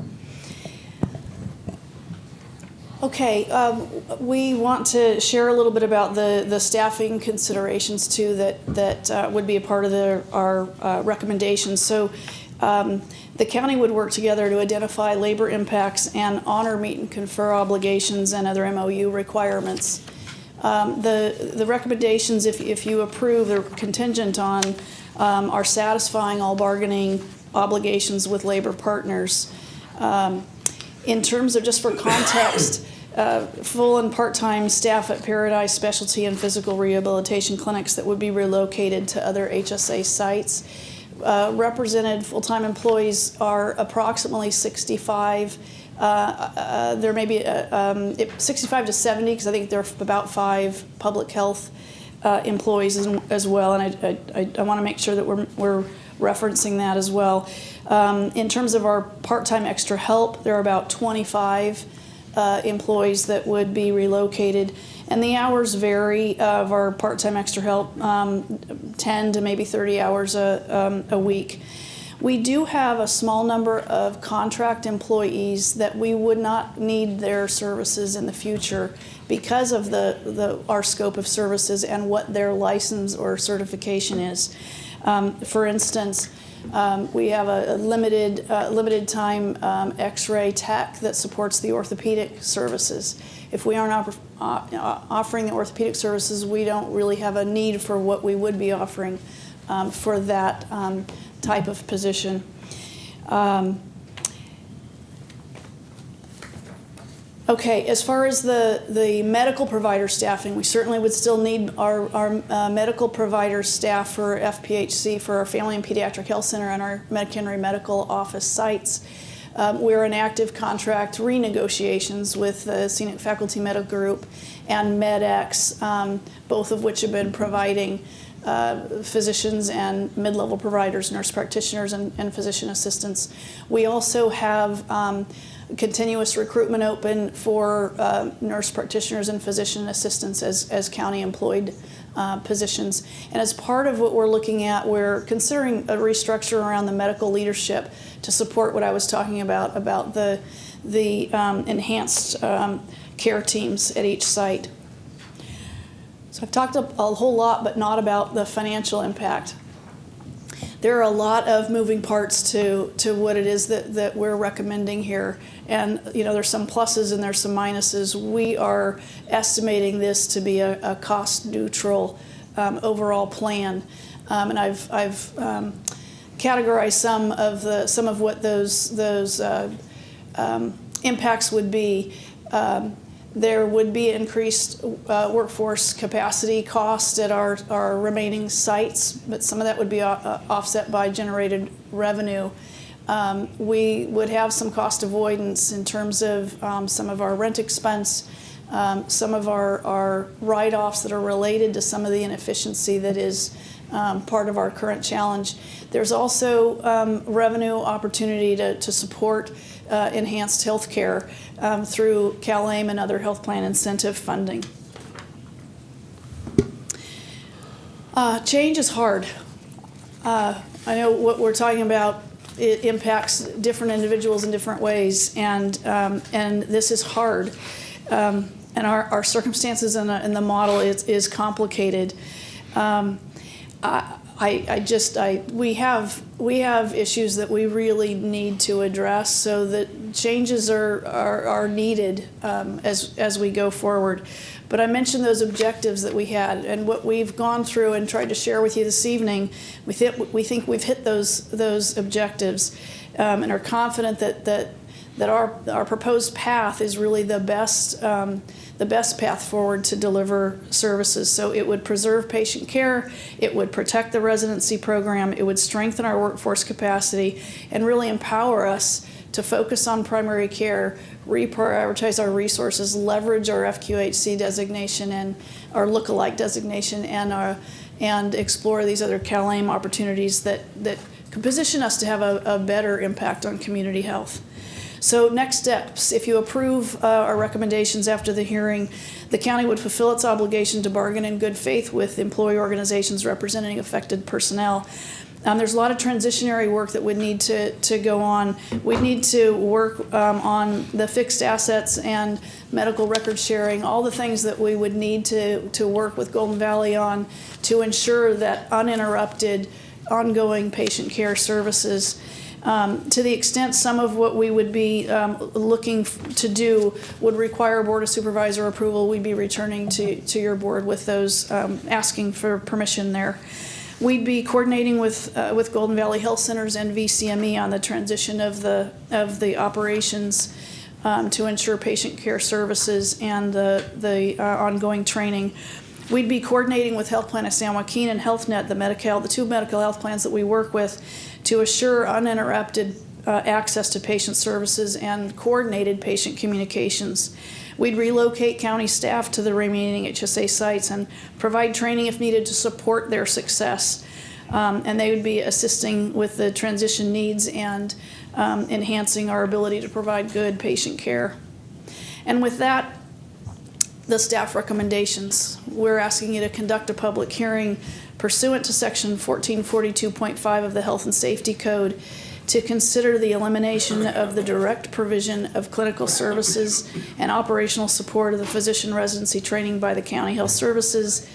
Okay, we want to share a little bit about the staffing considerations too that would be a part of our recommendations. So the county would work together to identify labor impacts and honor, meet, and confer obligations and other MOU requirements. The recommendations, if you approve, they're contingent on are satisfying all bargaining obligations with labor partners. In terms of, just for context, full and part-time staff at Paradise Specialty and Physical Rehabilitation Clinics that would be relocated to other HSA sites. Represented full-time employees are approximately 65. There may be 65 to 70, because I think there are about 5 public health employees as well, and I want to make sure that we're referencing that as well. In terms of our part-time extra help, there are about 25 employees that would be relocated, and the hours vary of our part-time extra help, 10 to maybe 30 hours a week. We do have a small number of contract employees that we would not need their services in the future because of our scope of services and what their license or certification is. For instance, we have a limited time X-ray tech that supports the orthopedic services. If we aren't offering the orthopedic services, we don't really have a need for what we would be offering for that type of position. Okay, as far as the medical provider staffing, we certainly would still need our medical provider staff for FPHC, for our Family and Pediatric Health Center and our McHenry Medical Office sites. We're in active contract renegotiations with the Scenic Faculty Medical Group and MedX, both of which have been providing physicians and mid-level providers, nurse practitioners, and physician assistants. We also have continuous recruitment open for nurse practitioners and physician assistants as county employed positions. And as part of what we're looking at, we're considering a restructure around the medical leadership to support what I was talking about the enhanced care teams at each site. So I've talked a whole lot, but not about the financial impact. There are a lot of moving parts to what it is that we're recommending here. And there's some pluses and there's some minuses. We are estimating this to be a cost neutral overall plan. And I've categorized some of what those impacts would be. There would be increased workforce capacity cost at our remaining sites, but some of that would be offset by generated revenue. We would have some cost avoidance in terms of some of our rent expense, some of our write-offs that are related to some of the inefficiency that is part of our current challenge. There's also revenue opportunity to support enhanced health care through CalAIM and other health plan incentive funding. Change is hard. I know what we're talking about, it impacts different individuals in different ways, and this is hard. And our circumstances in the model is complicated. We have issues that we really need to address, so that changes are needed as we go forward. But I mentioned those objectives that we had, and what we've gone through and tried to share with you this evening. We think we've hit those objectives, and are confident that our proposed path is really the best path forward to deliver services. So it would preserve patient care, it would protect the residency program, it would strengthen our workforce capacity, and really empower us to focus on primary care, reprioritize our resources, leverage our FQHC designation and our lookalike designation, and explore these other CalAIM opportunities that could position us to have a better impact on community health. So next steps, if you approve our recommendations after the hearing, the county would fulfill its obligation to bargain in good faith with employee organizations representing affected personnel. There's a lot of transitionary work that would need to go on. We'd need to work on the fixed assets and medical record sharing, all the things that we would need to work with Golden Valley on to ensure that uninterrupted, ongoing patient care services. To the extent some of what we would be looking to do would require Board of Supervisor approval, we'd be returning to your board with those, asking for permission there. We'd be coordinating with Golden Valley Health Centers and VCME on the transition of the operations to ensure patient care services and the ongoing training. We'd be coordinating with Health Plan of San Joaquin and HealthNet, the two medical health plans that we work with, to assure uninterrupted access to patient services and coordinated patient communications. We'd relocate county staff to the remaining HSA sites and provide training if needed to support their success. And they would be assisting with the transition needs and enhancing our ability to provide good patient care. And with that, the staff recommendations. We're asking you to conduct a public hearing pursuant to Section 1442.5 of the Health and Safety Code to consider the elimination of the direct provision of clinical services and operational support of the physician residency training by the County Health Services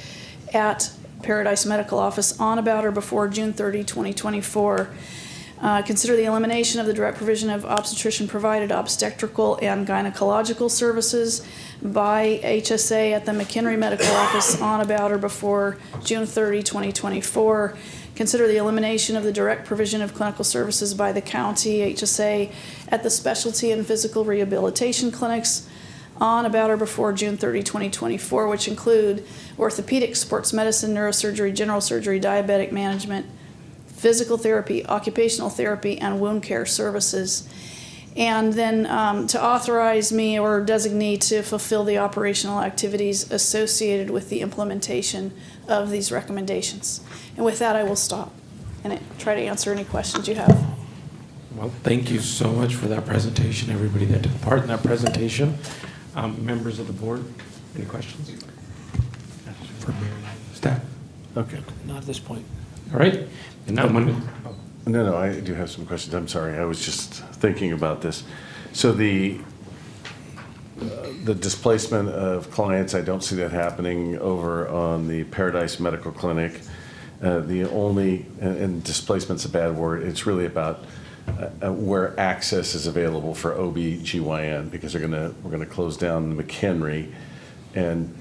at Paradise Medical Office on, about, or before June 30, 2024. Consider the elimination of the direct provision of obstetrician-provided obstetrical and gynecological services by HSA at the McHenry Medical Office on, about, or before June 30, 2024. Consider the elimination of the direct provision of clinical services by the county HSA at the specialty and physical rehabilitation clinics on, about, or before June 30, 2024, which include orthopedic, sports medicine, neurosurgery, general surgery, diabetic management, physical therapy, occupational therapy, and wound care services. and then to authorize me or designate to fulfill the operational activities associated with the implementation of these recommendations. And with that, I will stop and try to answer any questions you have. Well, thank you so much for that presentation, everybody that took part in that presentation. Members of the board, any questions? For staff? Okay. Not at this point. All right. And now, No, I do have some questions. I'm sorry. I was just thinking about this. So the displacement of clients, I don't see that happening over on the Paradise Medical Clinic. The only, and displacement's a bad word, it's really about where access is available for OB/GYN, because we're gonna close down McHenry, and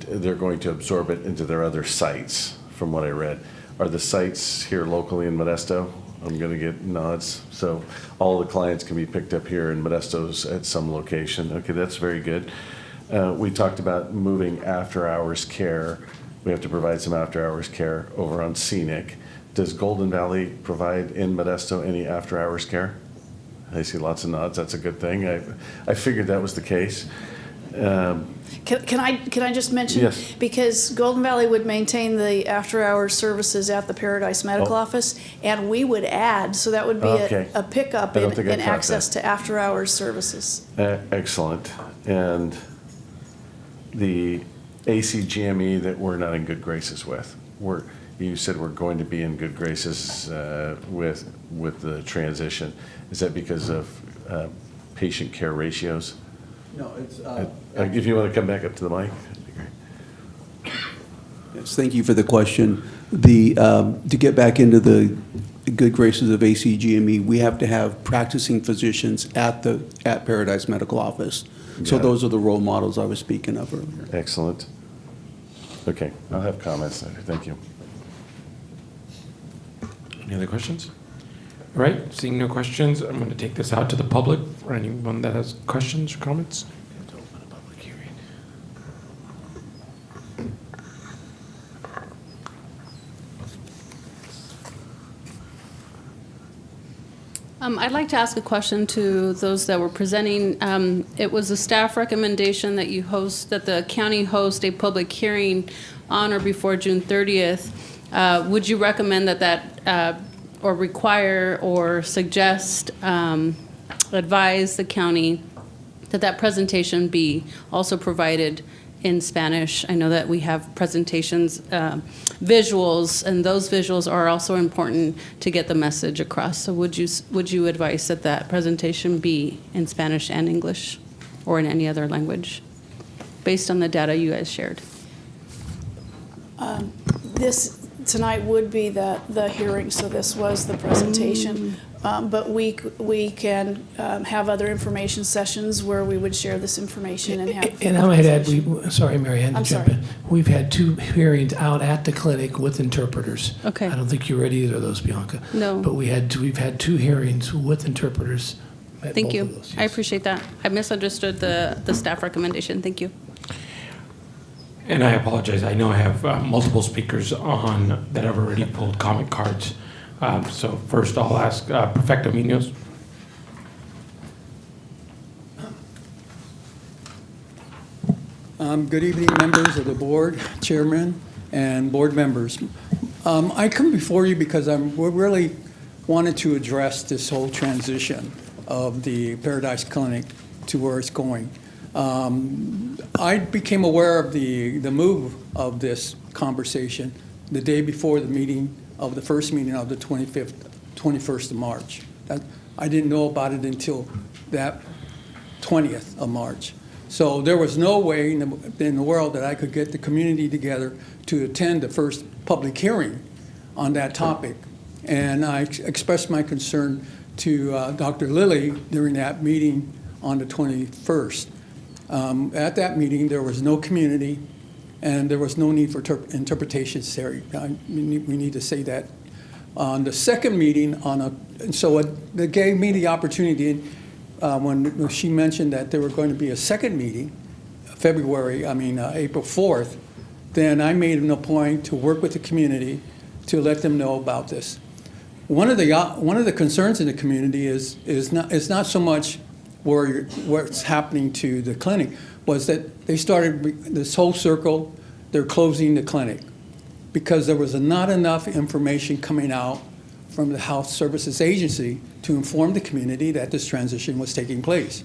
they're going to absorb it into their other sites, from what I read. Are the sites here locally in Modesto? I'm gonna get nods. So all the clients can be picked up here in Modesto's at some location. Okay, that's very good. We talked about moving after-hours care. We have to provide some after-hours care over on Scenic. Does Golden Valley provide in Modesto any after-hours care? I see lots of nods. That's a good thing. I figured that was the case. Can I just mention? Yes. Because Golden Valley would maintain the after-hours services at the Paradise Medical Office, and we would add, so that would be a pickup in access to after-hours services. Excellent. And the ACGME that we're not in good graces with, you said we're going to be in good graces with the transition. Is that because of patient care ratios? No, it's... if you want to come back up to the mic, that'd be great. Yes, thank you for the question. To get back into the good graces of ACGME, we have to have practicing physicians at Paradise Medical Office. So those are the role models I was speaking of earlier. Excellent. Okay, I'll have comments later. Thank you. any other questions? All right, seeing no questions, I'm going to take this out to the public for anyone that has questions or comments. I'd like to ask a question to those that were presenting. It was a staff recommendation that that the county host a public hearing on or before June 30th. Would you recommend that or require or suggest, advise the county that presentation be also provided in Spanish? I know that we have presentations, visuals, and those visuals are also important to get the message across. So would you advise that presentation be in Spanish and English, or in any other language, based on the data you guys shared? This tonight would be the hearing, so this was the presentation. But we can have other information sessions where we would share this information and have. And I might add, sorry, Mary Ann, to jump in. We've had 2 hearings out at the clinic with interpreters. Okay. I don't think you read either of those, Bianca. No. But we've had 2 hearings with interpreters. Thank you. I appreciate that. I misunderstood the staff recommendation. Thank you. And I apologize. I know I have multiple speakers on that have already pulled comment cards. So first I'll ask Perfecto Munoz. Good evening, members of the board, chairman, and board members. I come before you because we really wanted to address this whole transition of the Paradise Clinic to where it's going. I became aware of the move of this conversation the day before the meeting of the first meeting of the 21st of March. I didn't know about it until that 20th of March. So there was no way in the world that I could get the community together to attend the first public hearing on that topic. And I expressed my concern to Dr. Lilly during that meeting on the 21st. At that meeting, there was no community, and there was no need for interpretation necessary. We need to say that. On the second meeting, so it gave me the opportunity when she mentioned that there were going to be a second meeting, April 4th, then I made it a point to work with the community to let them know about this. one of the concerns in the community is not so much what's happening to the clinic, was that they started this whole circle. They're closing the clinic because there was not enough information coming out from the Health Services Agency to inform the community that this transition was taking place.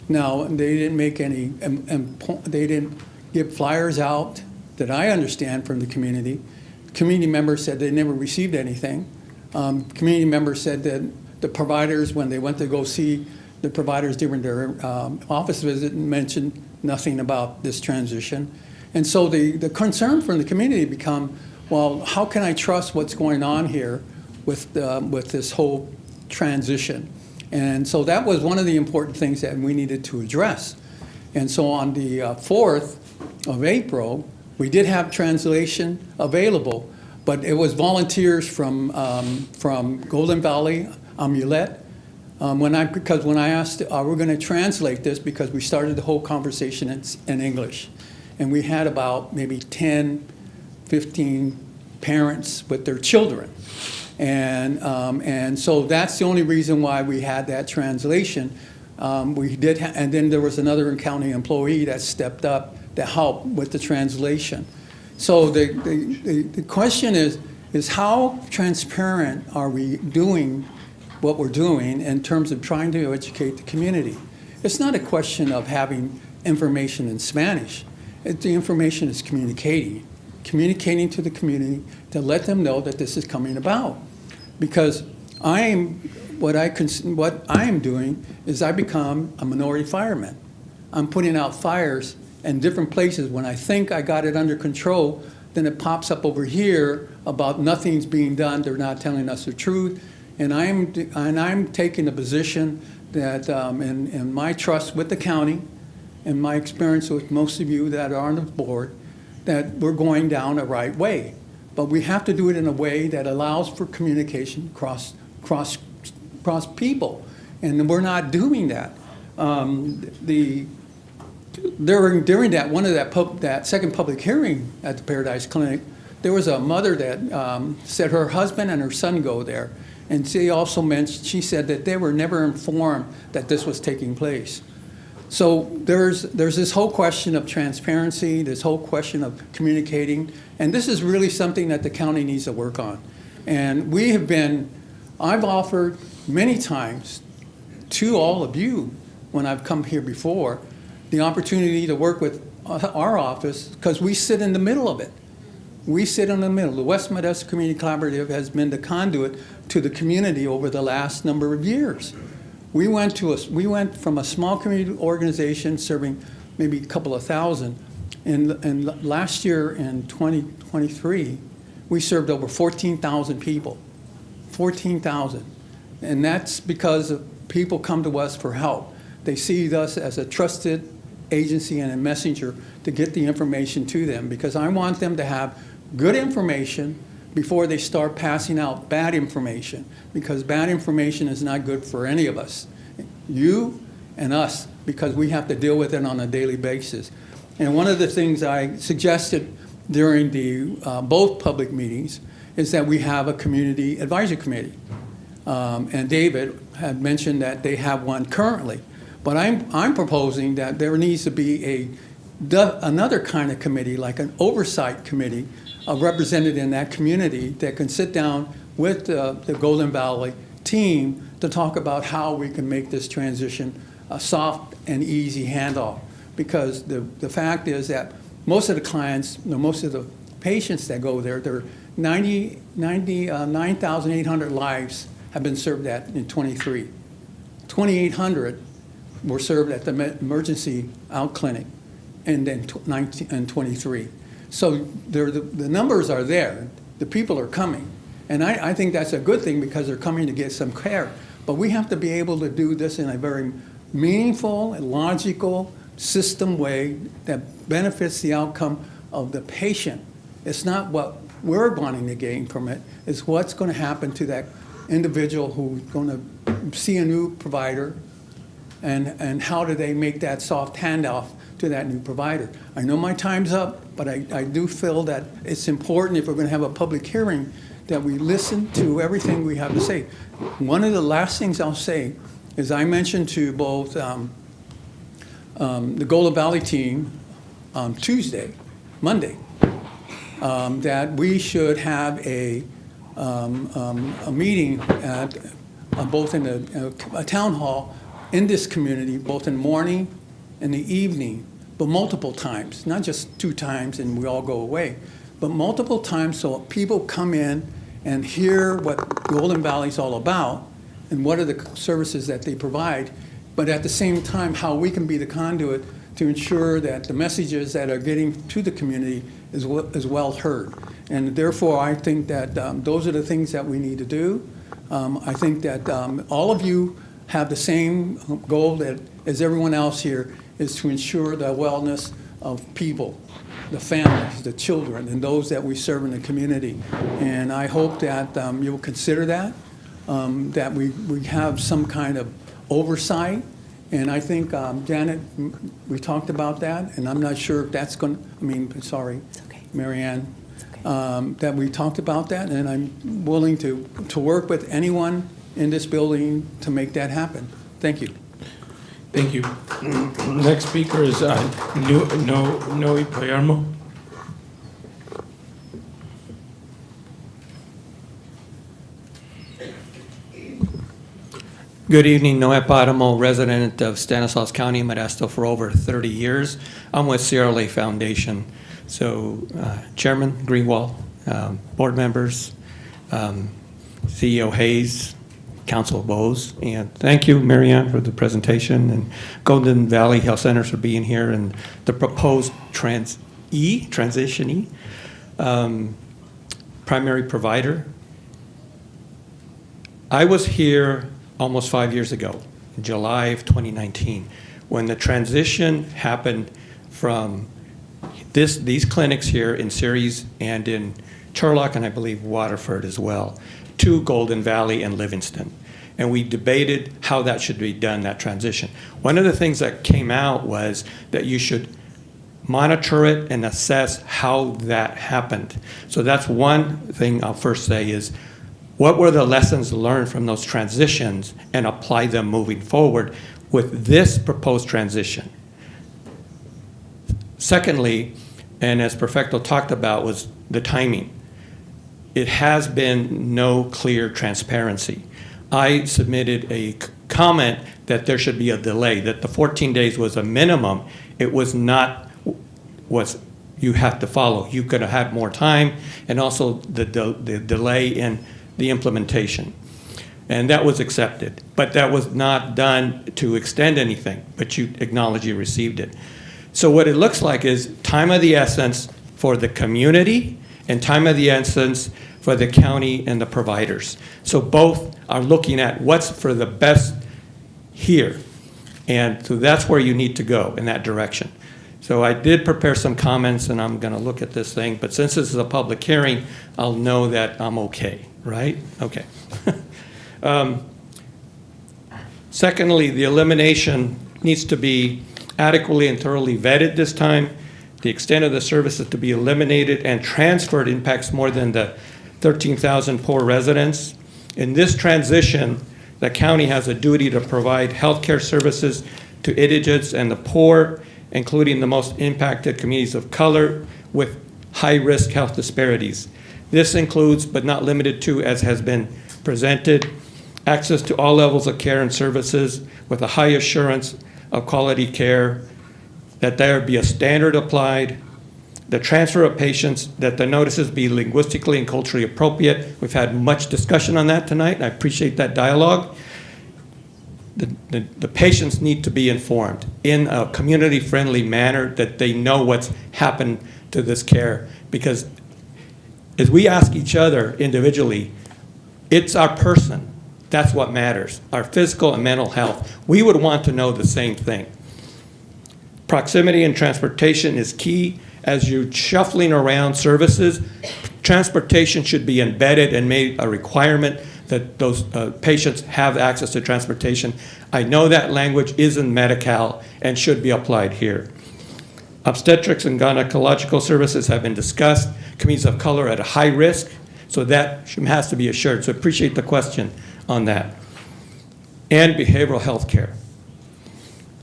Now, they didn't make any, they didn't give flyers out that I understand from the community. Community members said they never received anything. Community members said that the providers, when they went to go see the providers during their office visit, mentioned nothing about this transition. And so the concern from the community become, well, how can I trust what's going on here with this whole transition? And so that was one of the important things that we needed to address. And so on the 4th of April, we did have translation available, but it was volunteers from Golden Valley, Amulet. Because when I asked, we're going to translate this, because we started the whole conversation in English. And we had about maybe 10, 15 parents with their children. And so that's the only reason why we had that translation. We did, and then there was another county employee that stepped up to help with the translation. So the question is how transparent are we doing what we're doing in terms of trying to educate the community? It's not a question of having information in Spanish. The information is communicating to the community to let them know that this is coming about. Because what I am doing is I become a minority fireman. I'm putting out fires in different places. When I think I got it under control, then it pops up over here about nothing's being done. They're not telling us the truth. And I'm taking the position that in my trust with the county and my experience with most of you that are on the board, that we're going down a right way. But we have to do it in a way that allows for communication across people. And we're not doing that. During that second public hearing at the Paradise Clinic, there was a mother that said her husband and her son go there. And she said that they were never informed that this was taking place. So there's this whole question of transparency, this whole question of communicating, and this is really something that the county needs to work on. And I've offered many times to all of you, when I've come here before, the opportunity to work with our office, because we sit in the middle of it. We sit in the middle. The West Modesto Community Collaborative has been the conduit to the community over the last number of years. We went from a small community organization serving maybe a couple of thousand, and last year in 2023, we served over 14,000 people. 14,000. And that's because people come to us for help. They see us as a trusted agency and a messenger to get the information to them, because I want them to have good information before they start passing out bad information, because bad information is not good for any of us, you and us, because we have to deal with it on a daily basis. And one of the things I suggested during both public meetings is that we have a community advisory committee. And David had mentioned that they have one currently, but I'm proposing that there needs to be another kind of committee, like an oversight committee, represented in that community that can sit down with the Golden Valley team to talk about how we can make this transition a soft and easy handoff. Because the fact is that most of the clients, most of the patients that go there, 9,800 lives have been served in 23. 2,800 were served at the emergency out clinic, and then 23. So the numbers are there. The people are coming. And I think that's a good thing, because they're coming to get some care. But we have to be able to do this in a very meaningful and logical system way that benefits the outcome of the patient. It's not what we're wanting to gain from it. It's what's going to happen to that individual who's going to see a new provider, and how do they make that soft handoff to that new provider. I know my time's up, but I do feel that it's important, if we're going to have a public hearing, that we listen to everything we have to say. One of the last things I'll say is I mentioned to both the Golden Valley team on Monday, that we should have a meeting at both in a town hall in this community, both in the morning and the evening, but multiple times, not just 2 times and we all go away, but multiple times so people come in and hear what Golden Valley's all about and what are the services that they provide, but at the same time, how we can be the conduit to ensure that the messages that are getting to the community is well heard. And therefore, I think that those are the things that we need to do. I think that all of you have the same goal as everyone else here, is to ensure the wellness of people, the families, the children, and those that we serve in the community. And I hope that you will consider that, that we have some kind of oversight. And I think, Janet, we talked about that, and I'm not sure if that's going to, Mary Ann, that we talked about that, and I'm willing to work with anyone in this building to make that happen. Thank you. Thank you. Next speaker is Noe Palermo. Good evening, Noe Paramo, resident of Stanislaus County, Modesto for over 30 years. I'm with Sierra Leone Foundation. So, Chairman Greenwald, board members, CEO Hayes, Council Bowes, and thank you, Marianne, for the presentation, and Golden Valley Health Centers for being here, and the proposed transition primary provider. I was here almost 5 years ago, in July of 2019, when the transition happened from these clinics here in Ceres and in Turlock, and I believe Waterford as well, to Golden Valley and Livingston. And we debated how that should be done, that transition. One of the things that came out was that you should monitor it and assess how that happened. So that's one thing I'll first say is, what were the lessons learned from those transitions and apply them moving forward with this proposed transition? Secondly, and as Perfecto talked about, was the timing. It has been no clear transparency. I submitted a comment that there should be a delay, that the 14 days was a minimum. It was not what you have to follow. You could have had more time, and also the delay in the implementation. And that was accepted. But that was not done to extend anything, but you acknowledge you received it. So what it looks like is time of the essence for the community and time of the essence for the county and the providers. So both are looking at what's for the best here. And so that's where you need to go, in that direction. So I did prepare some comments, and I'm going to look at this thing. But since this is a public hearing, I'll know that I'm okay, right? Okay. Secondly, the elimination needs to be adequately and thoroughly vetted this time. The extent of the services to be eliminated and transferred impacts more than the 13,000 poor residents. In this transition, the county has a duty to provide healthcare services to indigents and the poor, including the most impacted communities of color with high-risk health disparities. This includes, but not limited to, as has been presented, access to all levels of care and services with a high assurance of quality care, that there be a standard applied, the transfer of patients, that the notices be linguistically and culturally appropriate. We've had much discussion on that tonight, and I appreciate that dialogue. The patients need to be informed in a community-friendly manner, that they know what's happened to this care. Because as we ask each other individually, it's our person. That's what matters, our physical and mental health. We would want to know the same thing. Proximity and transportation is key. As you're shuffling around services, transportation should be embedded and made a requirement that those patients have access to transportation. I know that language is in Medi-Cal and should be applied here. Obstetrics and gynecological services have been discussed. Communities of color at a high risk So that has to be assured. So appreciate the question on that. And behavioral health care.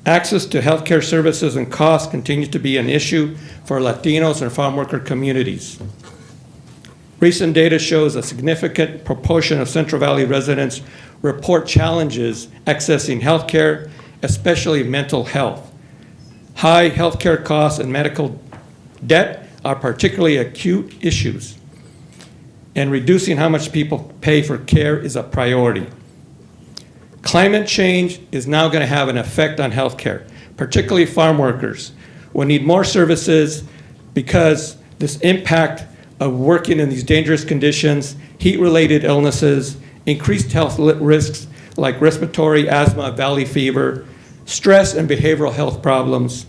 Access to healthcare services and costs continues to be an issue for Latinos and farm worker communities. Recent data shows a significant proportion of Central Valley residents report challenges accessing healthcare, especially mental health. High healthcare costs and medical debt are particularly acute issues, and reducing how much people pay for care is a priority. Climate change is now going to have an effect on healthcare, particularly farm workers will need more services because this impact of working in these dangerous conditions, heat-related illnesses, increased health risks like respiratory, asthma, valley fever, stress and behavioral health problems.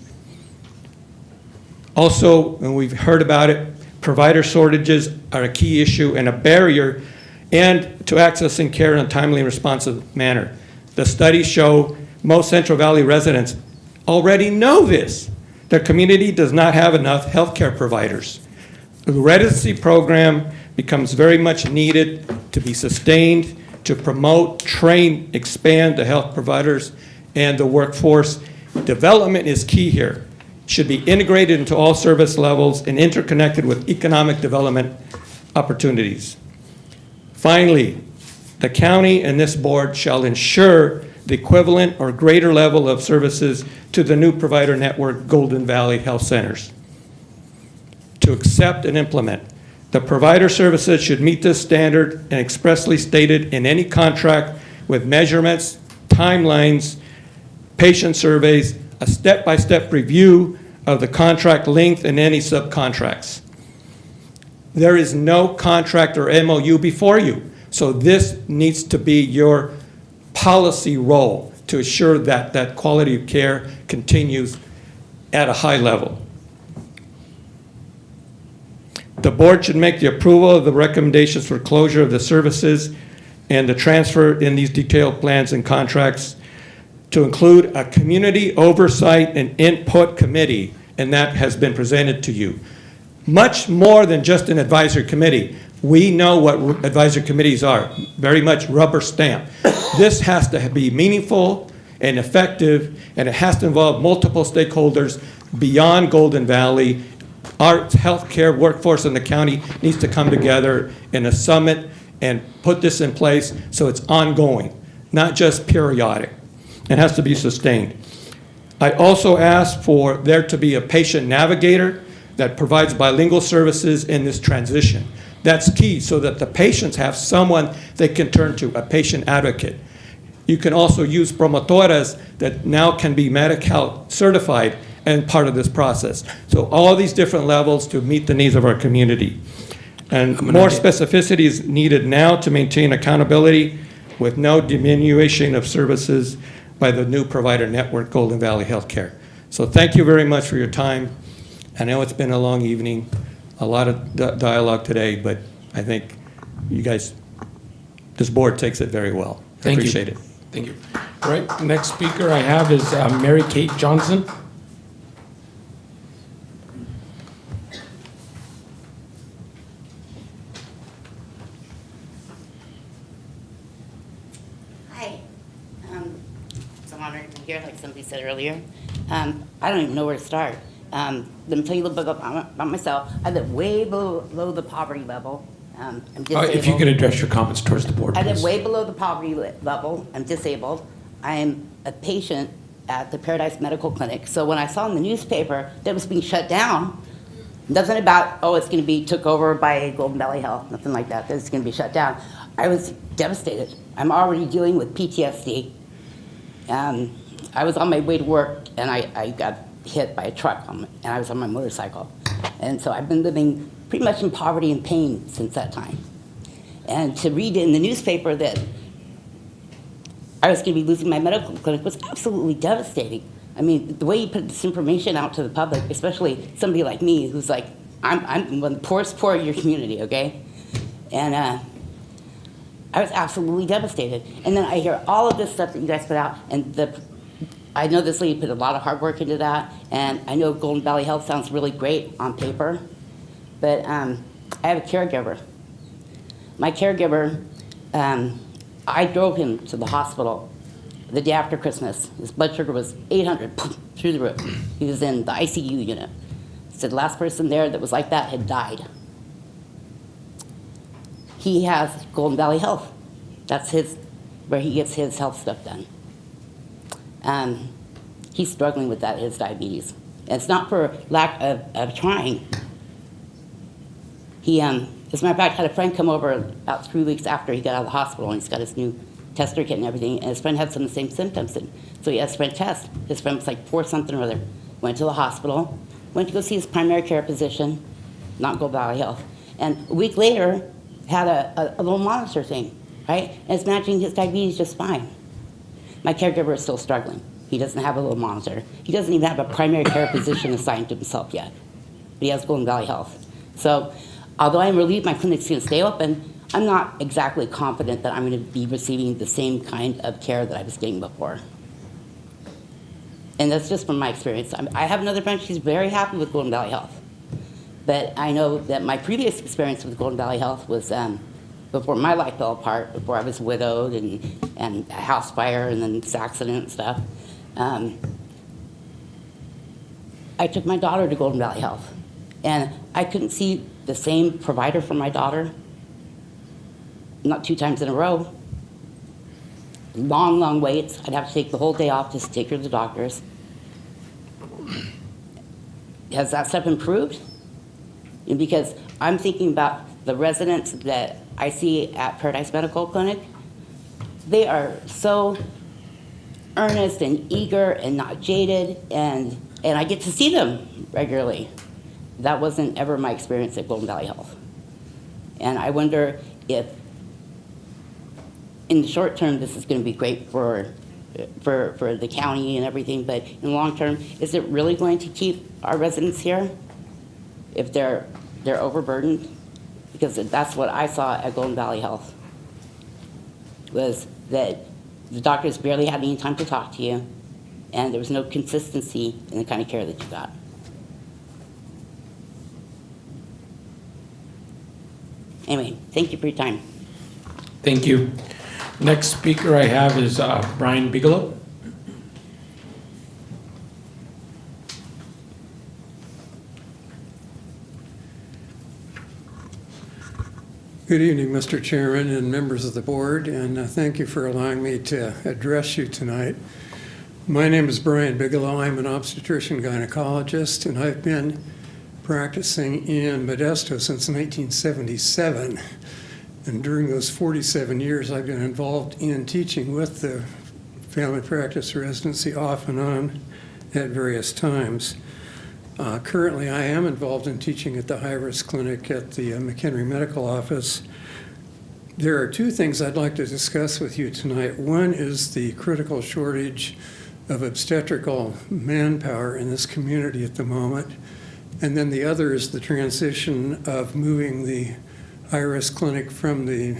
Also, and we've heard about it, provider shortages are a key issue and a barrier and to accessing care in a timely and responsive manner. The studies show most Central Valley residents already know this. Their community does not have enough healthcare providers. The residency program becomes very much needed to be sustained, to promote, train, expand the health providers and the workforce. Development is key here. It should be integrated into all service levels and interconnected with economic development opportunities. Finally, the county and this board shall ensure the equivalent or greater level of services to the new provider network, Golden Valley Health Centers. To accept and implement, the provider services should meet this standard and expressly stated in any contract with measurements, timelines, patient surveys, a step-by-step review of the contract length and any subcontracts. There is no contract or MOU before you. So this needs to be your policy role to assure that that quality of care continues at a high level. The board should make the approval of the recommendations for closure of the services and the transfer in these detailed plans and contracts to include a community oversight and input committee, and that has been presented to you. Much more than just an advisory committee. We know what advisory committees are, very much rubber stamp. This has to be meaningful and effective, and it has to involve multiple stakeholders beyond Golden Valley. Our healthcare workforce in the county needs to come together in a summit and put this in place so it's ongoing, not just periodic. It has to be sustained. I also asked for there to be a patient navigator that provides bilingual services in this transition. That's key so that the patients have someone they can turn to, a patient advocate. You can also use promotoras that now can be Medi-Cal certified and part of this process. So all these different levels to meet the needs of our community. And more specificity is needed now to maintain accountability with no diminution of services by the new provider network, Golden Valley Healthcare. So thank you very much for your time. I know it's been a long evening, a lot of dialogue today, but I think you guys, this board takes it very well. Thank you. Appreciate it. Thank you. All right, next speaker I have is Mary Kate Johnson. Hi. It's an honor to be here, like somebody said earlier. I don't even know where to start. Let me tell you a little bit about myself. I live way below the poverty level. I'm disabled. If you could address your comments towards the board, I please. live way below the poverty level. I'm disabled. I am a patient at the Paradise Medical Clinic. So when I saw in the newspaper that it was being shut down, nothing about, oh, it's going to be took over by Golden Valley Health, nothing like that, that it's going to be shut down. I was devastated. I'm already dealing with PTSD. I was on my way to work and I got hit by a truck and I was on my motorcycle. And so I've been living pretty much in poverty and pain since that time. And to read in the newspaper that I was going to be losing my medical clinic was absolutely devastating. I mean, the way you put this information out to the public, especially somebody like me who's like, I'm one of the poorest poor of your community, okay? And I was absolutely devastated. And then I hear all of this stuff that you guys put out, and I know this lady put a lot of hard work into that, and I know Golden Valley Health sounds really great on paper, but I have a caregiver. My caregiver, I drove him to the hospital the day after Christmas. His blood sugar was 800, through the roof. He was in the ICU unit. He said the last person there that was like that had died. He has Golden Valley Health. That's where he gets his health stuff done. He's struggling with that, his diabetes. And it's not for lack of trying. He, as a matter of fact, had a friend come over about 3 weeks after he got out of the hospital, and he's got his new tester kit and everything, and his friend had some of the same symptoms. And so he had his friend test. His friend was like 4 something or other. Went to the hospital, went to go see his primary care physician, not Golden Valley Health. And a week later, had a little monitor thing, right? And it's managing his diabetes just fine. My caregiver is still struggling. He doesn't have a little monitor. He doesn't even have a primary care physician assigned to himself yet. But he has Golden Valley Health. So although I'm relieved my clinic's going to stay open, I'm not exactly confident that I'm going to be receiving the same kind of care that I was getting before. And that's just from my experience. I have another friend, she's very happy with Golden Valley Health. But I know that my previous experience with Golden Valley Health was before my life fell apart, before I was widowed and a house fire and then this accident and stuff. I took my daughter to Golden Valley Health, and I couldn't see the same provider for my daughter, not 2 times in a row. Long, long waits. I'd have to take the whole day off just to take her to the doctors. Has that stuff improved? And because I'm thinking about the residents that I see at Paradise Medical Clinic, they are so earnest and eager and not jaded, and I get to see them regularly. That wasn't ever my experience at Golden Valley Health. And I wonder if, in the short term, this is going to be great for the county and everything, but in the long term, is it really going to keep our residents here if they're overburdened? Because that's what I saw at Golden Valley Health, was that the doctors barely had any time to talk to you, and there was no consistency in the kind of care that you got. Anyway, thank you for your time. Thank you. Next speaker I have is Brian Bigelow. Good evening, Mr. Chairman and members of the board, and thank you for allowing me to address you tonight. My name is Brian Bigelow. I'm an obstetrician gynecologist, and I've been practicing in Modesto since 1977. And during those 47 years, I've been involved in teaching with the family practice residency off and on at various times. Currently, I am involved in teaching at the high-risk clinic at the McHenry Medical Office. There are 2 things I'd like to discuss with you tonight. One is the critical shortage of obstetrical manpower in this community at the moment. And then the other is the transition of moving the high-risk clinic from the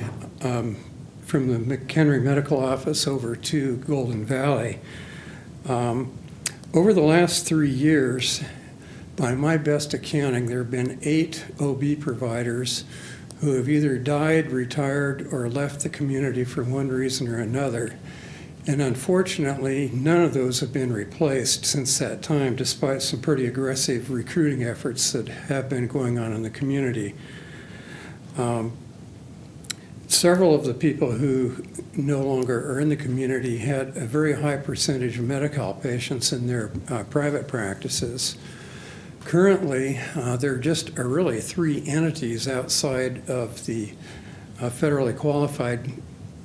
McHenry Medical Office over to Golden Valley. Over the last 3 years, by my best accounting, there have been 8 OB providers who have either died, retired, or left the community for one reason or another. And unfortunately, none of those have been replaced since that time, despite some pretty aggressive recruiting efforts that have been going on in the community. Several of the people who no longer are in the community had a very high percentage of Medi-Cal patients in their private practices. Currently, there just are really 3 entities outside of the federally qualified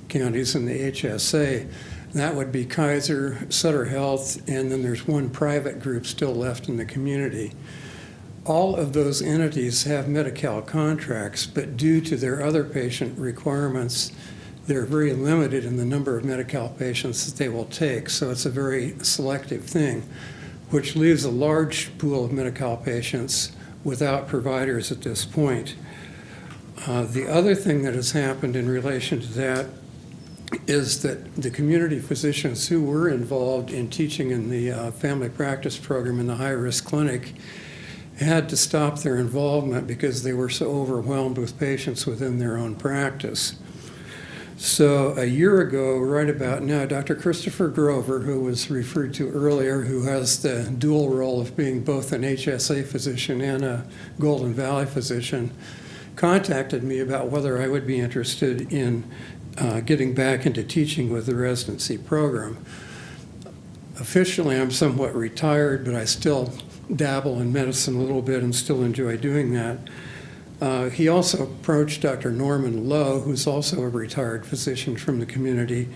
counties in the HSA. That would be Kaiser, Sutter Health, and then there's 1 private group still left in the community. All of those entities have Medi-Cal contracts, but due to their other patient requirements, they're very limited in the number of Medi-Cal patients that they will take. So it's a very selective thing, which leaves a large pool of Medi-Cal patients without providers at this point. The other thing that has happened in relation to that is that the community physicians who were involved in teaching in the family practice program in the high-risk clinic had to stop their involvement because they were so overwhelmed with patients within their own practice. So a year ago, right about now, Dr. Christopher Grover, who was referred to earlier, who has the dual role of being both an HSA physician and a Golden Valley physician, contacted me about whether I would be interested in getting back into teaching with the residency program. Officially, I'm somewhat retired, but I still dabble in medicine a little bit and still enjoy doing that. He also approached Dr. Norman Lowe, who's also a retired physician from the community,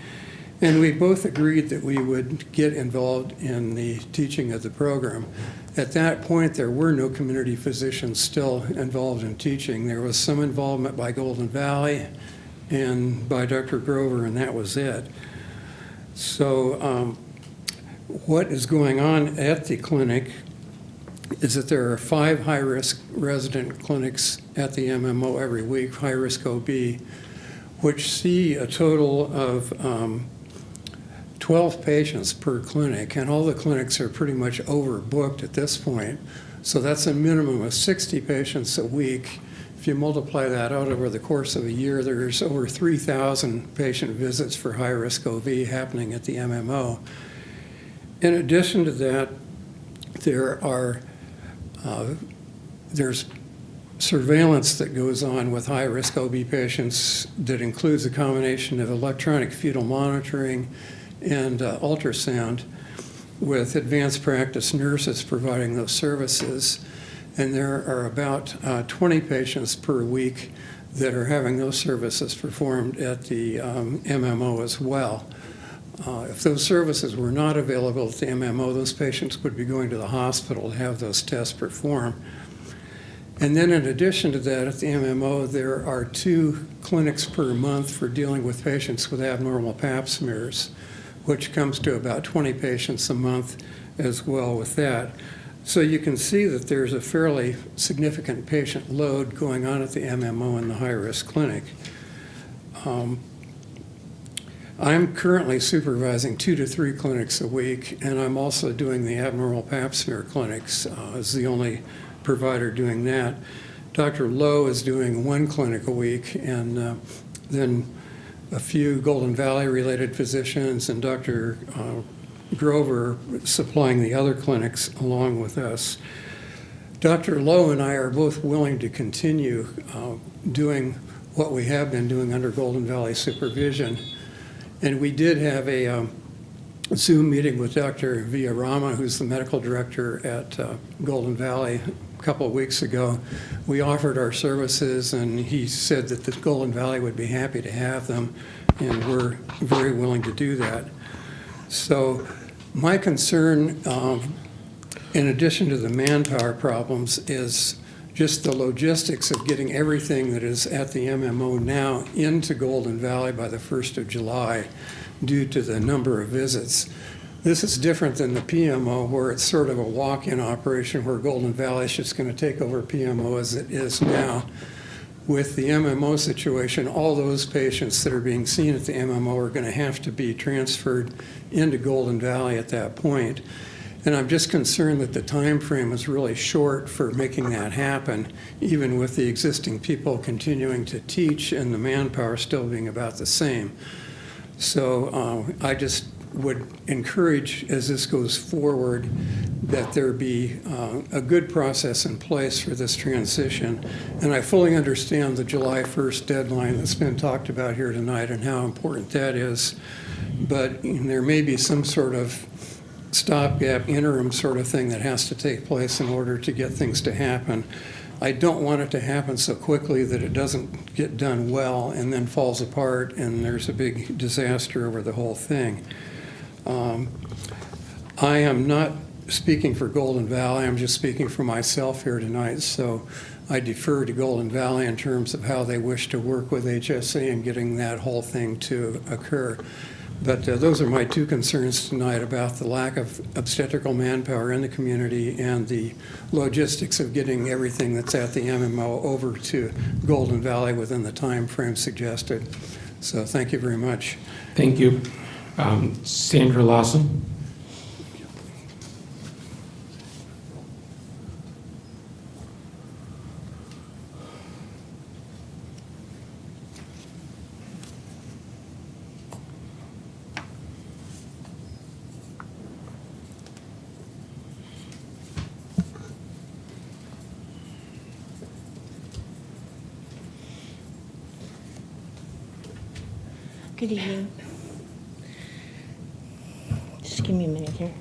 and we both agreed that we would get involved in the teaching of the program. At that point, there were no community physicians still involved in teaching. There was some involvement by Golden Valley and by Dr. Grover, and that was it. So what is going on at the clinic is that there are 5 high-risk resident clinics at the MMO every week, high-risk OB, which see a total of 12 patients per clinic, and all the clinics are pretty much overbooked at this point. So that's a minimum of 60 patients a week. If you multiply that out over the course of a year, there's over 3,000 patient visits for high-risk OB happening at the MMO. In addition to that, there's surveillance that goes on with high-risk OB patients that includes a combination of electronic fetal monitoring and ultrasound, with advanced practice nurses providing those services. And there are about 20 patients per week that are having those services performed at the MMO as well. If those services were not available at the MMO, those patients would be going to the hospital to have those tests performed. And then in addition to that, at the MMO, there are 2 clinics per month for dealing with patients with abnormal pap smears, which comes to about 20 patients a month as well with that. So you can see that there's a fairly significant patient load going on at the MMO in the high-risk clinic. I'm currently supervising 2 to 3 clinics a week, and I'm also doing the abnormal pap smear clinics as the only provider doing that. Dr. Lowe is doing 1 clinic a week, and then a few Golden Valley-related physicians, and Dr. Grover supplying the other clinics along with us. Dr. Lowe and I are both willing to continue doing what we have been doing under Golden Valley supervision. And we did have a Zoom meeting with Dr. Villarama, who's the medical director at Golden Valley, a couple of weeks ago. We offered our services, and he said that the Golden Valley would be happy to have them, and we're very willing to do that. So my concern, in addition to the manpower problems, is just the logistics of getting everything that is at the MMO now into Golden Valley by the 1st of July due to the number of visits. This is different than the PMO, where it's sort of a walk-in operation where Golden Valley is just going to take over PMO as it is now. With the MMO situation, all those patients that are being seen at the MMO are going to have to be transferred into Golden Valley at that point. And I'm just concerned that the time frame is really short for making that happen, even with the existing people continuing to teach and the manpower still being about the same. So I just would encourage, as this goes forward, that there be a good process in place for this transition. And I fully understand the July 1st deadline that's been talked about here tonight and how important that is. But there may be some sort of stopgap interim sort of thing that has to take place in order to get things to happen. I don't want it to happen so quickly that it doesn't get done well and then falls apart and there's a big disaster over the whole thing. I am not speaking for Golden Valley, I'm just speaking for myself here tonight, so I defer to Golden Valley in terms of how they wish to work with HSA and getting that whole thing to occur. But those are my 2 concerns tonight about the lack of obstetrical manpower in the community and the logistics of getting everything that's at the MMO over to Golden Valley within the time frame suggested. So thank you very much. Thank you. Sandra Lawson. Good evening. Just give me a minute here.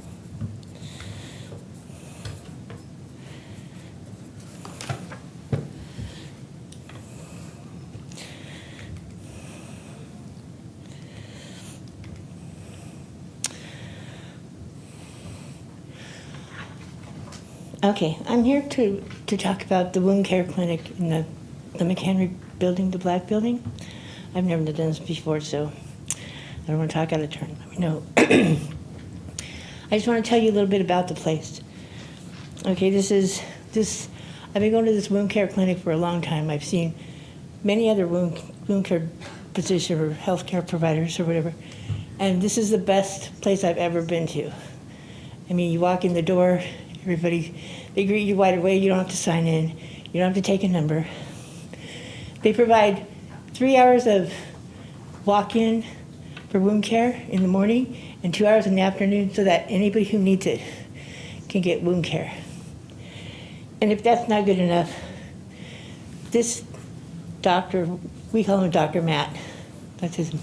Okay, I'm here to talk about the wound care clinic in the McHenry building, the black building. I've never done this before, so I don't want to talk out of turn. Let me know. I just want to tell you a little bit about the place. Okay, I've been going to this wound care clinic for a long time. I've seen many other wound care physicians or healthcare providers or whatever, and this is the best place I've ever been to. I mean, you walk in the door, they greet you right away. You don't have to sign in. You don't have to take a number. They provide 3 hours of walk-in for wound care in the morning and 2 hours in the afternoon so that anybody who needs it can get wound care. And if that's not good enough, this doctor, we call him Dr. Matt. That's his,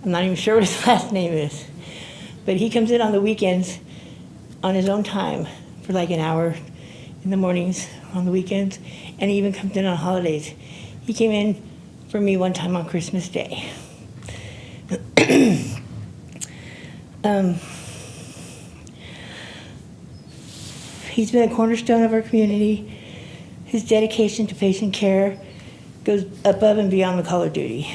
I'm not even sure what his last name is. But he comes in on the weekends on his own time for like an hour in the mornings on the weekends, and he even comes in on holidays. He came in for me one time on Christmas Day. He's been a cornerstone of our community. His dedication to patient care goes above and beyond the call of duty.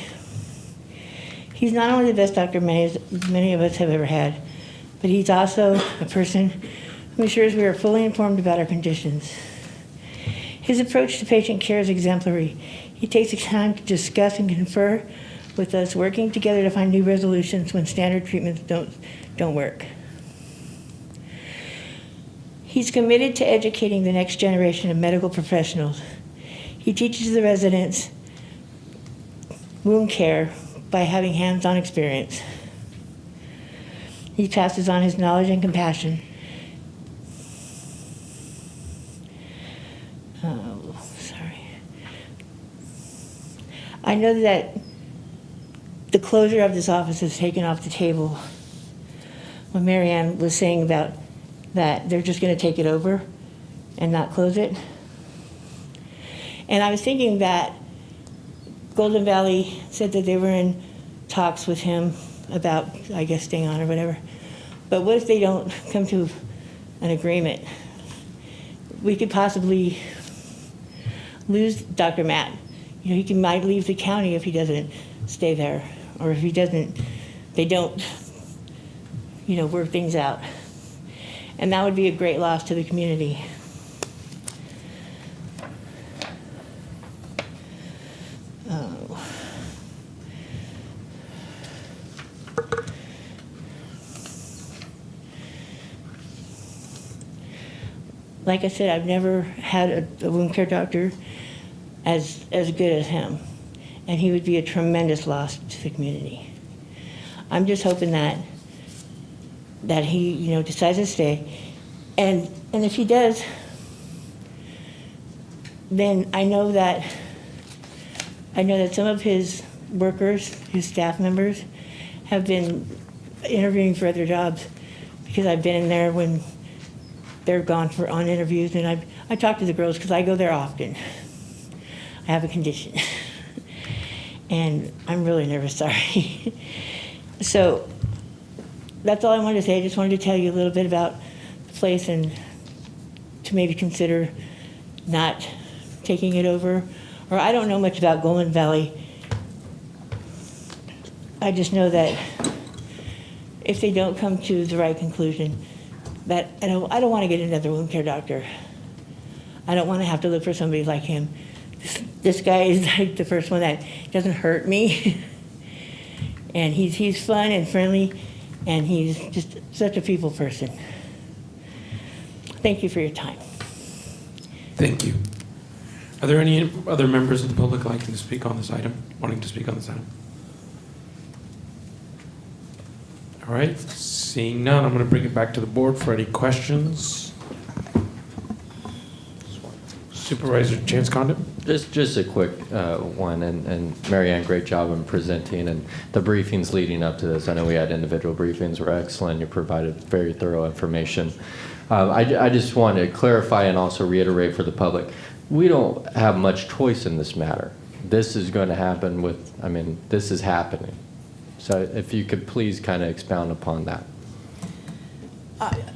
He's not only the best doctor many of us have ever had, but he's also a person who ensures we are fully informed about our conditions. His approach to patient care is exemplary. He takes the time to discuss and confer with us, working together to find new resolutions when standard treatments don't work. He's committed to educating the next generation of medical professionals. He teaches the residents wound care by having hands-on experience. He passes on his knowledge and compassion. Oh, sorry. I know that the closure of this office is taken off the table when Marianne was saying about that they're just going to take it over and not close it. And I was thinking that Golden Valley said that they were in talks with him about, I guess, staying on or whatever. But what if they don't come to an agreement? We could possibly lose Dr. Matt. You know, he might leave the county if he doesn't stay there, or if they don't, work things out. And that would be a great loss to the community. Like I said, I've never had a wound care doctor as good as him, and he would be a tremendous loss to the community. I'm just hoping that he, decides to stay, and if he does, then I know that some of his workers, his staff members, have been interviewing for other jobs because I've been in there when they're gone on interviews, and I talk to the girls because I go there often. I have a condition, and I'm really nervous, sorry. So that's all I wanted to say. I just wanted to tell you a little bit about the place and to maybe consider not taking it over. Or I don't know much about Golden Valley. I just know that if they don't come to the right conclusion, that I don't want to get another wound care doctor. I don't want to have to look for somebody like him. This guy is like the first one that doesn't hurt me. And he's fun and friendly, and he's just such a people person. Thank you for your time. Thank you. Are there any other members of the public liking to speak on this item, wanting to speak on this item? All right, seeing none, I'm going to bring it back to the board for any questions. Supervisor Chance Condit? Just a quick one, and Mary Ann, great job in presenting, and the briefings leading up to this. I know we had individual briefings were excellent. You provided very thorough information. I just want to clarify and also reiterate for the public, we don't have much choice in this matter. This is going to happen this is happening. So if you could please kind of expound upon that.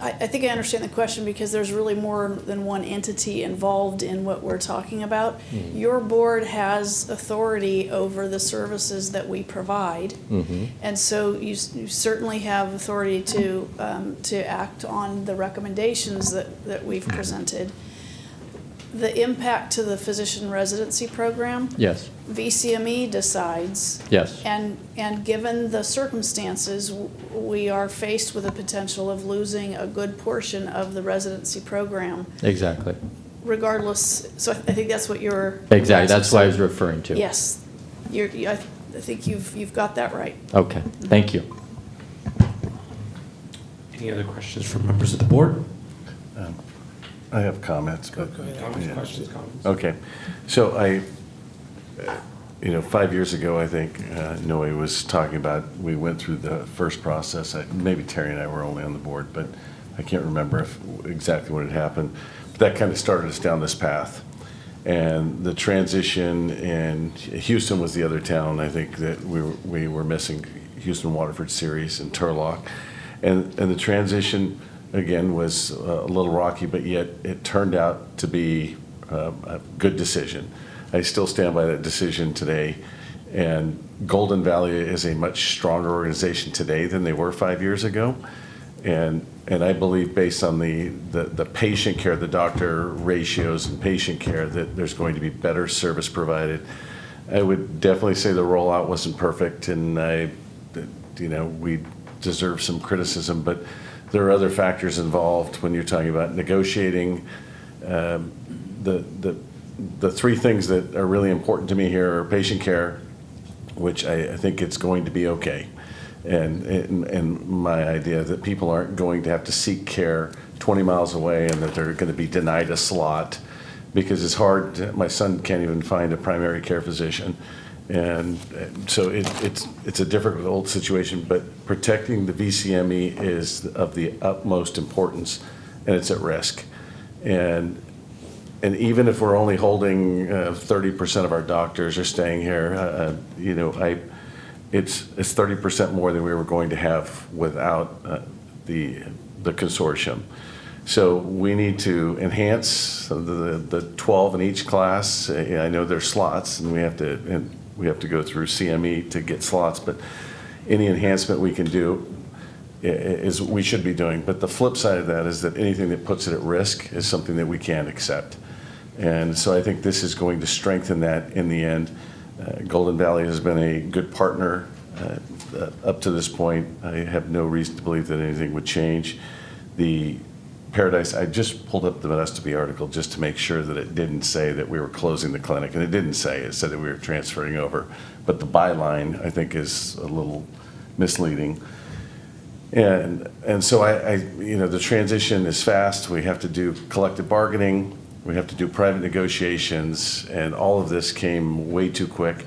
I think I understand the question because there's really more than one entity involved in what we're talking about. Mm-hmm. Your board has authority over the services that we provide. Mm-hmm. And so you certainly have authority to act on the recommendations that we've presented. The impact to the physician residency program, Yes. VCME decides. Yes. And given the circumstances, we are faced with the potential of losing a good portion of the residency program. Exactly. Regardless, so I think that's what you're. Exactly. That's what I was referring to. Yes, I think you've got that right. Okay. Thank you. Any other questions from members of the board? I have comments, but. Go ahead. Questions, comments. Okay. So 5 years ago, I think, Noe was talking about, we went through the first process. Maybe Terry and I were only on the board, but I can't remember exactly what had happened. But that kind of started us down this path. And the transition in Houston was the other town, I think, that we were missing, Houston Waterford series and Turlock. And the transition, again, was a little rocky, but yet it turned out to be a good decision. I still stand by that decision today. And Golden Valley is a much stronger organization today than they were 5 years ago. And I believe based on the patient care, the doctor ratios and patient care, that there's going to be better service provided. I would definitely say the rollout wasn't perfect, and we deserve some criticism, but there are other factors involved when you're talking about negotiating. The three things that are really important to me here are patient care, which I think it's going to be okay. And my idea that people aren't going to have to seek care 20 miles away and that they're going to be denied a slot, because it's hard. My son can't even find a primary care physician. And so it's a difficult situation, but protecting the VCME is of the utmost importance, and it's at risk. And even if we're only holding 30% of our doctors are staying here, it's 30% more than we were going to have without the consortium. So we need to enhance the 12 in each class. I know there's slots, and we have to go through CME to get slots, but any enhancement we can do is we should be doing. But the flip side of that is that anything that puts it at risk is something that we can't accept. And so I think this is going to strengthen that in the end. Golden Valley has been a good partner up to this point. I have no reason to believe that anything would change. The Paradise, I just pulled up the Modesto article just to make sure that it didn't say that we were closing the clinic, and it didn't say. It said that we were transferring over. But the byline, I think, is a little misleading. And so the transition is fast. We have to do collective bargaining. We have to do private negotiations, and all of this came way too quick.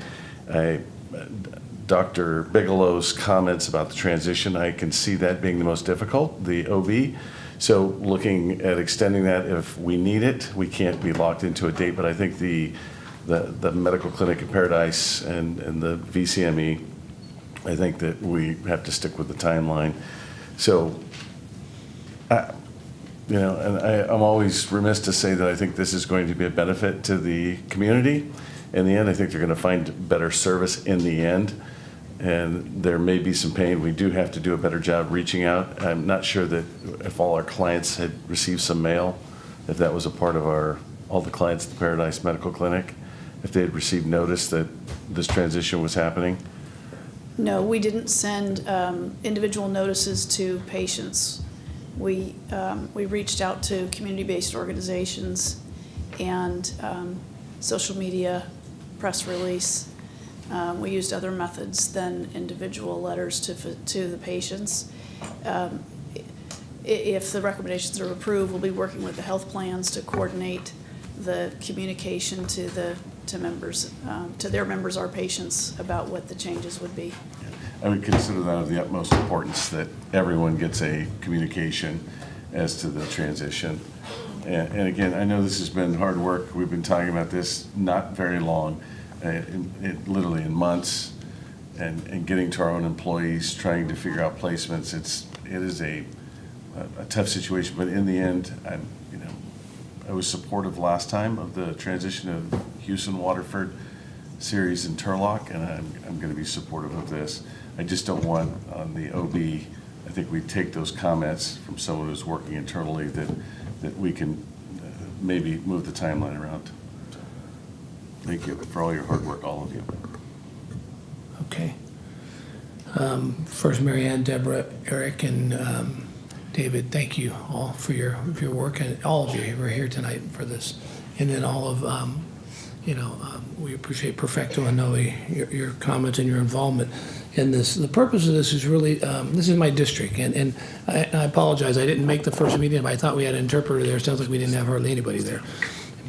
Dr. Bigelow's comments about the transition, I can see that being the most difficult, the OB. So looking at extending that if we need it, we can't be locked into a date, but I think the medical clinic at Paradise and the VCME, I think that we have to stick with the timeline. So, I'm always remiss to say that I think this is going to be a benefit to the community. In the end, I think they're going to find better service in the end. And there may be some pain. We do have to do a better job reaching out. I'm not sure that if all our clients had received some mail, if that was a part of all the clients at the Paradise Medical Clinic, if they had received notice that this transition was happening. No, we didn't send individual notices to patients. We reached out to community-based organizations and social media, press release. We used other methods than individual letters to the patients. If the recommendations are approved, we'll be working with the health plans to coordinate the communication to the to members, to their members, our patients, about what the changes would be. I would consider that of the utmost importance that everyone gets a communication as to the transition. And again, I know this has been hard work. We've been talking about this not very long, literally in months, and getting to our own employees, trying to figure out placements. It is a tough situation, but in the end, I was supportive last time of the transition of Houston, Waterford series in Turlock, and I'm going to be supportive of this. I just don't want on the OB, I think we take those comments from someone who's working internally that we can maybe move the timeline around. Thank you for all your hard work, all of you. Okay. First, Mary Ann, Deborah, Eric, and David, thank you all for your work, and all of you who are here tonight for this. And then all of, we appreciate Perfecto and Noe, your comments and your involvement in this. The purpose of this is really, this is my district, and I apologize, I didn't make the first meeting, but I thought we had an interpreter there. It sounds like we didn't have hardly anybody there.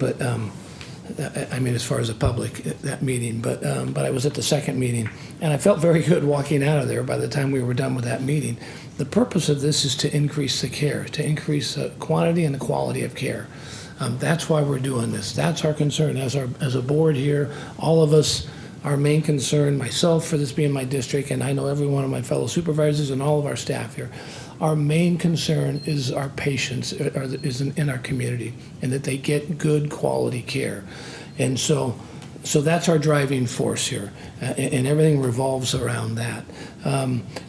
But, I mean, as far as the public, that meeting, but I was at the second meeting, and I felt very good walking out of there by the time we were done with that meeting. The purpose of this is to increase the care, to increase the quantity and the quality of care. That's why we're doing this. That's our concern as a board here. All of us, our main concern, myself for this being my district, and I know every one of my fellow supervisors and all of our staff here, our main concern is our patients, is in our community, and that they get good quality care. And so that's our driving force here, and everything revolves around that.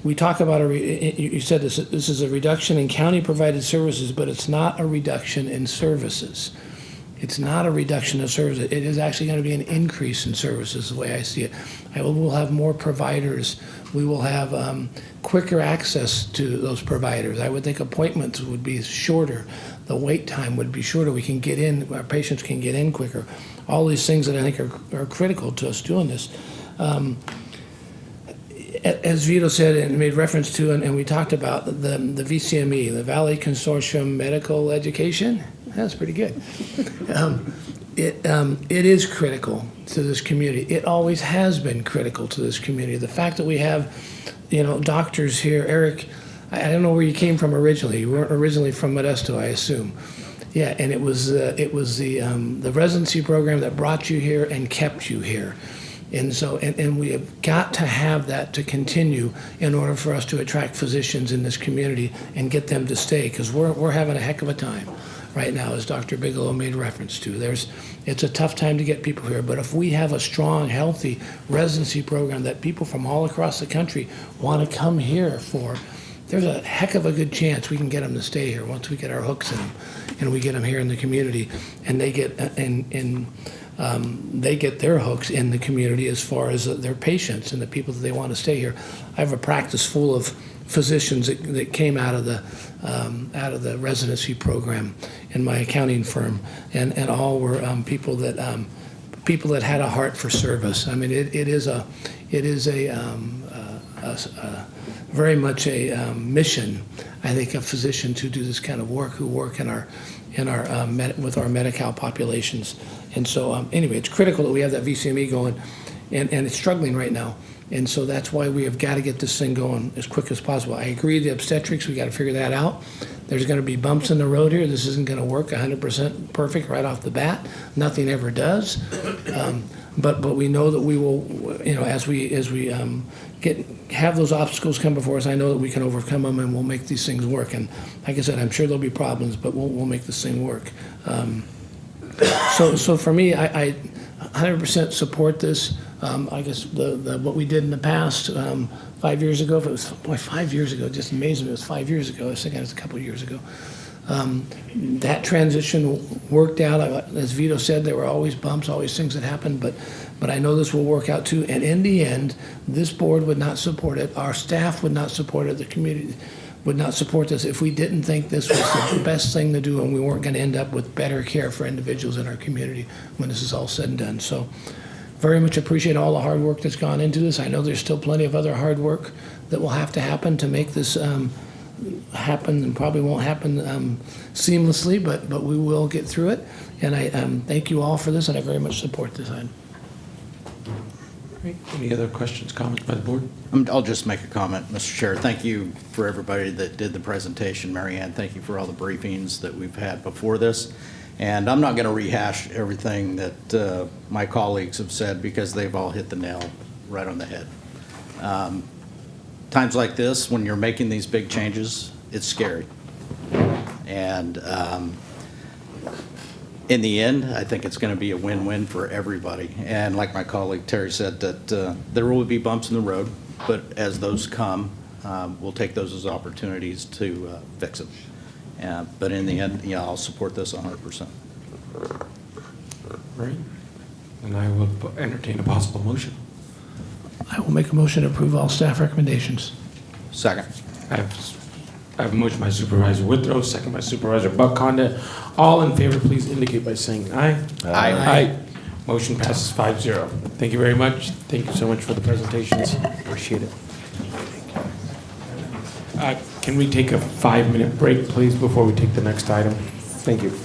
We talk about, you said this is a reduction in county-provided services, but it's not a reduction in services. It's not a reduction of services. It is actually going to be an increase in services, the way I see it. We'll have more providers. We will have quicker access to those providers. I would think appointments would be shorter. The wait time would be shorter. We can get in, our patients can get in quicker. All these things that I think are critical to us doing this. As Vito said and made reference to, and we talked about the VCME, the Valley Consortium Medical Education. That's pretty good. It is critical to this community. It always has been critical to this community. The fact that we have, doctors here. Eric, I don't know where you came from originally. You weren't originally from Modesto, I assume. Yeah, and it was the residency program that brought you here and kept you here. And so, and we have got to have that to continue in order for us to attract physicians in this community and get them to stay, because we're having a heck of a time right now, as Dr. Bigelow made reference to. It's a tough time to get people here, but if we have a strong, healthy residency program that people from all across the country want to come here for, there's a heck of a good chance we can get them to stay here once we get our hooks in them and we get them here in the community, and they get they get their hooks in the community as far as their patients and the people that they want to stay here. I have a practice full of physicians that came out of the residency program in my accounting firm, and all were people that had a heart for service. I mean, it is very much a mission, I think, of physicians who do this kind of work, who work with our Medi-Cal populations. And so anyway, it's critical that we have that VCME going, and it's struggling right now. And so that's why we have got to get this thing going as quick as possible. I agree, the obstetrics, we got to figure that out. There's going to be bumps in the road here. This isn't going to work 100% perfect right off the bat. Nothing ever does. But we know that we will, as we have those obstacles come before us, I know that we can overcome them, and we'll make these things work. And like I said, I'm sure there'll be problems, but we'll make this thing work. So for me, I 100% support this. I guess what we did in the past, 5 years ago, if it was, 5 years ago, just amazing, it was 5 years ago. I was thinking it was a couple of years ago. That transition worked out. As Vito said, there were always bumps, always things that happened, but I know this will work out too. And in the end, this board would not support it. Our staff would not support it. The community would not support this if we didn't think this was the best thing to do, and we weren't going to end up with better care for individuals in our community when this is all said and done. So very much appreciate all the hard work that's gone into this. I know there's still plenty of other hard work that will have to happen to make this happen and probably won't happen seamlessly, but we will get through it. And I thank you all for this, and I very much support this item. Great. Any other questions, comments by the board? I'll just make a comment, Mr. Chair. Thank you for everybody that did the presentation. Mary Ann, thank you for all the briefings that we've had before this. And I'm not going to rehash everything that my colleagues have said because they've all hit the nail right on the head. Times like this, when you're making these big changes, it's scary. And in the end, I think it's going to be a win-win for everybody. And like my colleague Terry said, that there will be bumps in the road, but as those come, we'll take those as opportunities to fix them. But in the end, yeah, I'll support this 100%. Right. And I will entertain a possible motion. I will make a motion to approve all staff recommendations. Second. I have a motion by Supervisor Withrow, second by Supervisor Buckconda. All in favor, please indicate by saying aye. Aye. Aye. Motion passes 5-0. Thank you very much. Thank you so much for the presentations. Appreciate it. Can we take a 5-minute break, please, before we take the next item? Thank you.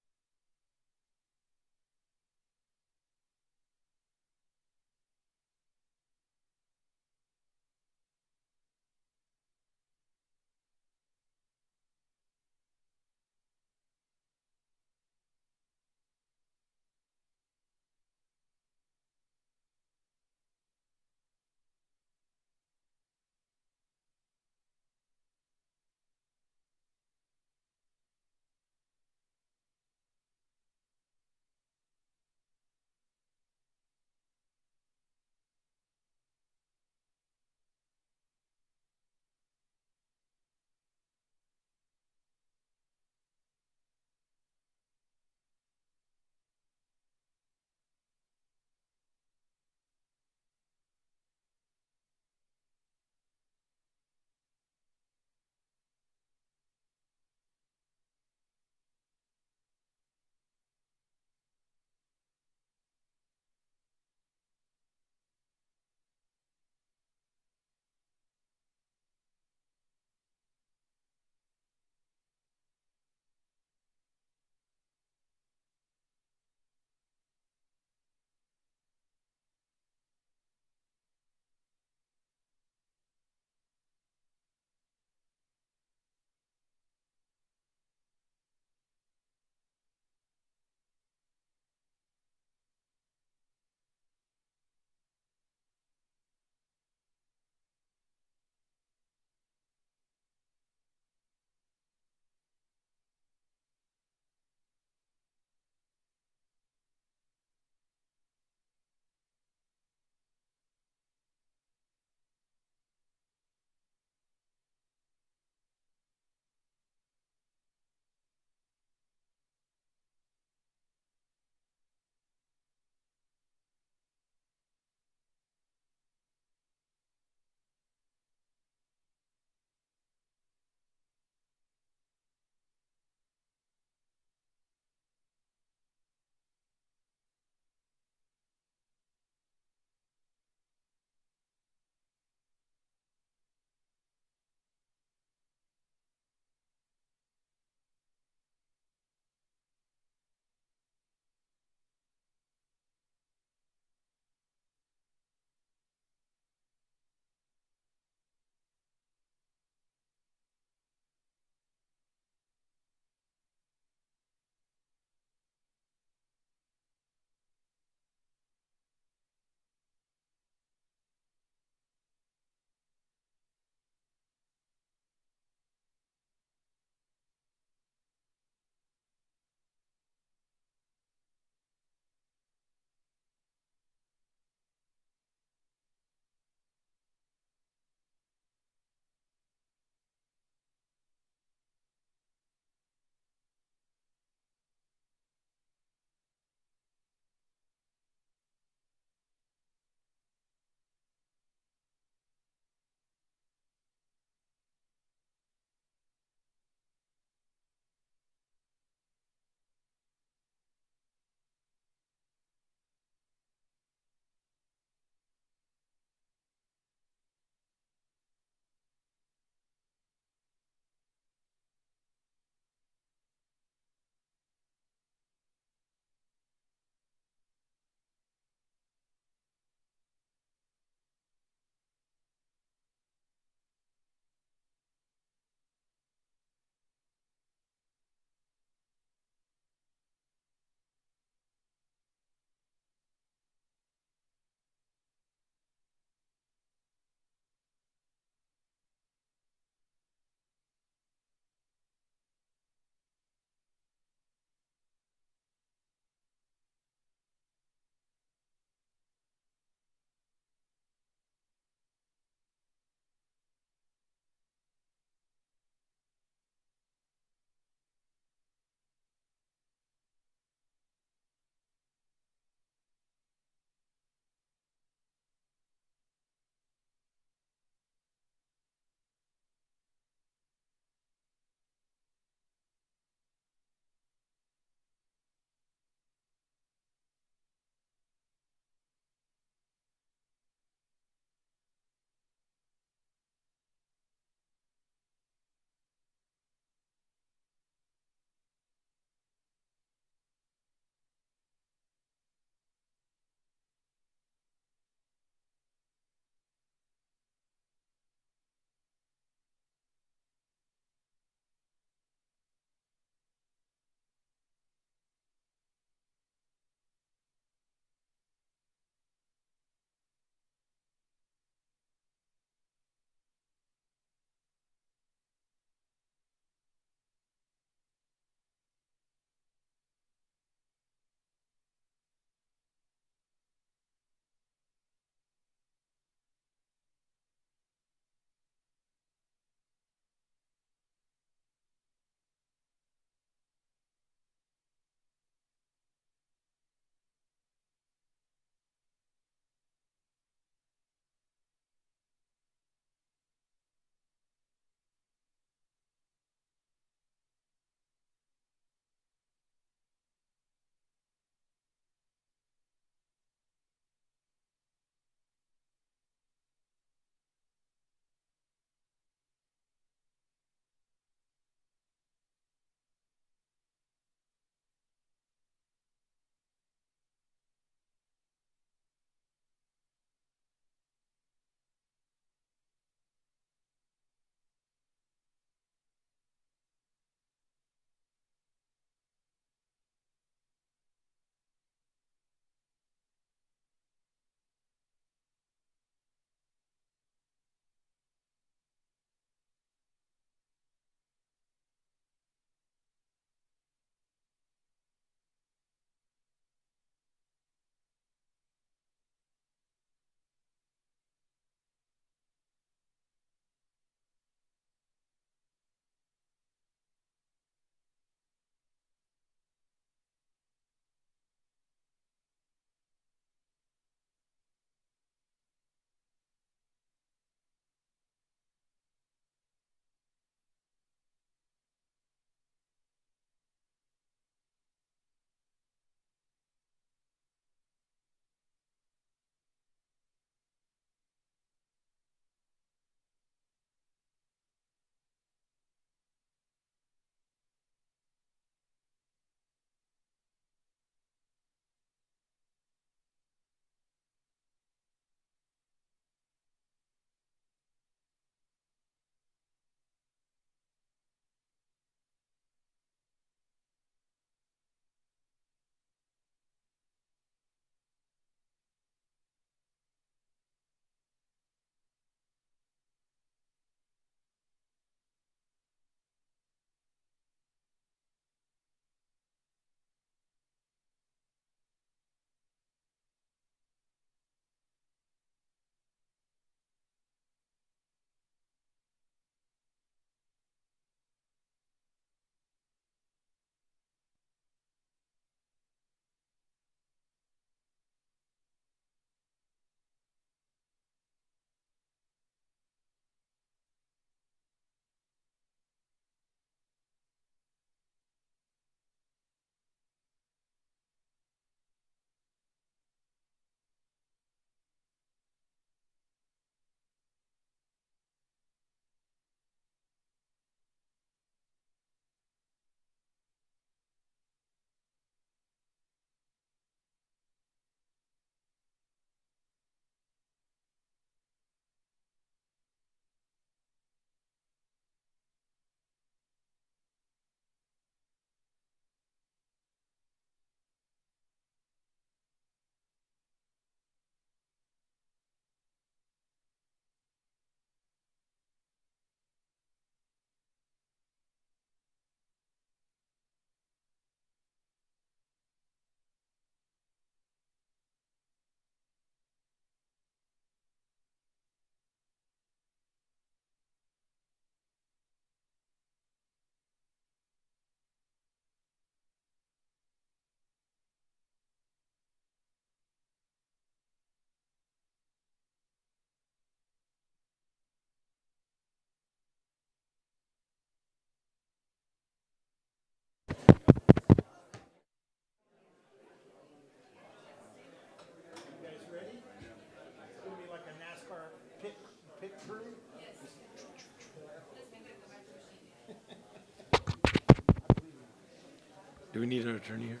Do we need an attorney here?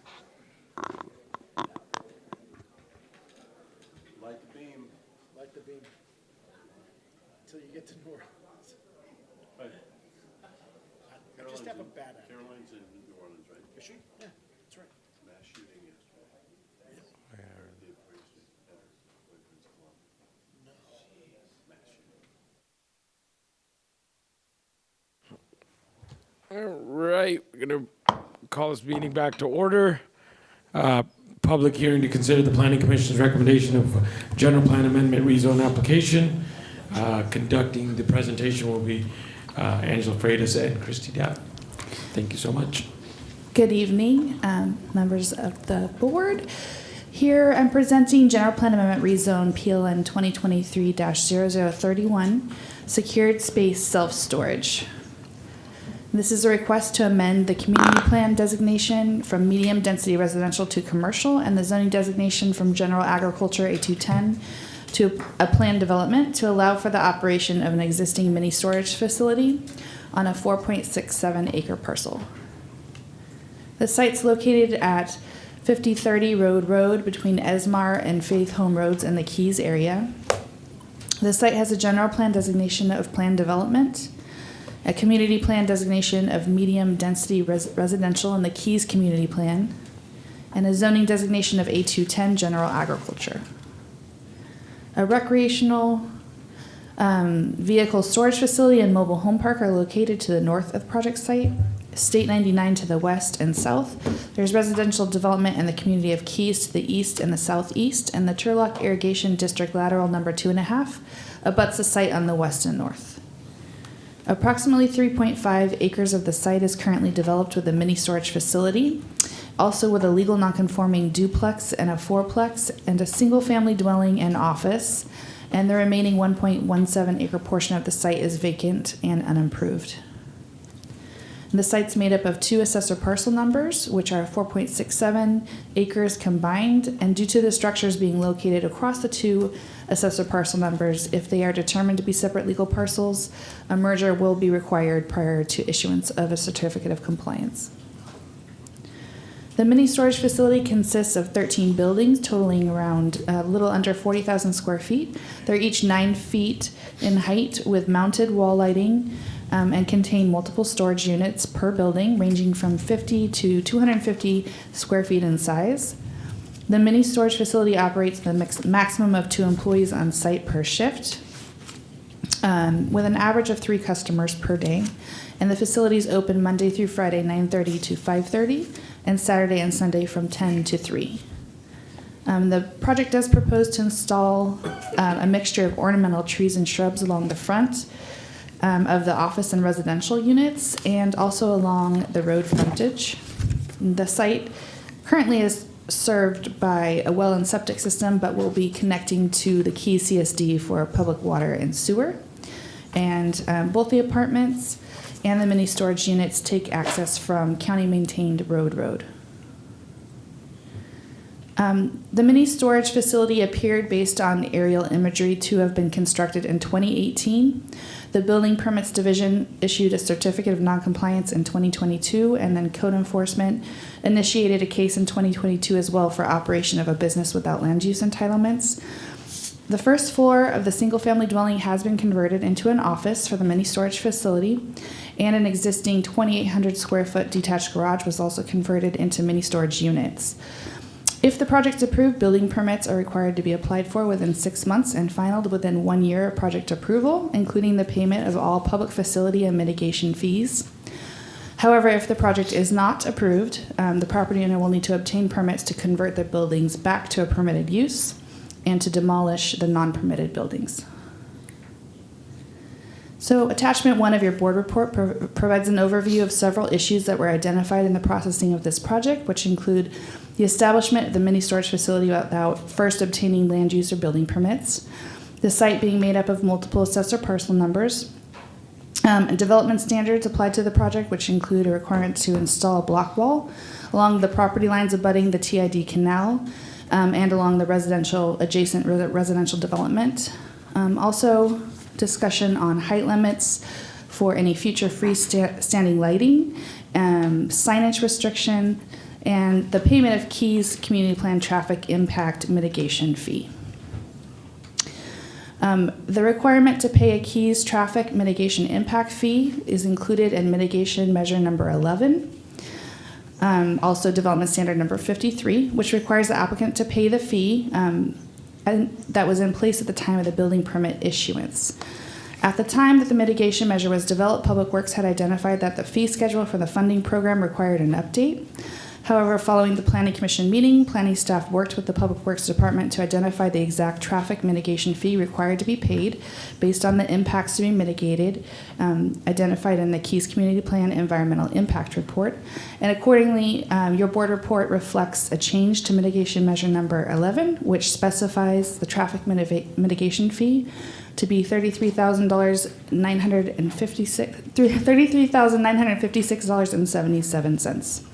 Light the beam. Light the beam. Until you get to New Orleans. I just have a bad idea. Caroline's in New Orleans, right? Is she? Yeah, that's right. Mass shooting yesterday. The appraiser at her boyfriend's club. No. Mass shooting. All right, we're going to call this meeting back to order. Public hearing to consider the Planning Commission's recommendation of general plan amendment rezone application. Conducting the presentation will be Angela Freitas and Christy Dapp. Thank you so much. Good evening, members of the board. Here I'm presenting General Plan Amendment Rezone PLN 2023-0031, Secured Space Self-Storage. This is a request to amend the community plan designation from medium density residential to commercial and the zoning designation from general agriculture A210 to a planned development to allow for the operation of an existing mini storage facility on a 4.67 acre parcel. The site's located at 5030 Road between Esmar and Faith Home Roads in the Keys area. The site has a general plan designation of planned development, a community plan designation of medium density residential in the Keys Community Plan, and a zoning designation of A210 general agriculture. A recreational vehicle storage facility and mobile home park are located to the north of the project site, State 99 to the west and south. There's residential development in the community of Keys to the east and the southeast, and the Turlock Irrigation District lateral number 2.5 abuts the site on the west and north. Approximately 3.5 acres of the site is currently developed with a mini storage facility, also with a legal nonconforming duplex and a fourplex and a single family dwelling and office, and the remaining 1.17 acre portion of the site is vacant and unimproved. The site's made up of 2 assessor parcel numbers, which are 4.67 acres combined, and due to the structures being located across the 2 assessor parcel numbers, if they are determined to be separate legal parcels, a merger will be required prior to issuance of a certificate of compliance. The mini storage facility consists of 13 buildings totaling around a little under 40,000 square feet. They're each 9 feet in height with mounted wall lighting and contain multiple storage units per building ranging from 50 to 250 square feet in size. The mini storage facility operates the maximum of 2 employees on site per shift with an average of 3 customers per day. And the facility is open Monday through Friday, 9:30 to 5:30, and Saturday and Sunday from 10 to 3. The project does propose to install a mixture of ornamental trees and shrubs along the front of the office and residential units, and also along the road frontage. The site currently is served by a well and septic system, but will be connecting to the Key CSD for public water and sewer. And both the apartments and the mini storage units take access from county-maintained road. The mini storage facility appeared based on aerial imagery to have been constructed in 2018. The Building Permits Division issued a certificate of noncompliance in 2022, and then code enforcement initiated a case in 2022 as well for operation of a business without land use entitlements. The first floor of the single-family dwelling has been converted into an office for the mini storage facility, and an existing 2,800 square foot detached garage was also converted into mini storage units. If the project is approved, building permits are required to be applied for within 6 months and filed within 1 year of project approval, including the payment of all public facility and mitigation fees. However, if the project is not approved, the property owner will need to obtain permits to convert the buildings back to a permitted use and to demolish the non-permitted buildings. So attachment 1 of your board report provides an overview of several issues that were identified in the processing of this project, which include the establishment of the mini storage facility without first obtaining land use or building permits, the site being made up of multiple assessor parcel numbers, and development standards applied to the project, which include a requirement to install a block wall along the property lines abutting the TID canal and along the adjacent residential development. Also, discussion on height limits for any future freestanding lighting, signage restriction, and the payment of Keys Community Plan Traffic Impact Mitigation Fee. The requirement to pay a Keys Traffic Mitigation Impact Fee is included in Mitigation Measure Number 11. Also Development Standard Number 53, which requires the applicant to pay the fee that was in place at the time of the building permit issuance. At the time that the mitigation measure was developed, Public Works had identified that the fee schedule for the funding program required an update. However, following the Planning Commission meeting, planning staff worked with the Public Works Department to identify the exact traffic mitigation fee required to be paid based on the impacts to be mitigated, identified in the Keys Community Plan Environmental Impact Report. And accordingly, your board report reflects a change to mitigation measure number 11, which specifies the traffic mitigation fee to be $33,956.77.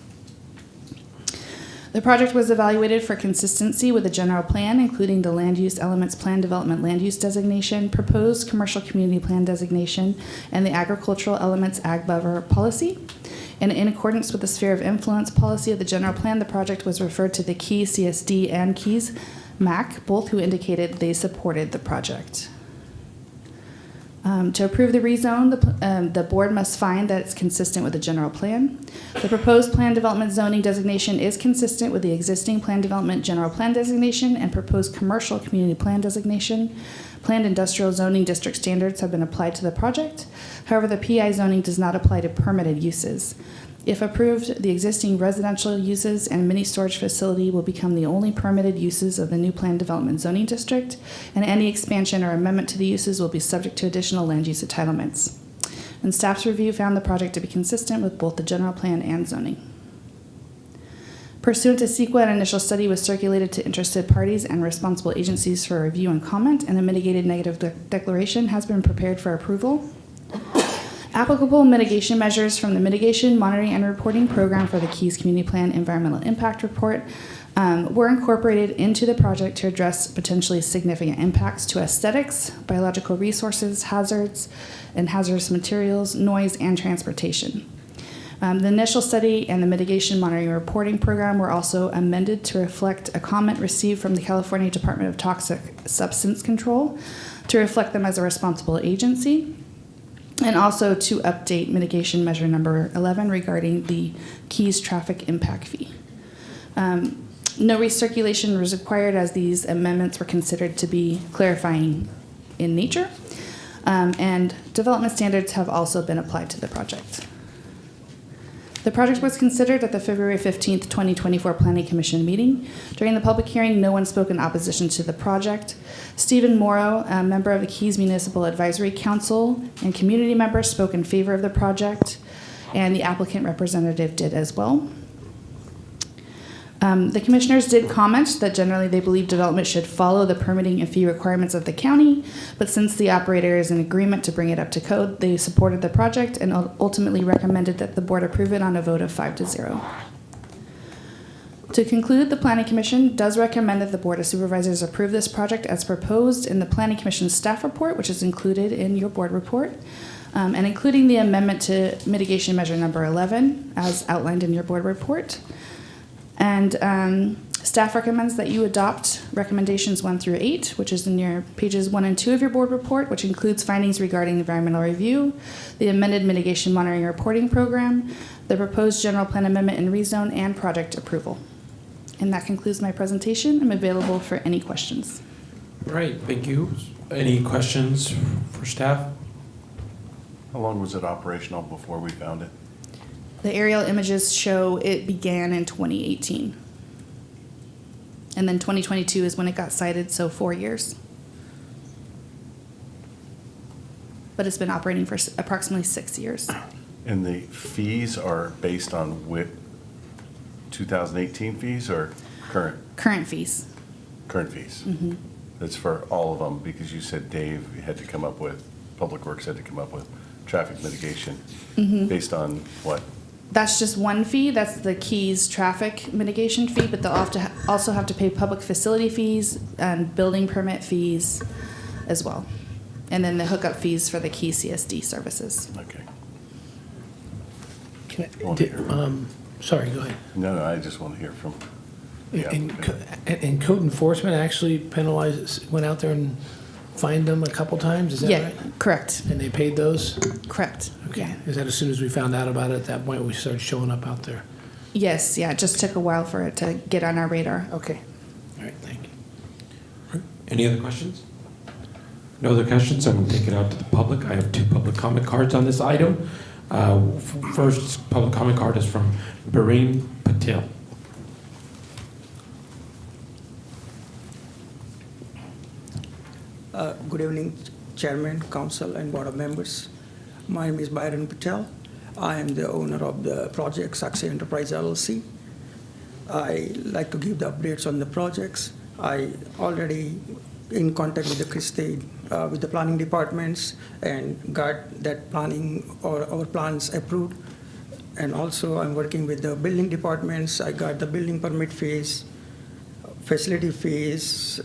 The project was evaluated for consistency with the general plan, including the land use elements plan development land use designation, proposed commercial community plan designation, and the agricultural elements ag buffer policy. And in accordance with the sphere of influence policy of the general plan, the project was referred to the Keys CSD and Keys MAC, both who indicated they supported the project. To approve the rezone, the board must find that it's consistent with the general plan. The proposed plan development zoning designation is consistent with the existing plan development general plan designation and proposed commercial community plan designation. Planned industrial zoning district standards have been applied to the project. However, the PI zoning does not apply to permitted uses. If approved, the existing residential uses and mini storage facility will become the only permitted uses of the new planned development zoning district, and any expansion or amendment to the uses will be subject to additional land use entitlements. And staff's review found the project to be consistent with both the general plan and zoning. Pursuant to CEQA, an initial study was circulated to interested parties and responsible agencies for review and comment, and a mitigated negative declaration has been prepared for approval. Applicable mitigation measures from the Mitigation, Monitoring, and Reporting Program for the Keys Community Plan Environmental Impact Report were incorporated into the project to address potentially significant impacts to aesthetics, biological resources, hazards, and hazardous materials, noise, and transportation. The initial study and the Mitigation, Monitoring, and Reporting Program were also amended to reflect a comment received from the California Department of Toxic Substance Control to reflect them as a responsible agency, and also to update mitigation measure number 11 regarding the Keys traffic impact fee. No recirculation was required as these amendments were considered to be clarifying in nature, and development standards have also been applied to the project. The project was considered at the February 15th, 2024 Planning Commission meeting. During the public hearing, no one spoke in opposition to the project. Stephen Morrow, a member of the Keys Municipal Advisory Council and community members, spoke in favor of the project, and the applicant representative did as well. The commissioners did comment that generally they believe development should follow the permitting and fee requirements of the county, but since the operator is in agreement to bring it up to code, they supported the project and ultimately recommended that the board approve it on a vote of 5-0. To conclude, the Planning Commission does recommend that the Board of Supervisors approve this project as proposed in the Planning Commission's staff report, which is included in your board report, and including the amendment to mitigation measure number 11 as outlined in your board report. And staff recommends that you adopt recommendations 1 through 8, which is in your pages 1 and 2 of your board report, which includes findings regarding environmental review, the amended mitigation monitoring and reporting program, the proposed general plan amendment and rezone, and project approval. And that concludes my presentation. I'm available for any questions. Right, thank you. Any questions for staff? How long was it operational before we found it? The aerial images show it began in 2018. And then 2022 is when it got sited, so 4 years. But it's been operating for approximately 6 years. And the fees are based on 2018 fees or current? Current fees. Current fees. Mm-hmm. That's for all of them, because you said Dave had to come up with, Public Works had to come up with traffic mitigation based on what? That's just one fee. That's the Keys traffic mitigation fee, but they'll also have to pay public facility fees and building permit fees as well. And then the hookup fees for the Key CSD services. Okay. Sorry, go ahead. No, I just want to hear from the applicant. And code enforcement actually penalizes, went out there and fined them a couple times, is that Yeah, right? correct. And they paid those? Correct. Okay. Yeah. Is that as soon as we found out about it, at that point, we started showing up out there? Yes, yeah, it just took a while for it to get on our radar. Okay. All right, thank you. Any other questions? No other questions? I'm going to take it out to the public. I have 2 public comment cards on this item. First public comment card is from Bareen Patel. Good evening, Chairman, Council, and Board of Members. My name is Byron Patel. I am the owner of the project Saxi Enterprise LLC. I like to give the updates on the projects. I already in contact with the Christie, with the planning departments, and got that planning or our plans approved. And also I'm working with the building departments. I got the building permit fees, facility fees,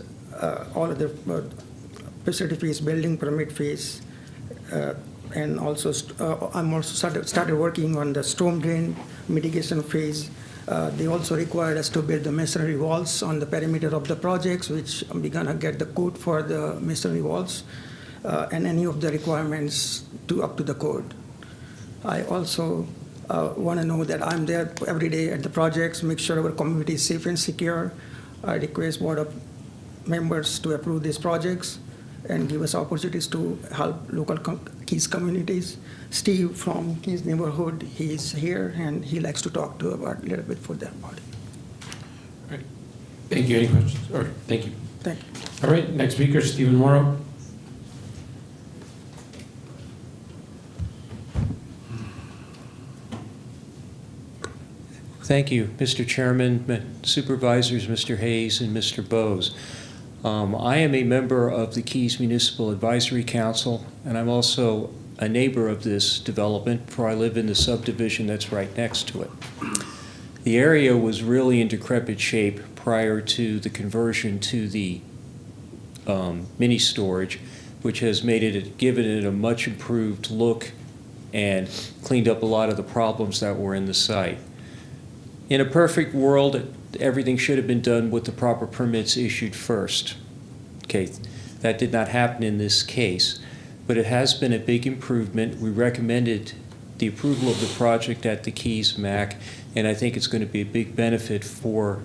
all of the facility fees, building permit fees, and also I'm also started working on the storm drain mitigation phase. They also required us to build the masonry walls on the perimeter of the projects, which we're gonna get the code for the masonry walls, and any of the requirements up to the code. I also want to know that I'm there every day at the projects, make sure our community is safe and secure. I request Board of members to approve these projects and give us opportunities to help local Keys communities. Steve from Keys neighborhood, he's here and he likes to talk to about a little bit for that part. All right. Thank you. Any questions? Or thank you. Thank you. All right. Next speaker, Stephen Morrow. Thank you, Mr. Chairman, Supervisors, Mr. Hayes, and Mr. Bose. I am a member of the Keys Municipal Advisory Council, and I'm also a neighbor of this development, for I live in the subdivision that's right next to it. The area was really in decrepit shape prior to the conversion to the mini storage, which has given it a much improved look and cleaned up a lot of the problems that were in the site. In a perfect world, everything should have been done with the proper permits issued first. Okay, that did not happen in this case, but it has been a big improvement. We recommended the approval of the project at the Keys MAC, and I think it's going to be a big benefit for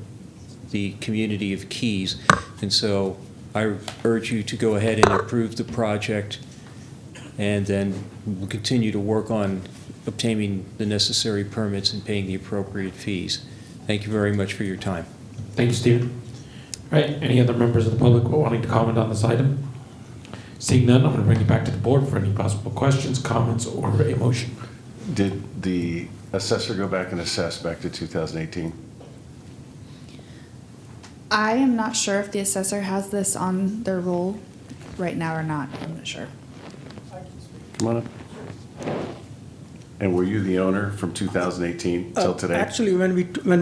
the community of Keys. And so I urge you to go ahead and approve the project, and then we'll continue to work on obtaining the necessary permits and paying the appropriate fees. Thank you very much for your time. Thank you, Stephen. All right. Any other members of the public wanting to comment on this item? Seeing none, I'm going to bring it back to the board for any possible questions, comments, or a motion. Did the assessor go back and assess back to 2018? I am not sure if the assessor has this on their roll right now or not. I'm not sure. Come on up. And were you the owner from 2018 till today? Actually, when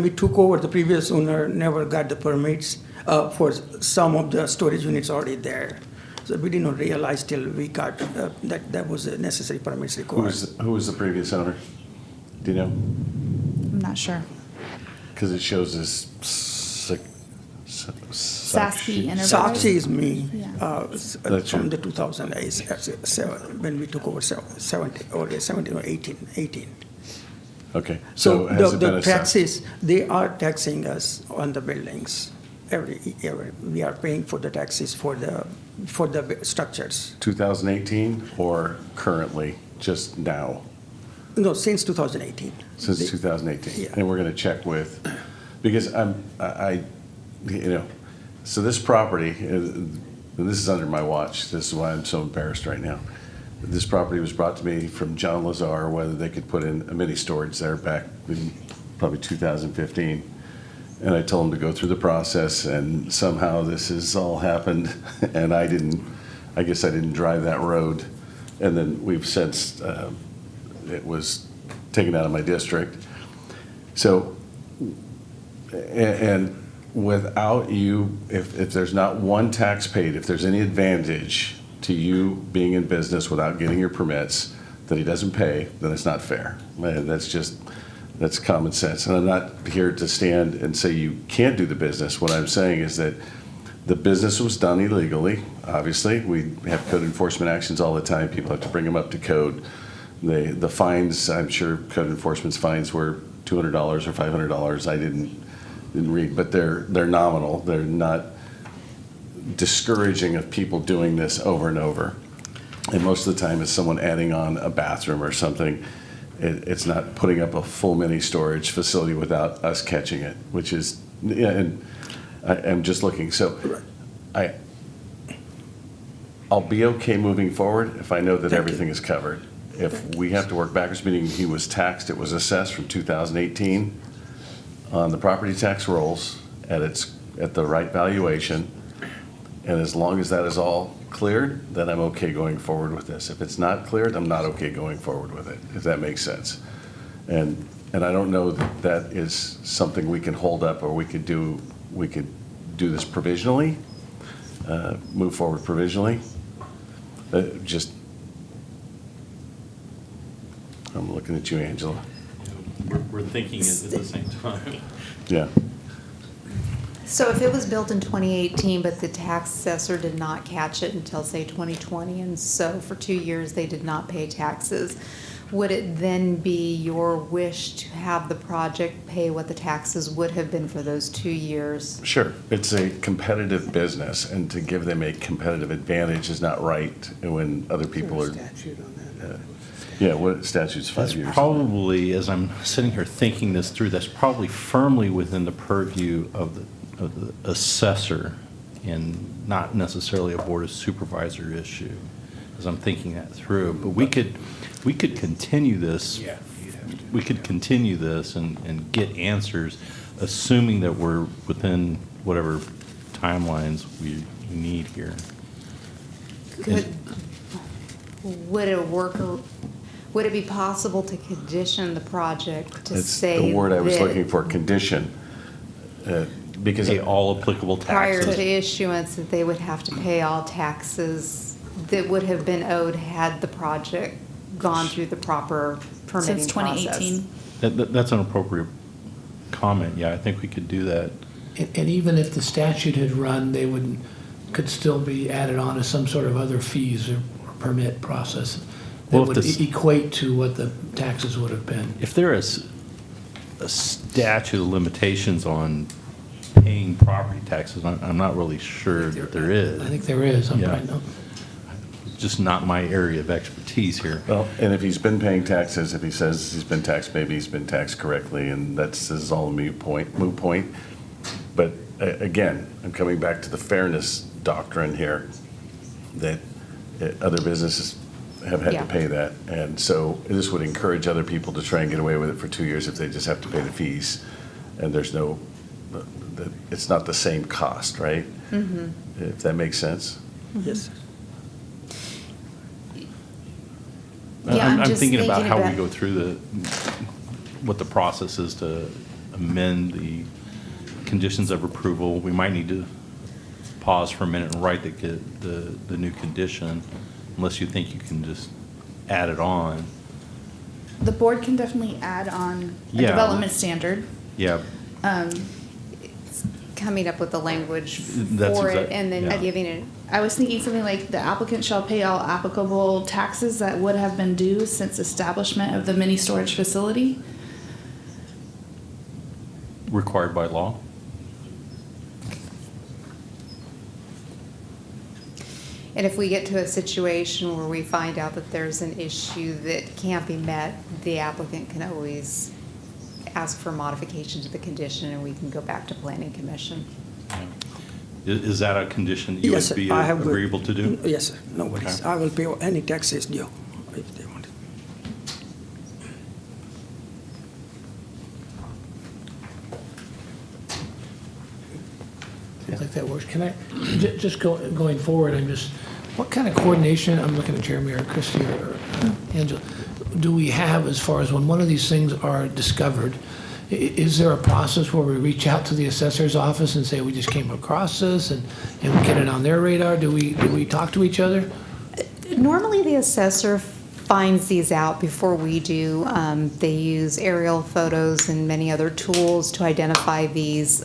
we took over, the previous owner never got the permits for some of the storage units already there. So we did not realize till we got that was the necessary permits required. Who was the previous owner? Do you know? I'm not sure. Because it shows this Sassy Enterprise. Saxi is me. Yeah. From the 2007 when we took over 17 or 18. Okay. So has it been the assessed? taxes, they are taxing us on the buildings every year. We are paying for the taxes for the structures. 2018 or currently, just now? No, since 2018. Since 2018. Yeah. And we're going to check with, because so this property, and this is under my watch, this is why I'm so embarrassed right now. This property was brought to me from John Lazar, whether they could put in a mini storage there back in probably 2015. And I told him to go through the process, and somehow this has all happened, and I guess I didn't drive that road. And then we've since, it was taken out of my district. So, and without you, if there's not one tax paid, if there's any advantage to you being in business without getting your permits that he doesn't pay, then it's not fair. And that's just, That's common sense. And I'm not here to stand and say you can't do the business. What I'm saying is that the business was done illegally, obviously. We have code enforcement actions all the time. People have to bring them up to code. The fines, I'm sure code enforcement's fines were $200 or $500. I didn't read, but they're nominal. They're not discouraging of people doing this over and over. And most of the time it's someone adding on a bathroom or something. It's not putting up a full mini storage facility without us catching it, which is, yeah, and I'm just looking. So I'll be okay moving forward if I know that everything is covered. If we have to work backwards, meaning he was taxed, it was assessed from 2018 on the property tax rolls at the right valuation, and as long as that is all cleared, then I'm okay going forward with this. If it's not cleared, I'm not okay going forward with it, if that makes sense. And I don't know that that is something we can hold up, or we could do this provisionally, move forward provisionally. I'm looking at you, Angela. We're thinking it at the same time. Yeah. So if it was built in 2018, but the tax assessor did not catch it until, say, 2020, and so for 2 years they did not pay taxes, would it then be your wish to have the project pay what the taxes would have been for those 2 years? Sure. It's a competitive business, and to give them a competitive advantage is not right when other people are. Yeah, what statute's 5 years? That's probably, as I'm sitting here thinking this through, that's probably firmly within the purview of the assessor and not necessarily a Board of Supervisor issue, as I'm thinking that through. But we could continue this. Yeah. We could continue this and get answers, assuming that we're within whatever timelines we need here. Would it be possible to condition the project to That's say the word I was that looking for, condition. Because pay all applicable prior taxes. to issuance that they would have to pay all taxes that would have been owed had the project gone through the proper permitting Since process? 2018. That's an appropriate comment. Yeah, I think we could do that. And even if the statute had run, they could still be added on to some sort of other fees or permit process that Well, if would this- equate to what the taxes would have been. If there is a statute of limitations on paying property taxes, I'm not really sure that there is. I think there is. I'm Yeah. right now. Just not my area of expertise here. Well, and if he's been paying taxes, if he says he's been taxed, maybe he's been taxed correctly, and this is all a moot point. But again, I'm coming back to the fairness doctrine here, that other businesses have had to pay that. And so this would encourage other people to try and get away with it for 2 years if they just have to pay the fees. And there's it's not the same cost, right? Mm-hmm. If that makes sense? Yes. Yeah, I'm I'm just thinking about thinking how we about- go through what the process is to amend the conditions of approval. We might need to pause for a minute and write the new condition, unless you think you can just add it on. The board can definitely add on a Yeah. development standard. Yeah, Coming up with the language That's for it exact- and then yeah. giving it. I was thinking something like the applicant shall pay all applicable taxes that would have been due since establishment of the mini storage facility. required by law. And if we get to a situation where we find out that there's an issue that can't be met, the applicant can always ask for modification to the condition and we can go back to Planning Commission. Is that a condition that you Yes, would be sir. I have agreeable to do? Yes, sir. No worries. Okay. I will pay any taxes due if they want it. I think that works. Can I, just going forward, what kind of coordination, I'm looking at Jeremy or Christie or Angela, do we have as far as when one of these things are discovered? Is there a process where we reach out to the assessor's office and say, we just came across this and we get it on their radar? Do we talk to each other? Normally, the assessor finds these out before we do. They use aerial photos and many other tools to identify these.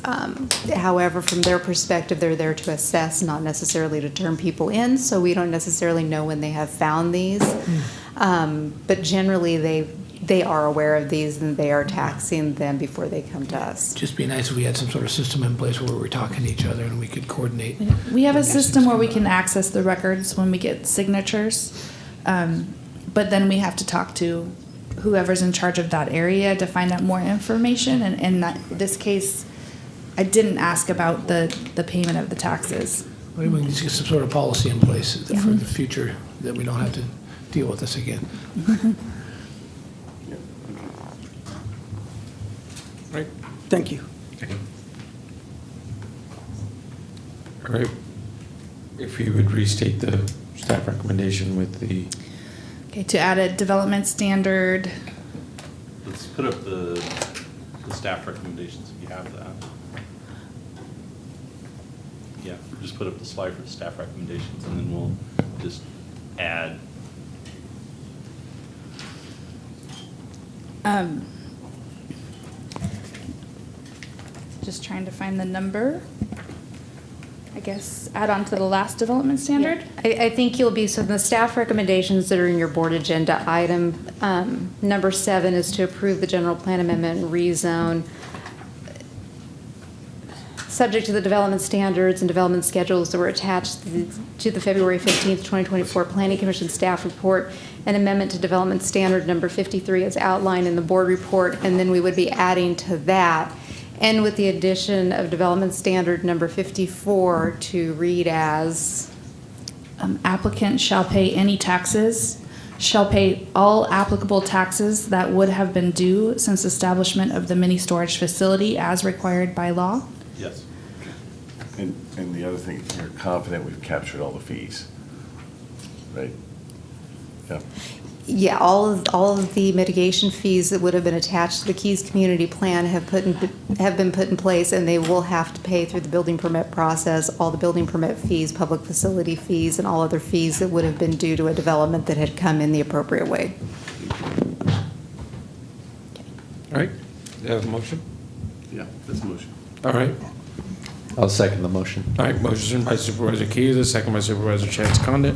However, from their perspective, they're there to assess, not necessarily to turn people in, so we don't necessarily know when they have found these. But generally, they are aware of these and they are taxing them before they come to us. Just be nice if we had some sort of system in place where we're talking to each other and we could coordinate. We have a system where we can access the records when we get signatures, but then we have to talk to whoever's in charge of that area to find out more information. And in this case, I didn't ask about the payment of the taxes. Maybe we can just get some sort of policy in place for the future that we don't have to deal with this again. Right. Thank you. All right. If you would restate the staff recommendation with the. Okay, to add a development standard. Let's put up the staff recommendations if you have that. Yeah, just put up the slide for the staff recommendations and then we'll just add. Just trying to find the number. I guess add on to the last development standard. I think you'll be, so the staff recommendations that are in your board agenda item, number 7 is to approve the general plan amendment and rezone, subject to the development standards and development schedules that were attached to the February 15th, 2024 Planning Commission staff report. An amendment to development standard number 53 is outlined in the board report, and then we would be adding to that, and with the addition of development standard number 54 to read as Applicant shall pay any taxes, shall pay all applicable taxes that would have been due since establishment of the mini storage facility as required by law. Yes. And the other thing, you're confident we've captured all the fees, right? Yeah. Yeah, all of the mitigation fees that would have been attached to the Keys Community Plan have been put in place, and they will have to pay through the building permit process all the building permit fees, public facility fees, and all other fees that would have been due to a development that had come in the appropriate way. All right. Do you have a motion? Yeah, that's a motion. All right. I'll second the motion. All right. Motion by Supervisor Keyes, second by Supervisor Chance Condit.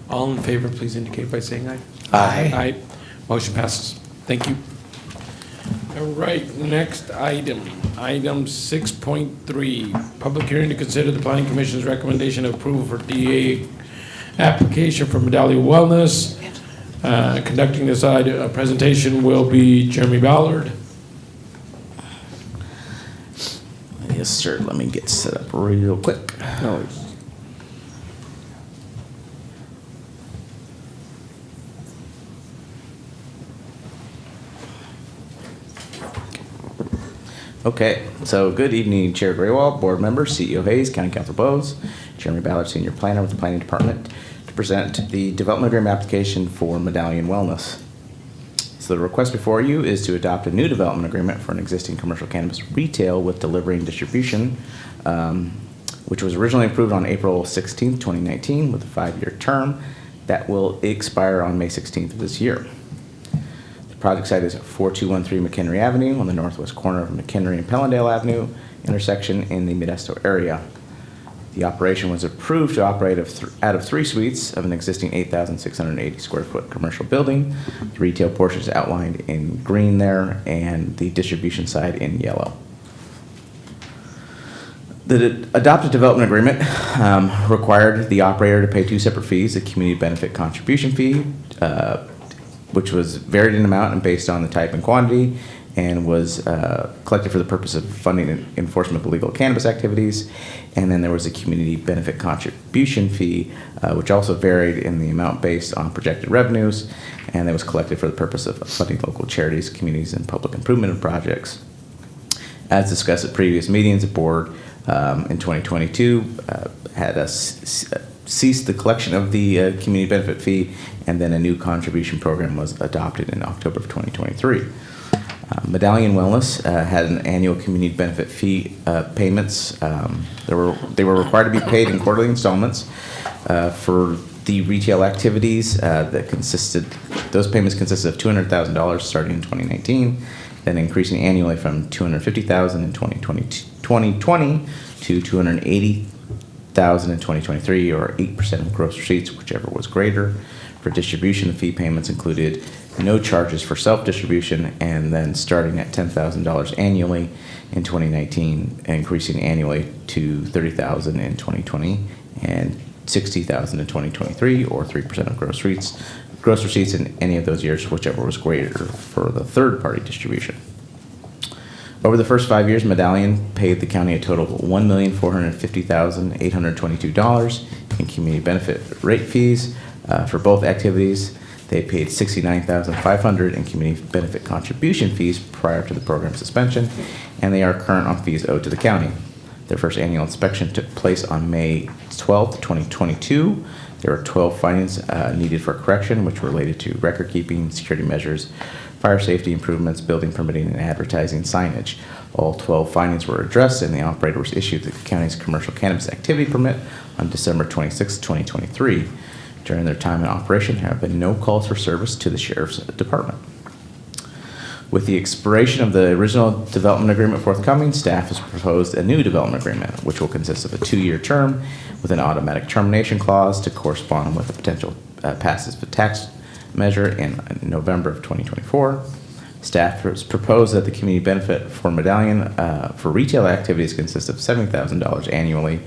All in favor, please indicate by saying aye. Aye. Aye. Motion passes. Thank you. All right, next item. Item 6.3, public hearing to consider the Planning Commission's recommendation of approval for DA application for Medallion Wellness. Conducting this presentation will be Jeremy Ballard. Yes, sir. Let me get set up real quick. No. Okay, so good evening, Chair Graywall, board members, CEO Hayes, County Council Bowes, Jeremy Ballard, Senior Planner with the Planning Department, to present the development agreement application for Medallion Wellness. So the request before you is to adopt a new development agreement for an existing commercial cannabis retail with delivery and distribution, which was originally approved on April 16th, 2019, with a 5-year term that will expire on May 16th of this year. Project site is 4213 McHenry Avenue on the northwest corner of McHenry and Pellendale Avenue intersection in the Modesto area. The operation was approved to operate out of 3 suites of an existing 8,680 square foot commercial building. The retail portion is outlined in green there and the distribution side in yellow. The adopted development agreement required the operator to pay 2 separate fees, a community benefit contribution fee, which was varied in amount and based on the type and quantity, and was collected for the purpose of funding and enforcement of illegal cannabis activities. And then there was a community benefit contribution fee, which also varied in the amount based on projected revenues, and that was collected for the purpose of funding local charities, communities, and public improvement projects. As discussed at previous meetings, the board in 2022 had us ceased the collection of the community benefit fee, and then a new contribution program was adopted in October of 2023. Medallion Wellness had an annual community benefit fee payments. They were required to be paid in quarterly installments for The retail activities those payments consisted of $200,000 starting in 2019, then increasing annually from $250,000 in 2020 to $280,000 in 2023, or 8% of gross receipts, whichever was greater. For distribution, the fee payments included no charges for self-distribution, and then starting at $10,000 annually in 2019, and increasing annually to $30,000 in 2020 and $60,000 in 2023, or 3% of gross receipts in any of those years, whichever was greater for the third-party distribution. Over the first 5 years, Medallion paid the county a total of $1,450,822 in community benefit rate fees for both activities. They paid $69,500 in community benefit contribution fees prior to the program suspension, and they are current on fees owed to the county. Their first annual inspection took place on May 12th, 2022. There were 12 findings needed for correction, which related to record keeping, security measures, fire safety improvements, building permitting, and advertising signage. All 12 findings were addressed, and the operator was issued the county's commercial cannabis activity permit on December 26, 2023. During their time in operation, there have been no calls for service to the Sheriff's Department. With the expiration of the original development agreement forthcoming, staff has proposed a new development agreement, which will consist of a 2-year term with an automatic termination clause to correspond with the potential passage of a tax measure in November of 2024. Staff has proposed that the community benefit for Medallion for retail activities consists of $70,000 annually,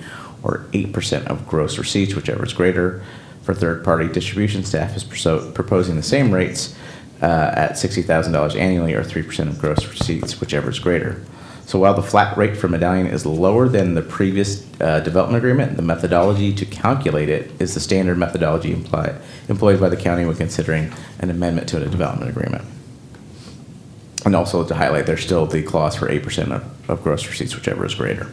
or 8% of gross receipts, whichever is greater. For third-party distribution, staff is proposing the same rates at $60,000 annually, or 3% of gross receipts, whichever is greater. So while the flat rate for Medallion is lower than the previous development agreement, the methodology to calculate it is the standard methodology employed by the county when considering an amendment to a development agreement. And also to highlight, there's still the clause for 8% of gross receipts, whichever is greater.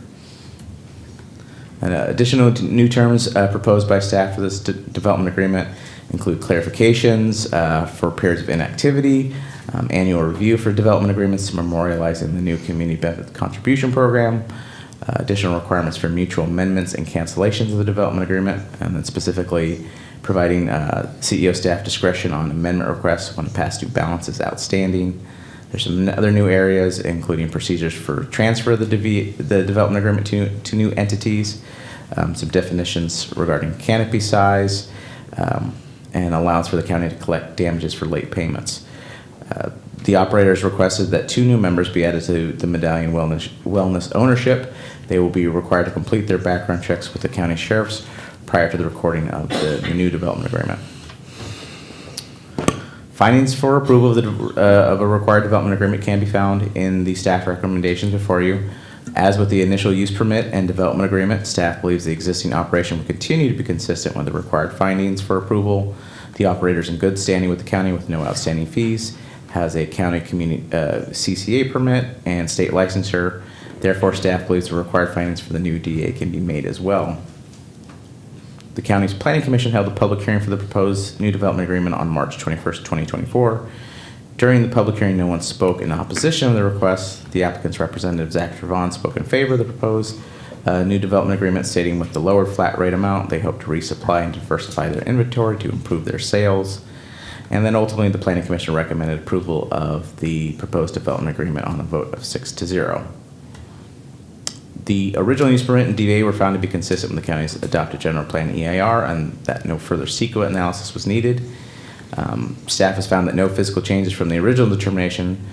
And additional new terms proposed by staff for this development agreement include clarifications for periods of inactivity, annual review for development agreements memorializing the new community benefit contribution program, additional requirements for mutual amendments and cancellations of the development agreement, and then specifically providing CEO staff discretion on amendment requests when a past due balance is outstanding. There's some other new areas, including procedures for transfer of the development agreement to new entities, some definitions regarding canopy size, and allowance for the county to collect damages for late payments. The operators requested that 2 new members be added to the Medallion Wellness ownership. They will be required to complete their background checks with the county sheriffs prior to the recording of the new development agreement. Findings for approval of a required development agreement can be found in the staff recommendations before you. As with the initial use permit and development agreement, staff believes the existing operation will continue to be consistent with the required findings for approval. The operator is in good standing with the county with no outstanding fees, has a county community CCA permit and state licensure. Therefore, staff believes the required findings for the new DA can be made as well. The county's planning commission held a public hearing for the proposed new development agreement on March 21st, 2024. During the public hearing, no one spoke in opposition of the request. The applicant's representative, Zach Trevon, spoke in favor of the proposed new development agreement, stating with the lower flat rate amount, they hope to resupply and diversify their inventory to improve their sales. And then ultimately, the planning commission recommended approval of the proposed development agreement on a vote of 6-0. The original use permit and DVA were found to be consistent with the county's adopted general plan EIR, and that no further CEQA analysis was needed. Staff has found that no physical changes from the original determination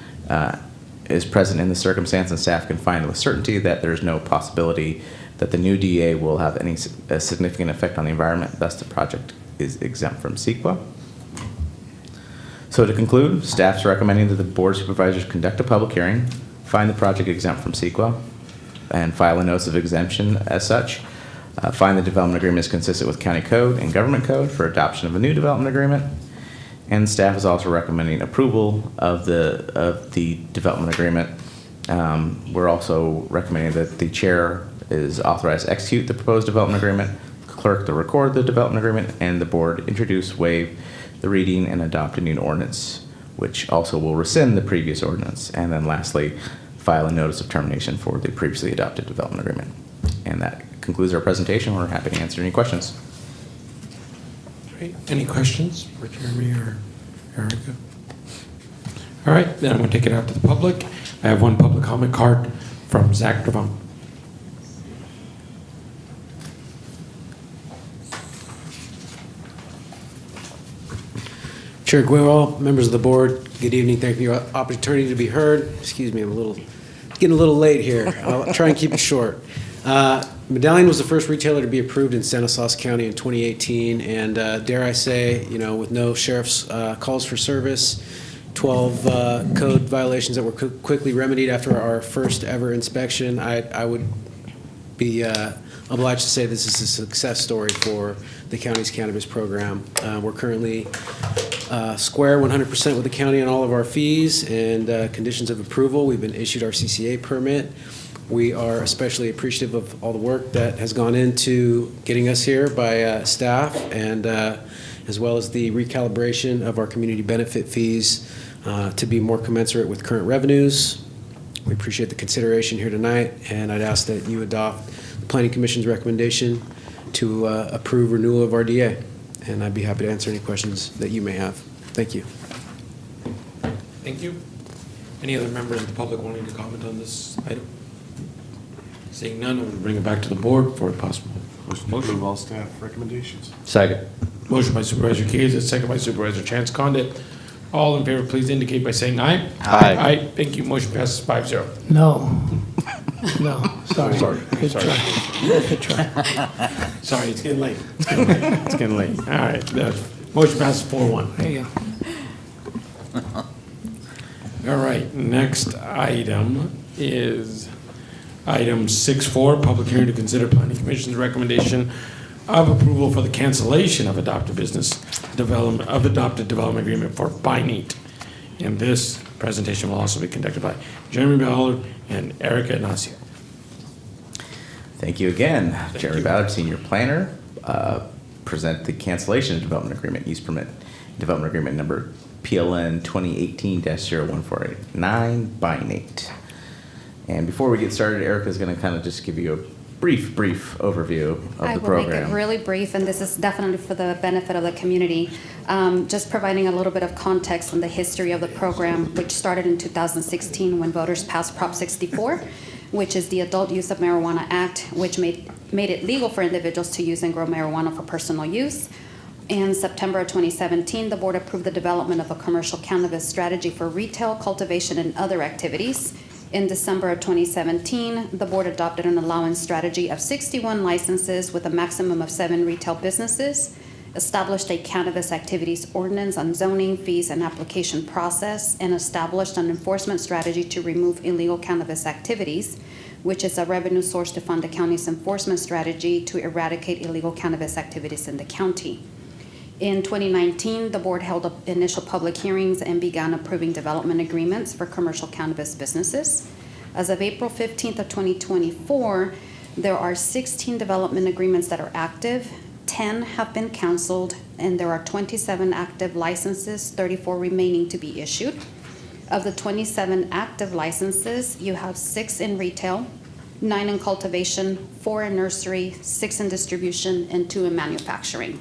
is present in the circumstance, and staff can find with certainty that there is no possibility that the new DA will have any significant effect on the environment. Thus, the project is exempt from CEQA. So to conclude, staff is recommending that the Board of Supervisors conduct a public hearing, find the project exempt from CEQA, and file a notice of exemption as such. Find the development agreement is consistent with county code and government code for adoption of a new development agreement. And staff is also recommending approval of the development agreement. We're also recommending that the chair is authorized to execute the proposed development agreement, clerk to record the development agreement, and the board introduce, waive the reading, and adopt a new ordinance, which also will rescind the previous ordinance. And then lastly, file a notice of termination for the previously adopted development agreement. And that concludes our presentation. We're happy to answer any questions. Great. Any questions for Jeremy or Erica? All right, then I'm going to take it out to the public. I have one public comment card from Zach Devon. Chair Guerrero, members of the board, good evening. Thank you for the opportunity to be heard. Excuse me, I'm getting a little late here. I'll try and keep it short. Medallion was the first retailer to be approved in Stanislaus County in 2018, and dare I say, with no sheriff's calls for service, 12 code violations that were quickly remedied after our first ever inspection, I would be obliged to say this is a success story for the county's cannabis program. We're currently square 100% with the county on all of our fees and conditions of approval. We've been issued our CCA permit. We are especially appreciative of all the work that has gone into getting us here by staff, and as well as the recalibration of our community benefit fees to be more commensurate with current revenues. We appreciate the consideration here tonight, and I'd ask that you adopt the Planning Commission's recommendation to approve renewal of our DA. And I'd be happy to answer any questions that you may have. Thank you. Thank you. Any other members of the public wanting to comment on this item? Seeing none, I'm going to bring it back to the board for a possible Motion to approve all staff recommendations. Second. motion by Supervisor Keyes, second by Supervisor Chance Condit. All in favor, please indicate by saying aye. Aye. Aye. Thank you. Motion passes 5-0. No. No, sorry. Sorry. Good Sorry. try. Good try. Sorry, it's getting late. It's getting late. All right. Motion passes 4-1. There you go. All right, next item is item 6-4, public hearing to consider Planning Commission's recommendation of approval for the cancellation of adopted development agreement for Bineat. And this presentation will also be conducted by Jeremy Ballard and Erica Ignacio. Thank you again. Jeremy Ballard, Senior Planner. Present the cancellation of development agreement, use permit development agreement number PLN 2018-01489, Bineat. And before we get started, Erica's going to kind of just give you a brief overview of the program. I will make it really brief, and this is definitely for the benefit of the community. Just providing a little bit of context on the history of the program, which started in 2016 when voters passed Prop 64, which is the Adult Use of Marijuana Act, which made it legal for individuals to use and grow marijuana for personal use. In September of 2017, the board approved the development of a commercial cannabis strategy for retail, cultivation, and other activities. In December of 2017, the board adopted an allowance strategy of 61 licenses with a maximum of 7 retail businesses, established a cannabis activities ordinance on zoning, fees, and application process, and established an enforcement strategy to remove illegal cannabis activities, which is a revenue source to fund the county's enforcement strategy to eradicate illegal cannabis activities in the county. In 2019, the board held initial public hearings and began approving development agreements for commercial cannabis businesses. As of April 15th of 2024, there are 16 development agreements that are active, 10 have been canceled, and there are 27 active licenses, 34 remaining to be issued. Of the 27 active licenses, you have 6 in retail, 9 in cultivation, 4 in nursery, 6 in distribution, and 2 in manufacturing.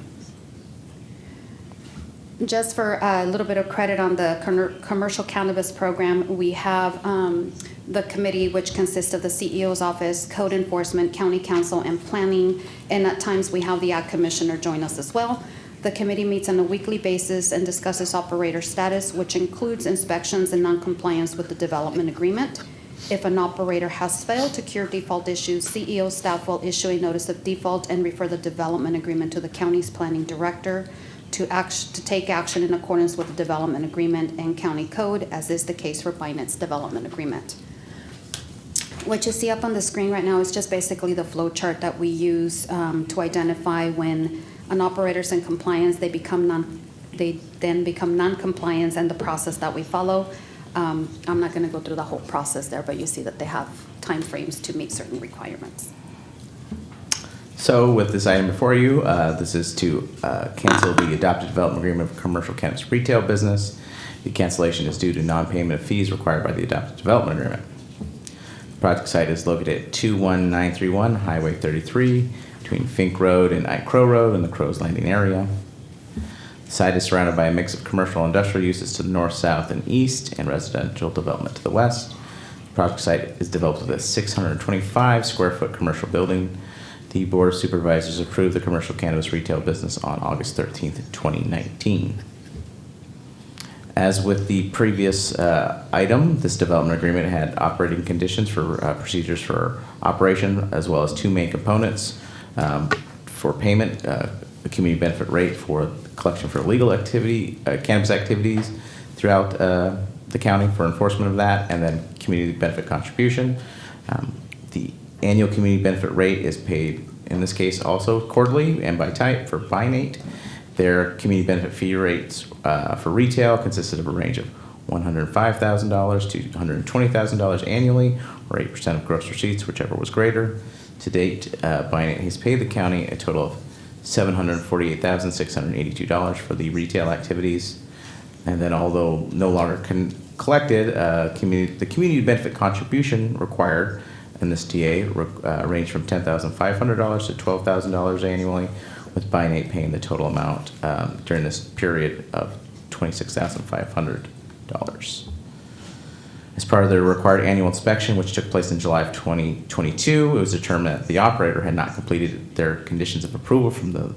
Just for a little bit of credit on the commercial cannabis program, we have the committee, which consists of the CEO's office, code enforcement, county council, and planning, and at times we have the ag commissioner join us as well. The committee meets on a weekly basis and discusses operator status, which includes inspections and noncompliance with the development agreement. If an operator has failed to cure default issues, CEO staff will issue a notice of default and refer the development agreement to the county's planning director to take action in accordance with the development agreement and county code, as is the case for Bineat's development agreement. What you see up on the screen right now is just basically the flow chart that we use to identify when an operator's in compliance, they then become non-compliant, and the process that we follow. I'm not going to go through the whole process there, but you see that they have timeframes to meet certain requirements. So with this item before you, this is to cancel the adopted development agreement for commercial cannabis retail business. The cancellation is due to non-payment of fees required by the adopted development agreement. The project site is located at 21931 Highway 33 between Fink Road and Ike Crow Road in the Crow's Landing area. The site is surrounded by a mix of commercial and industrial uses to the north, south, and east, and residential development to the west. The project site is developed with a 625 square foot commercial building. The Board of Supervisors approved the commercial cannabis retail business on August 13th, 2019. As with the previous item, this development agreement had operating conditions for procedures for operation, as well as two main components for payment, the community benefit rate for collection for illegal activity, cannabis activities throughout the county for enforcement of that, and then community benefit contribution. The annual community benefit rate is paid, in this case, also quarterly and by type for BINATE. Their community benefit fee rates for retail consisted of a range of $105,000 to $120,000 annually, or 8% of gross receipts, whichever was greater. To date, BINATE has paid the county a total of $748,682 for the retail activities. And then, although no longer collected, the community benefit contribution required in this DA ranged from $10,500 to $12,000 annually, with BINATE paying the total amount during this period of $26,500. As part of the required annual inspection, which took place in July of 2022, it was determined that the operator had not completed their conditions of approval from the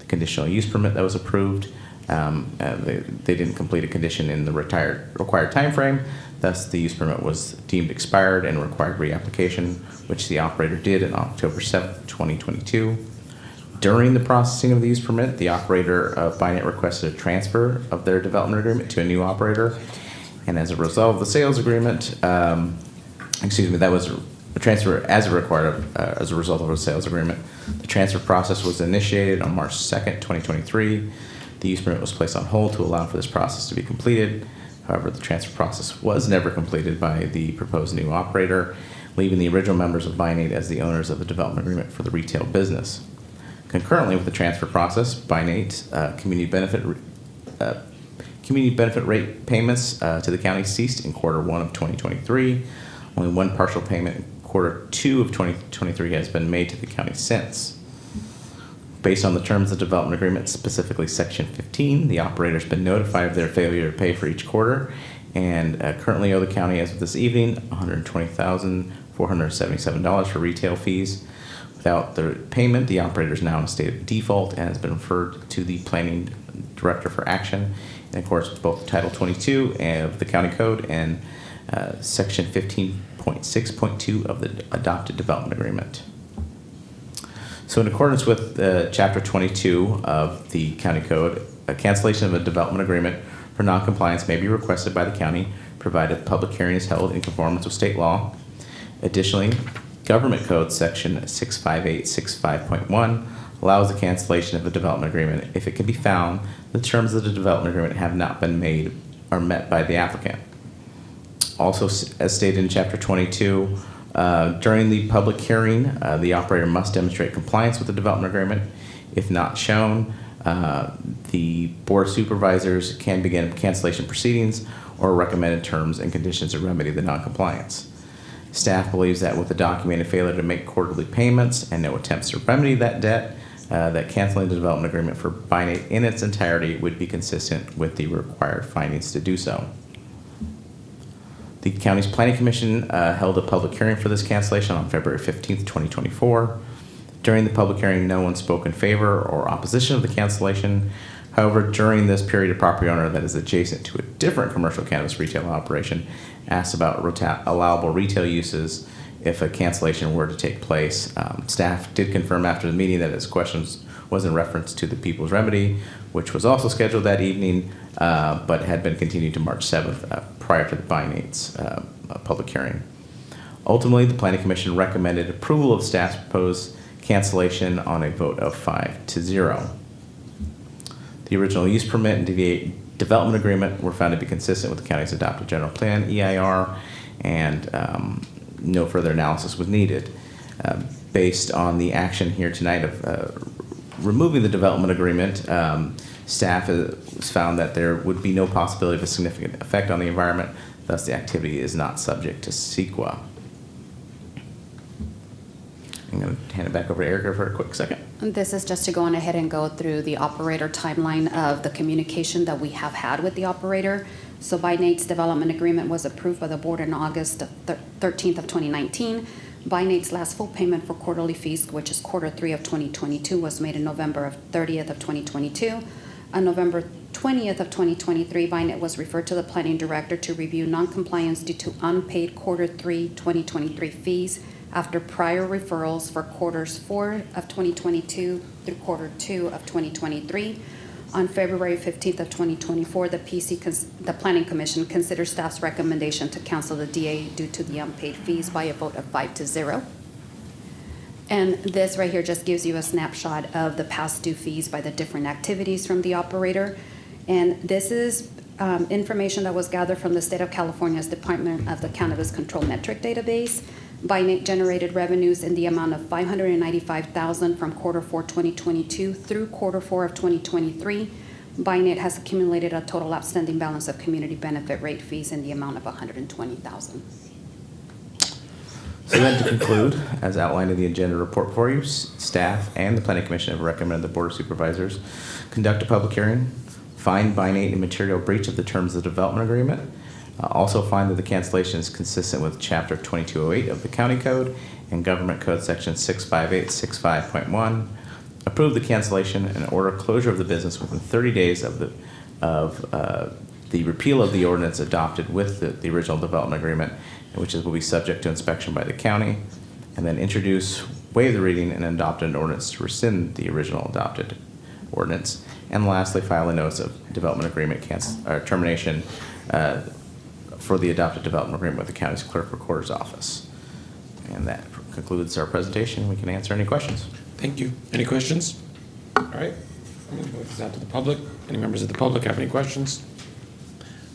conditional use permit that was approved. They didn't complete a condition in the required time frame. Thus, the use permit was deemed expired and required reapplication, which the operator did on October 7th, 2022. During the processing of the use permit, the operator of BINATE requested a transfer of their development agreement to a new operator. And as a result of the sales agreement, that was a transfer as required as a result of a sales agreement. The transfer process was initiated on March 2nd, 2023. The use permit was placed on hold to allow for this process to be completed. However, the transfer process was never completed by the proposed new operator, leaving the original members of BINATE as the owners of the development agreement for the retail business. Concurrently with the transfer process, BINATE's community benefit rate payments to the county ceased in Q1 of 2023. Only one partial payment in Q2 of 2023 has been made to the county since. Based on the terms of the development agreement, specifically Section 15, the operator's been notified of their failure to pay for each quarter, and currently owe the county, as of this evening, $120,477 for retail fees. Without the payment, the operator is now in a state of default and has been referred to the planning director for action, in accordance with both Title 22 of the County Code and Section 15.6.2 of the adopted development agreement. So in accordance with Chapter 22 of the County Code, a cancellation of a development agreement for noncompliance may be requested by the county, provided public hearing is held in conformance with state law. Additionally, Government Code Section 65865.1 allows the cancellation of a development agreement if it can be found the terms of the development agreement have not been made or met by the applicant. Also, as stated in Chapter 22, during the public hearing, the operator must demonstrate compliance with the development agreement. If not shown, the Board of Supervisors can begin cancellation proceedings or recommended terms and conditions to remedy the noncompliance. Staff believes that with the documented failure to make quarterly payments and no attempts to remedy that debt, that canceling the development agreement for BINATE in its entirety would be consistent with the required findings to do so. The county's planning commission held a public hearing for this cancellation on February 15th, 2024. During the public hearing, no one spoke in favor or opposition of the cancellation. However, during this period, a property owner that is adjacent to a different commercial cannabis retail operation asked about allowable retail uses if a cancellation were to take place. Staff did confirm after the meeting that his questions was in reference to the People's Remedy, which was also scheduled that evening, but had been continued to March 7th prior to the BINATE's public hearing. Ultimately, the Planning Commission recommended approval of staff's proposed cancellation on a vote of 5-0. The original use permit and development agreement were found to be consistent with the county's adopted general plan, EIR, and no further analysis was needed. Based on the action here tonight of removing the development agreement, staff has found that there would be no possibility of a significant effect on the environment, thus the activity is not subject to CEQA. I'm going to hand it back over to Erica for a quick second. This is just to go on ahead and go through the operator timeline of the communication that we have had with the operator. So BiNate's development agreement was approved by the board on August 13th of 2019. BiNate's last full payment for quarterly fees, which is quarter 3 of 2022, was made in November 30th of 2022. On November 20th of 2023, BiNate was referred to the planning director to review noncompliance due to unpaid quarter 3 2023 fees after prior referrals for quarters 4 of 2022 through quarter 2 of 2023. On February 15th of 2024, the Planning Commission considered staff's recommendation to cancel the DA due to the unpaid fees by a vote of 5-0. And this right here just gives you a snapshot of the past due fees by the different activities from the operator. And this is information that was gathered from the State of California's Department of the Cannabis Control Metric Database. BiNate generated revenues in the amount of $595,000 from quarter 4 2022 through quarter 4 of 2023. BiNate has accumulated a total outstanding balance of community benefit rate fees in the amount of $120,000. So then to conclude, as outlined in the agenda report for you, staff and the Planning Commission have recommended the Board of Supervisors conduct a public hearing, find BiNate a material breach of the terms of the development agreement, also find that the cancellation is consistent with Chapter 2208 of the County Code and Government Code Section 65865.1, approve the cancellation and order closure of the business within 30 days of the repeal of the ordinance adopted with the original development agreement, which will be subject to inspection by the county, and then introduce, waive the reading, and adopt an ordinance to rescind the original adopted ordinance. And lastly, file a notice of development agreement termination for the adopted development agreement with the county's clerk recorder's office. And that concludes our presentation. We can answer any questions. Thank you. Any questions? All right. I'm going to move this out to the public. Any members of the public have any questions?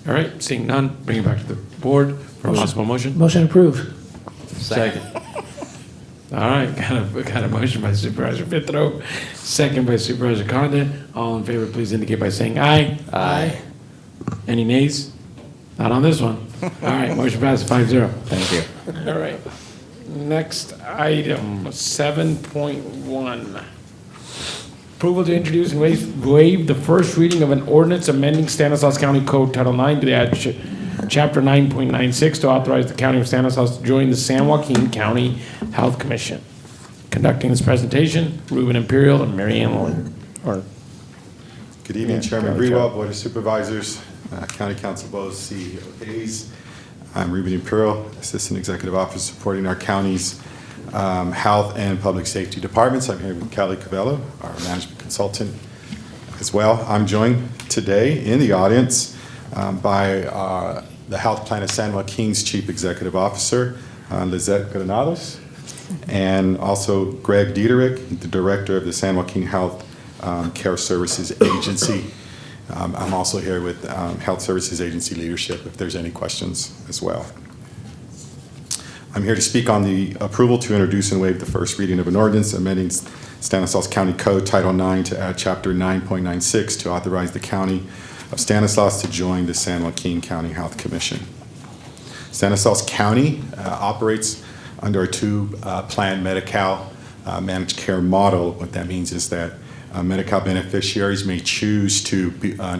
All right. Seeing none, bring it back to the board for a possible motion. Motion approved. Second. All right. Got a motion by Supervisor Fitro, second by Supervisor Condon. All in favor, please indicate by saying aye. Aye. Any nays? Not on this one. All right, motion passes 5-0. Thank you. All right. Next item, 7.1. Approval to introduce and waive the first reading of an ordinance amending Stanislaus County Code Title 9 to add Chapter 9.96 to authorize the County of Stanislaus to join the San Joaquin County Health Commission. Conducting this presentation, Ruben Imperial and Mary Ann Lloyd. Good evening, Chairman Greenwald, Board of Supervisors, County Council Bowes, CEO Hayes. I'm Ruben Imperial, Assistant Executive Officer supporting our county's health and public safety departments. I'm here with Kelly Covello, our management consultant as well. I'm joined today in the audience by the Health Plan of San Joaquin's Chief Executive Officer, Lizette Granados, and also Greg Dieterich, the Director of the San Joaquin Health Care Services Agency. I'm also here with Health Services Agency leadership if there's any questions as well. I'm here to speak on the approval to introduce and waive the first reading of an ordinance amending Stanislaus County Code Title 9 to add Chapter 9.96 to authorize the County of Stanislaus to join the San Joaquin County Health Commission. Stanislaus County operates under a two-plan Medi-Cal managed care model. What that means is that Medi-Cal beneficiaries may choose to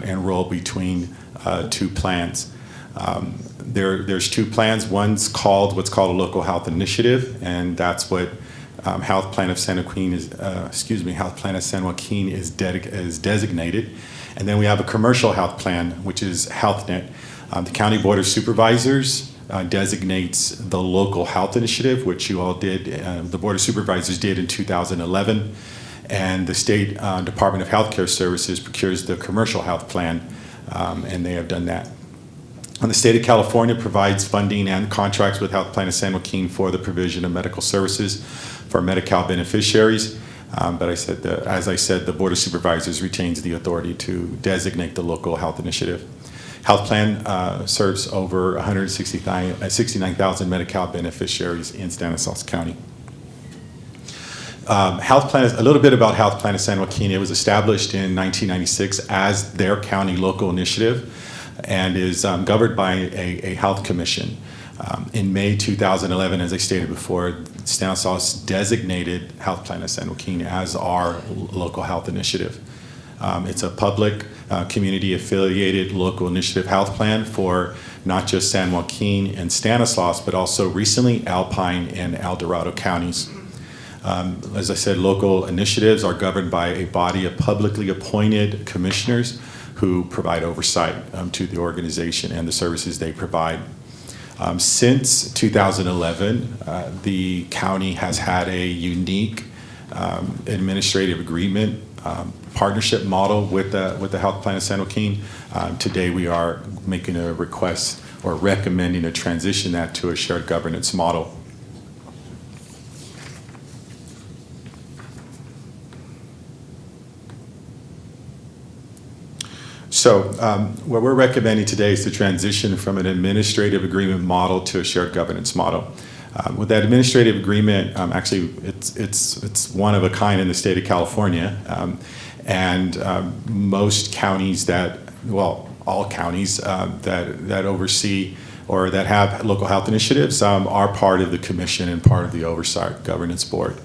enroll between two plans. There's two plans. One's called what's called a local health initiative, and that's what Health Plan of San Joaquin is. Health Plan of San Joaquin is designated, and then we have a commercial health plan, which is HealthNet. The County Board of Supervisors designates the local health initiative, which you all did. The Board of Supervisors did in 2011. And the State Department of Healthcare Services procures the commercial health plan, and they have done that. And the state of California provides funding and contracts with Health Plan of San Joaquin for the provision of medical services for Medi-Cal beneficiaries. But as I said, the Board of Supervisors retains the authority to designate the local health initiative. Health Plan serves over 169,000 Medi-Cal beneficiaries in Stanislaus County. Health Plan is a little bit about Health Plan of San Joaquin. It was established in 1996 as their county local initiative and is governed by a health commission. In May 2011, as I stated before, Stanislaus designated Health Plan of San Joaquin as our local health initiative. It's a public, community-affiliated local initiative health plan for not just San Joaquin and Stanislaus, but also recently Alpine and El Dorado counties. As I said, local initiatives are governed by a body of publicly appointed commissioners who provide oversight to the organization and the services they provide. Since 2011, the county has had a unique administrative agreement partnership model with the Health Plan of San Joaquin. Today we are making a request or recommending a transition that to a shared governance model. So what we're recommending today is to transition from an administrative agreement model to a shared governance model. With that administrative agreement, actually it's one of a kind in the state of California, and most counties that, well, all counties that oversee or that have local health initiatives are part of the commission and part of the oversight governance board.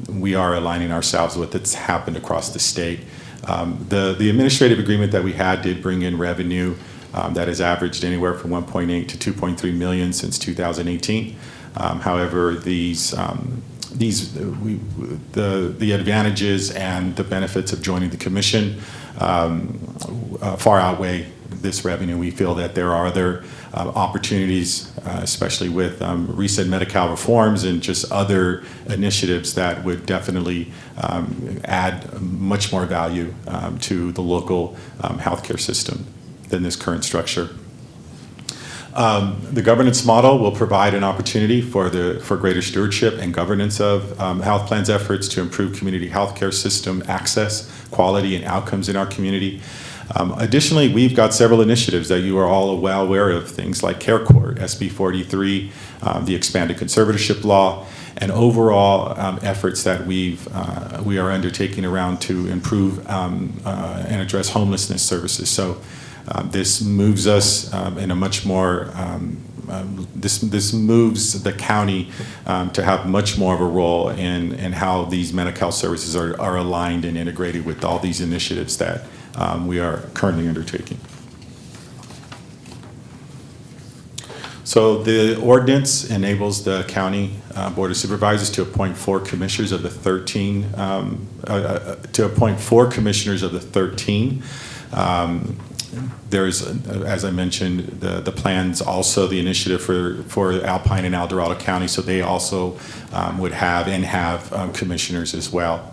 We are aligning ourselves with what's happened across the state. The administrative agreement that we had did bring in revenue that has averaged anywhere from 1.8 to 2.3 million since 2018. However, the advantages and the benefits of joining the commission far outweigh this revenue. We feel that there are other opportunities, especially with recent Medi-Cal reforms and just other initiatives that would definitely add much more value to the local healthcare system than this current structure. The governance model will provide an opportunity for greater stewardship and governance of health plans efforts to improve community healthcare system access, quality, and outcomes in our community. Additionally, we've got several initiatives that you are all well aware of, things like Care Court, SB 43, the expanded conservatorship law, and overall efforts that we are undertaking around to improve and address homelessness services. So this moves us in a much more, this moves the county to have much more of a role in how these Medi-Cal services are aligned and integrated with all these initiatives that we are currently undertaking. So the ordinance enables the county board of supervisors to appoint 4 commissioners of the 13. There's, as I mentioned, the plans also the initiative for Alpine and El Dorado County, so they also would have and have commissioners as well.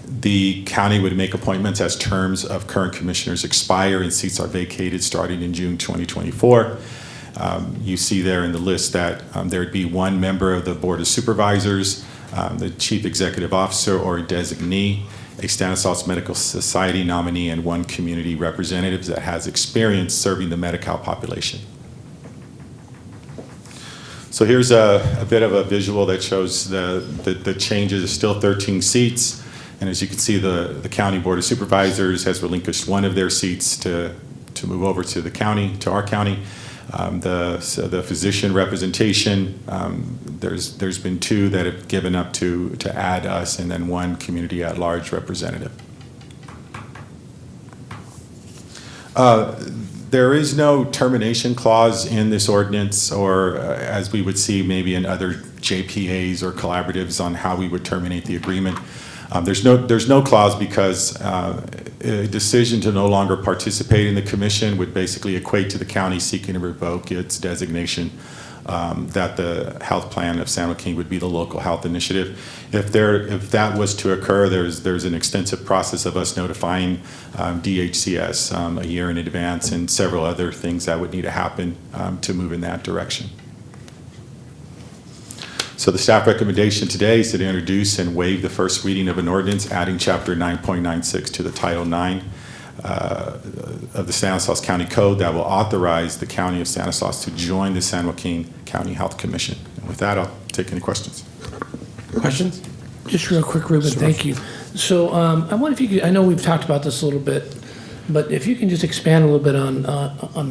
The county would make appointments as terms of current commissioners expire and seats are vacated starting in June 2024. You see there in the list that there would be 1 member of the Board of Supervisors, the Chief Executive Officer or a designee, a Stanislaus Medical Society nominee, and 1 community representative that has experience serving the Medi-Cal population. So here's a bit of a visual that shows the changes. There's still 13 seats. And as you can see, the County Board of Supervisors has relinquished 1 of their seats to move over to the county, to our county. The physician representation, there's been 2 that have given up to add us, and then 1 community at-large representative. There is no termination clause in this ordinance, or as we would see maybe in other JPAs or collaboratives on how we would terminate the agreement. There's no clause because a decision to no longer participate in the commission would basically equate to the county seeking to revoke its designation that the health plan of San Joaquin would be the local health initiative. If that was to occur, there's an extensive process of us notifying DHCS a year in advance and several other things that would need to happen to move in that direction. So the staff recommendation today is to introduce and waive the first reading of an ordinance adding Chapter 9.96 to the Title 9 of the Stanislaus County Code that will authorize the County of Stanislaus to join the San Joaquin County Health Commission. And with that, I'll take any questions. Questions? Just real quick, Ruben, thank you. So I wonder if you could, I know we've talked about this a little bit, But if you can just expand a little bit on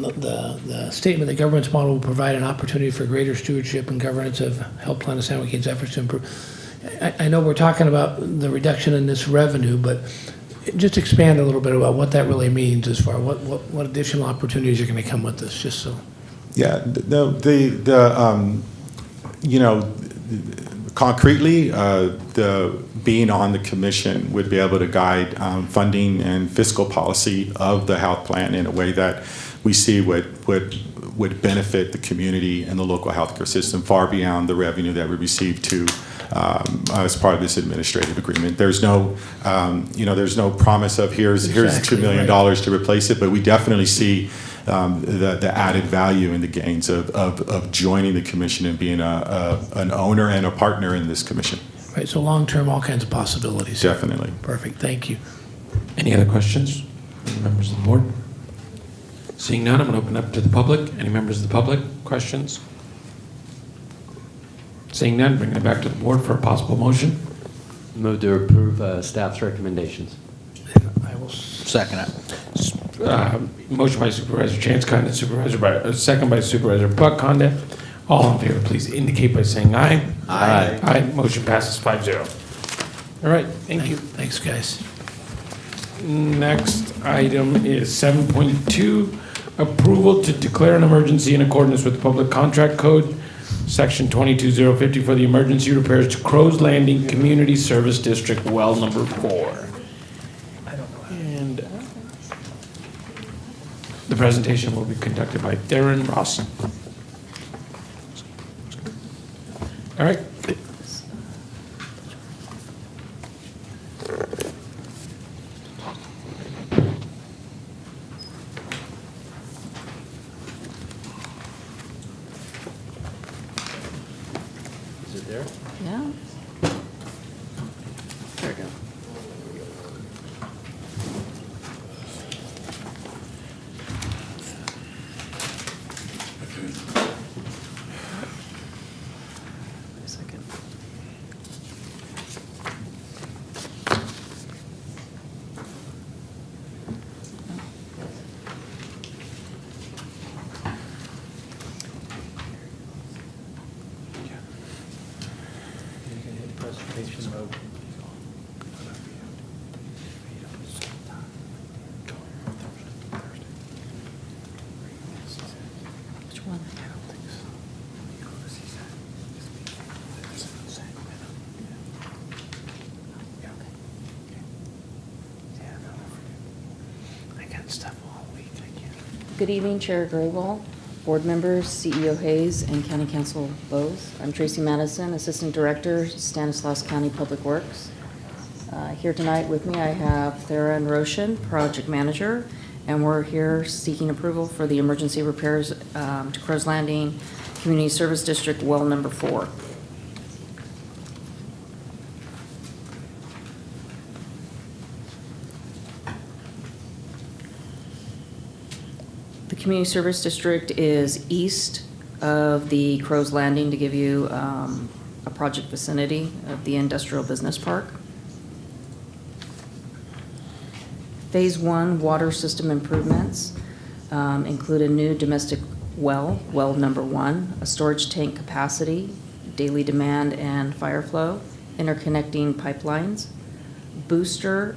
the statement, the government's model will provide an opportunity for greater stewardship and governance of Health Plan of San Joaquin's efforts to improve. I know we're talking about the reduction in this revenue, but just expand a little bit about what that really means as far as what additional opportunities are going to come with this, just so. Yeah, you know, concretely, the being on the commission would be able to guide funding and fiscal policy of the health plan in a way that we see would benefit the community and the local healthcare system far beyond the revenue that we receive as part of this administrative agreement. There's no, there's no promise of here's $2 million to replace it, but we definitely see the added value and the gains of joining the commission and being an owner and a partner in this commission. Right, so long-term, all kinds of possibilities. Definitely. Perfect, thank you. Any other questions? Any members of the board? Seeing none, I'm going to open up to the public. Any members of the public? Questions? Seeing none, bringing it back to the board for a possible motion. Move to approve staff's recommendations. I will Second it. Motion by Supervisor Chance-Condit, second by Supervisor Buck-Condit. All in favor, please indicate by saying aye. Aye. Aye. Motion passes 5-0. All right, thank you. Thanks, guys. Next item is 7.2, approval to declare an emergency in accordance with the Public Contract Code, Section 22050 for the emergency repairs to Crow's Landing Community Service District well number 4. And the presentation will be conducted by Theron Rawson. All right. Is it there? Yeah. There you go. Which one? I got stuff all week, I can't. Good evening, Chair Graywall, board members, CEO Hayes, and County Council Bowes. I'm Tracy Madison, Assistant Director, Stanislaus County Public Works. Here tonight with me, I have Theron Roshan, Project Manager, and we're here seeking approval for the emergency repairs to Crow's Landing Community Service District well number 4. The Community Service District is east of the Crow's Landing, to give you a project vicinity of the Industrial Business Park. Phase 1 water system improvements include a new domestic well number 1, a storage tank capacity, daily demand and fire flow, interconnecting pipelines, booster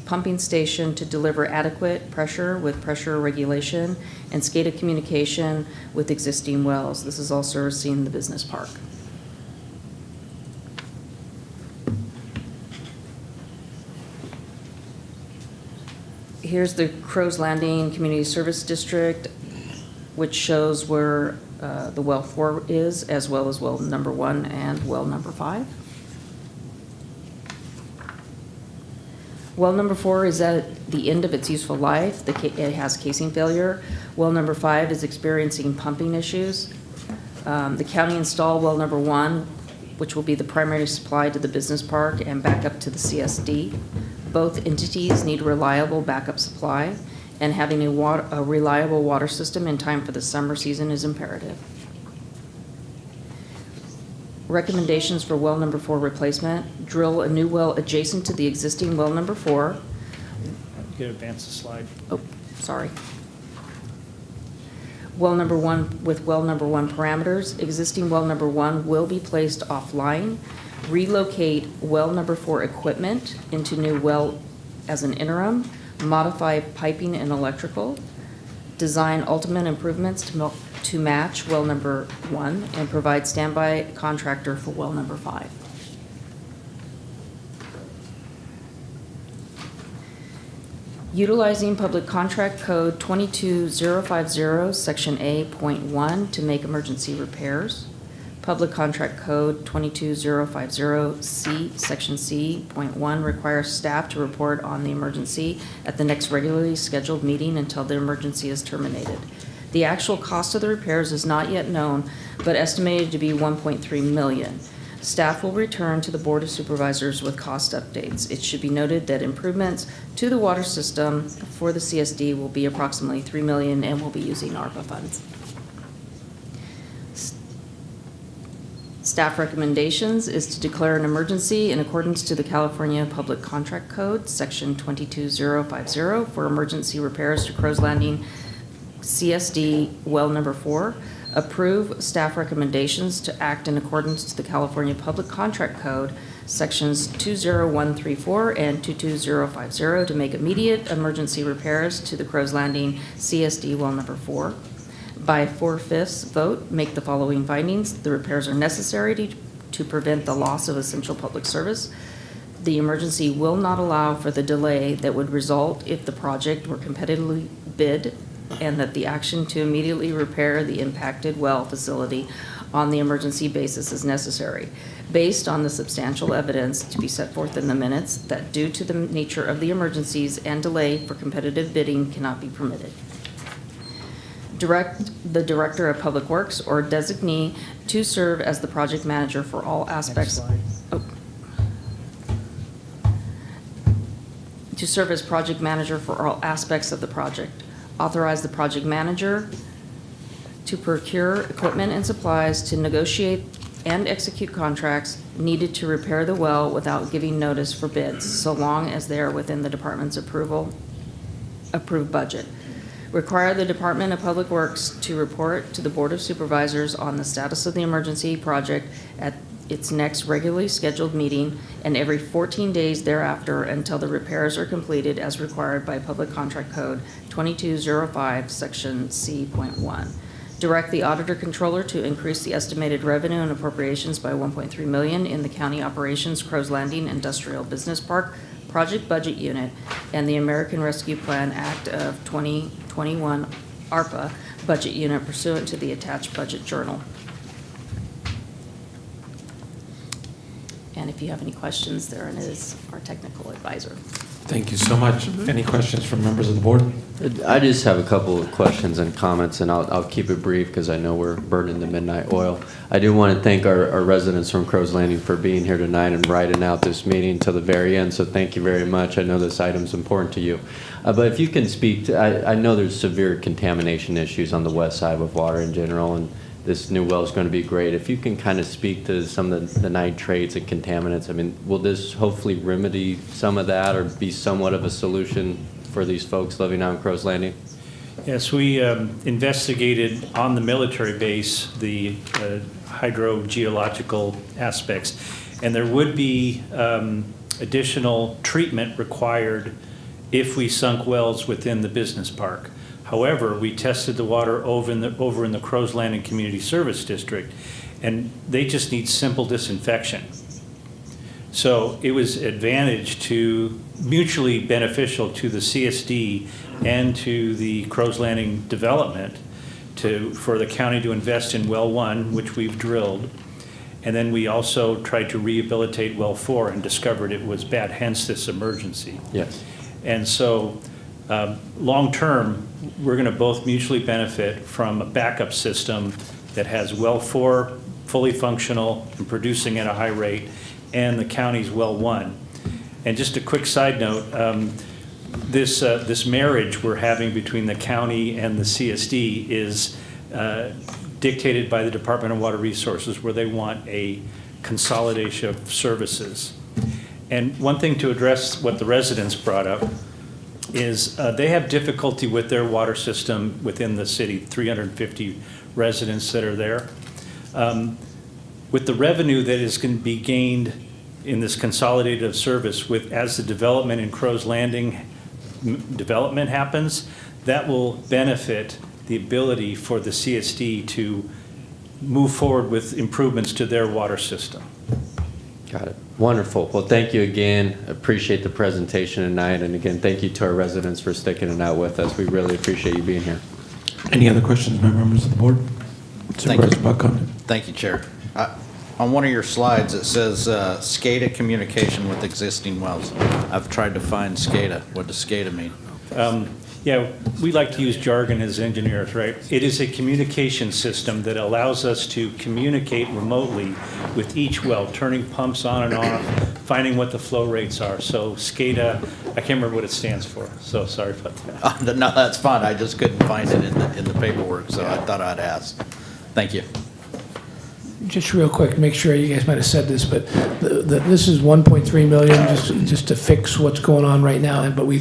pumping station to deliver adequate pressure with pressure regulation, and SCADA communication with existing wells. This is all servicing the business park. Here's the Crow's Landing Community Service District, which shows where the well 4 is, as well as well number 1 and well number 5. Well number 4 is at the end of its useful life. It has casing failure. Well number 5 is experiencing pumping issues. The county installed well number 1, which will be the primary supply to the business park and back up to the CSD. Both entities need reliable backup supply, and having a reliable water system in time for the summer season is imperative. Recommendations for well number 4 replacement: drill a new well adjacent to the existing well number 4. You can advance the slide. Oh, sorry. Well number one, with well number one parameters, existing well number one will be placed offline. Relocate well number 4 equipment into new well as an interim. Modify piping and electrical. Design ultimate improvements to match well number 1 and provide standby contractor for well number 5. Utilizing Public Contract Code 22050, Section A.1 to make emergency repairs. Public Contract Code 22050C, Section C.1 requires staff to report on the emergency at the next regularly scheduled meeting until the emergency is terminated. The actual cost of the repairs is not yet known, but estimated to be $1.3 million. Staff will return to the Board of Supervisors with cost updates. It should be noted that improvements to the water system for the CSD will be approximately $3 million and will be using ARPA funds. Staff recommendations is to declare an emergency in accordance to the California Public Contract Code, Section 22050, for emergency repairs to Crow's Landing CSD well number 4. Approve staff recommendations to act in accordance to the California Public Contract Code, Sections 20134 and 22050, to make immediate emergency repairs to the Crow's Landing CSD well number 4. By 4/5 vote, make the following findings. The repairs are necessary to prevent the loss of essential public service. The emergency will not allow for the delay that would result if the project were competitively bid, and that the action to immediately repair the impacted well facility on the emergency basis is necessary, based on the substantial evidence to be set forth in the minutes that due to the nature of the emergencies and delay for competitive bidding cannot be permitted. Direct the Director of Public Works or designee to serve as the project manager for all aspects. To serve as project manager for all aspects of the project. Authorize the project manager to procure equipment and supplies to negotiate and execute contracts needed to repair the well without giving notice for bids, so long as they are within the department's approved budget. Require the Department of Public Works to report to the Board of Supervisors on the status of the emergency project at its next regularly scheduled meeting and every 14 days thereafter until the repairs are completed as required by Public Contract Code 2205, Section C.1. Direct the Auditor Controller to increase the estimated revenue and appropriations by $1.3 million in the County Operations Crow's Landing Industrial Business Park Project Budget Unit and the American Rescue Plan Act of 2021 ARPA Budget Unit pursuant to the attached budget journal. And if you have any questions, therein is our technical advisor. Thank you so much. Any questions from members of the board? I just have a couple of questions and comments, and I'll keep it brief because I know we're burning the midnight oil. I do want to thank our residents from Crow's Landing for being here tonight and riding out this meeting to the very end, so thank you very much. I know this item's important to you. But if you can speak to, I know there's severe contamination issues on the west side with water in general, and this new well is going to be great. If you can kind of speak to some of the nitrates and contaminants, I mean, will this hopefully remedy some of that or be somewhat of a solution for these folks living on Crow's Landing? Yes, we investigated on the military base the hydrogeological aspects, and there would be additional treatment required if we sunk wells within the business park. However, we tested the water over in the Crow's Landing Community Service District, and they just need simple disinfection. So it was mutually beneficial to the CSD and to the Crow's Landing development for the county to invest in well 1, which we've drilled. And then we also tried to rehabilitate well 4 and discovered it was bad, hence this emergency. Yes. And so long term, we're going to both mutually benefit from a backup system that has well 4 fully functional and producing at a high rate, and the county's well 1. And just a quick side note, this marriage we're having between the county and the CSD is dictated by the Department of Water Resources, where they want a consolidation of services. And one thing to address what the residents brought up, is they have difficulty with their water system within the city, 350 residents that are there. With the revenue that is going to be gained in this consolidated service as the development in Crow's Landing development happens, that will benefit the ability for the CSD to move forward with improvements to their water system. Got it. Wonderful. Well, thank you again. Appreciate the presentation tonight. And again, thank you to our residents for sticking it out with us. We really appreciate you being here. Any other questions by members of the board? Supervisor Buckhammer. Thank you, Chair. On one of your slides, it says SCADA communication with existing wells. I've tried to find SCADA. What does SCADA mean? Yeah, we like to use jargon as engineers, right? It is a communication system that allows us to communicate remotely with each well, turning pumps on and off, finding what the flow rates are. So SCADA, I can't remember what it stands for, so sorry about that. No, that's fine. I just couldn't find it in the paperwork, so I thought I'd ask. Thank you. Just real quick, make sure you guys might have said this, but this is 1.3 million just to fix what's going on right now. But we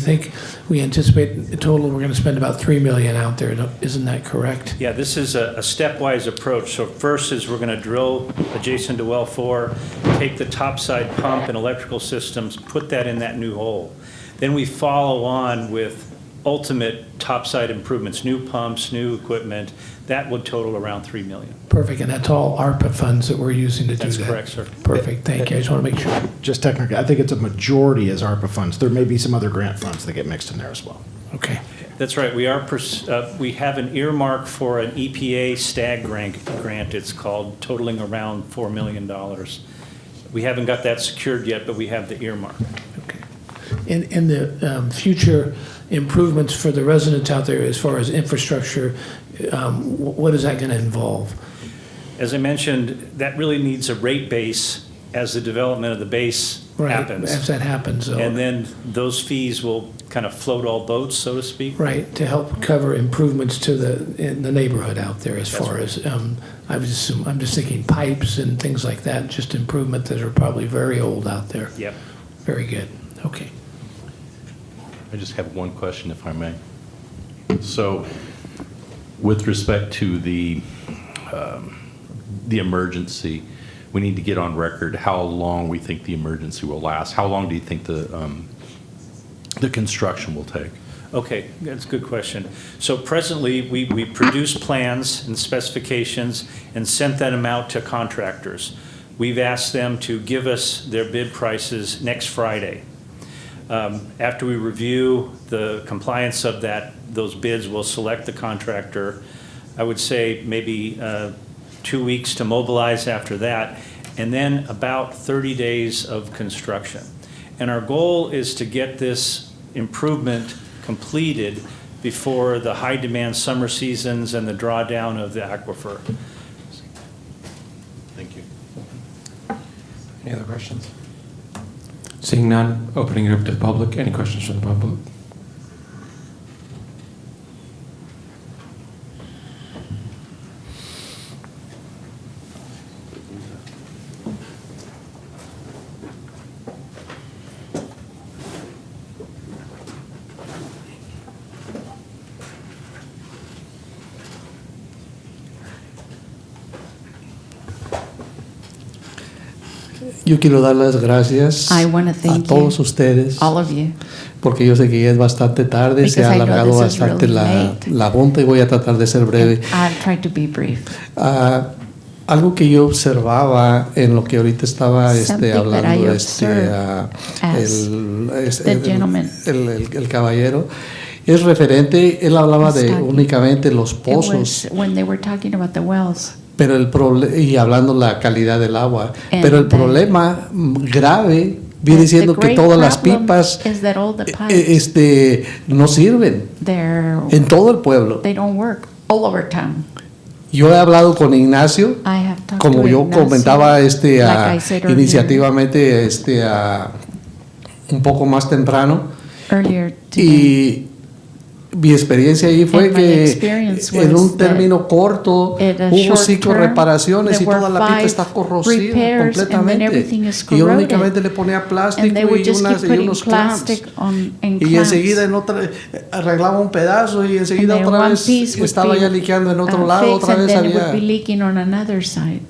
anticipate the total we're going to spend about 3 million out there. Isn't that correct? Yeah, this is a stepwise approach. So first is we're going to drill adjacent to well 4, take the topside pump and electrical systems, put that in that new hole. Then we follow on with ultimate topside improvements, new pumps, new equipment. That would total around 3 million. Perfect, and that's all ARPA funds that we're using to do that? That's correct, sir. Perfect, thank you. I just want to make sure. Just technically, I think it's a majority is ARPA funds. There may be some other grant funds that get mixed in there as well. Okay. That's right. We have an earmark for an EPA STAG grant, it's called, totaling around $4 million. We haven't got that secured yet, but we have the earmark. Okay. In the future improvements for the residents out there as far as infrastructure, what is that going to involve? As I mentioned, that really needs a rate base as the development of the base happens. As that happens. And then those fees will kind of float all boats, so to speak. Right, to help cover improvements to in the neighborhood out there as far as, I'm just thinking pipes and things like that, just improvement that are probably very old out there. Yep. Very good, okay. I just have one question, if I may. So, with respect to the emergency, we need to get on record how long we think the emergency will last. How long do you think the construction will take? Okay, that's a good question. So presently, we produce plans and specifications and sent them out to contractors. We've asked them to give us their bid prices next Friday. After we review the compliance of those bids, we'll select the contractor. I would say maybe 2 weeks to mobilize after that, and then about 30 days of construction. And our goal is to get this improvement completed before the high demand summer seasons and the drawdown of the aquifer. Thank you. Any other questions? Seeing none, opening it up to the public. Any questions from the public? Yo quiero dar las gracias I want to a thank todos you, ustedes, all of you, porque yo sé que ya es bastante tarde, se Because ha I know alargado this is bastante really la, late. la junta y voy a tratar de ser breve. I'll try to be brief. Algo que yo observaba en lo que ahorita estaba Something that I hablando observed as the gentleman. el caballero, es referente, él hablaba de talking. únicamente los It pozos. was when they were talking about the wells. Pero y hablando la calidad del agua, And pero el the- problema grave viene siendo que great todas las problem pipas is that all the pipes, no sirven en todo el pueblo. they don't work all over town. Yo he hablado con Ignacio, I have talked como to yo Ignacio, comentaba like I said earlier. iniciativamente un poco más temprano, Earlier y mi experiencia ahí fue And my que experience en was un término corto at a hubo short 5 term, reparaciones y there toda were la pipa 5 está corrosiva repairs, and then completamente. everything is Y yo corroded. únicamente le ponía plástico And they would y, just keep y putting unos clamps. plastic on and Y clamps. enseguida en otra, arreglaba un pedazo y enseguida And then otra one vez piece would estaba be, ya liqueando en otro lado, fixed, otra and vez then it would había. be leaking on another side.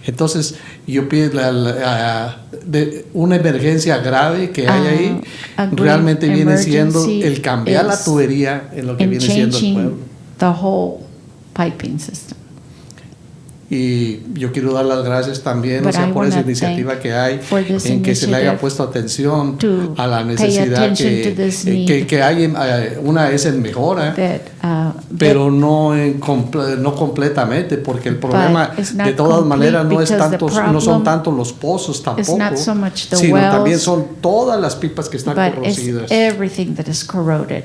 Entonces, yo pienso de una emergencia grave que hay ahí, A great realmente viene siendo emergency el cambiar la is tubería en lo que in viene siendo el changing pueblo. the whole piping system. Y yo quiero dar las gracias también, But I por esa wanna iniciativa thank que hay, for this en que se le haya initiative puesto atención to a la pay necesidad attention to this need. que hay. Una es en mejora, pero no, no completamente, porque el problema it's not de todas maneras no, es complete tanto, because no the son problem tanto los pozos tampoco, not so much the sino wells, también son todas las pipas que están but it's corrosidas. everything that is corroded.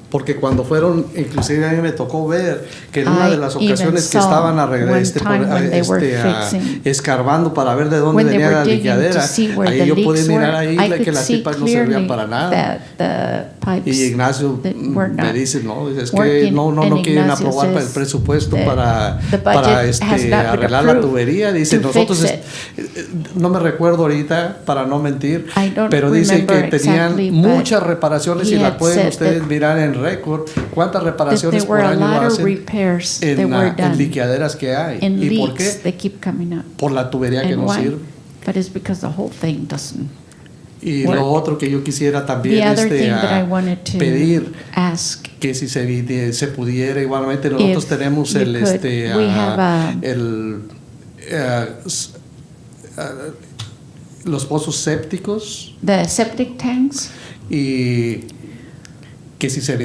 Porque cuando fueron, inclusive a mí me tocó ver que en una I de las even ocasiones que saw estaban one time when they were fixing- escarbando para ver de dónde When they venía were la digging to liqueadera, see where ahí the yo pude leaks mirar were, ahí I que could las see pipas no servían clearly para nada. that the pipes Y Ignacio that were me not dice, no, es que working, no and quieren Ignacio aprobar para el says presupuesto that para the budget has not been arreglar la approved tubería. Dice, to nosotros, fix no me recuerdo ahorita para no mentir, I don't pero dice que remember tenían exactly, but muchas reparaciones y he la had pueden said ustedes that- mirar en récord cuántas that reparaciones there were por a año lot of hacen repairs that en, were en done liqueaderas que hay. in ¿Y por leaks qué? that keep coming up. Por la tubería que And no why? sirve. But it's because the whole thing doesn't Y work. lo otro que yo quisiera también The other thing that I wanted to pedir ask, que si se pudiera, igualmente nosotros If tenemos you el could, we have los pozos sépticos the septic tanks, y que si se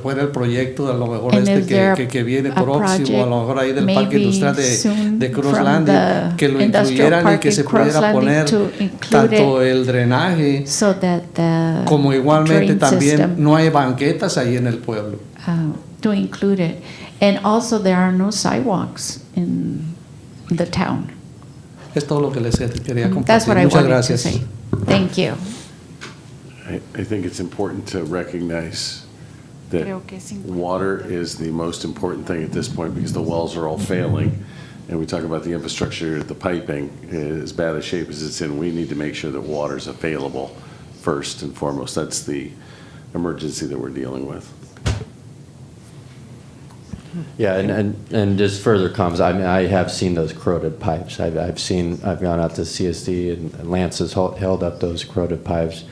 fuera el proyecto, a lo mejor and if there que viene a próximo, a lo mejor ahí del parque maybe industrial soon de Cruz from Landing, the que lo industrial incluyeran y park que in se Cruz pudiera Landing poner to include tanto it el drenaje so that the como igualmente drain también system, no hay banquetas ahí en el pueblo. to include it. And also there are no sidewalks in the town. Es todo lo que les quería compartir. That's what I Muchas wanted gracias. to say. Thank you. I think it's important to recognize that Creo que es water is the most important thing at this point because the wells are all failing. And we talk about the infrastructure, the piping, as bad a shape as it's in, we need to make sure that water is available first and foremost. That's the emergency that we're dealing with. Yeah, and just further comments, I mean, I have seen those corroded pipes. I've gone out to CSD and Lance has held up those corroded pipes.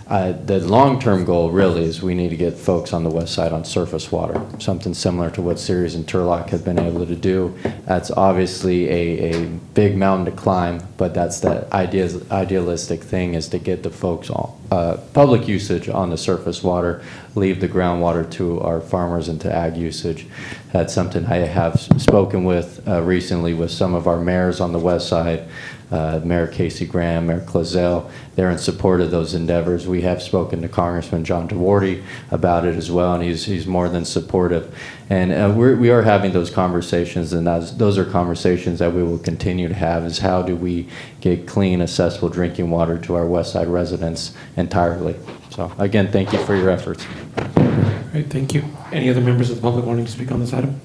The long-term goal really is we need to get folks on the west side on surface water, something similar to what Ceres and Turlock have been able to do. That's obviously a big mountain to climb, but that's the idealistic thing, is to get the folks public usage on the surface water, leave the groundwater to our farmers and to ag usage. That's something I have spoken with recently with some of our mayors on the west side. Mayor Casey Graham, Mayor Clazel, they're in support of those endeavors. We have spoken to Congressman John DeWardy about it as well, and he's more than supportive. And we are having those conversations, and those are conversations that we will continue to have, is how do we get clean, accessible drinking water to our west side residents entirely. So again, thank you for your efforts. All right, thank you. Any other members of the public wanting to speak on this item?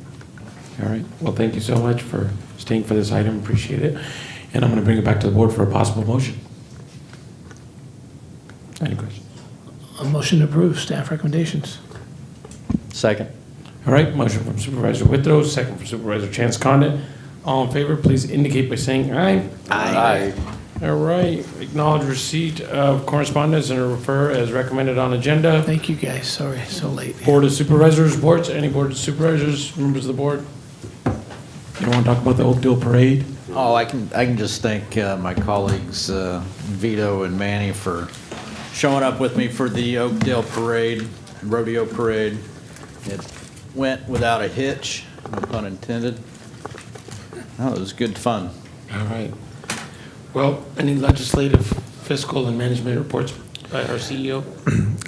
All right, well, thank you so much for staying for this item, appreciate it. And I'm going to bring it back to the board for a possible motion. Any questions? A motion to approve staff recommendations. Second. All right, motion from Supervisor Withrow, second from Supervisor Chance Condit. All in favor, please indicate by saying aye. Aye. All right, acknowledge receipt of correspondence and refer as recommended on agenda. Thank you, guys. Sorry, so late. Board of Supervisors reports. Any Board of Supervisors, members of the board? You don't want to talk about the Oakdale Parade? Oh, I can just thank my colleagues Vito and Manny for showing up with me for the Oakdale Parade, rodeo parade. It went without a hitch, no pun intended. Oh, it was good fun. All right. Well, any legislative, fiscal, and management reports by our CEO?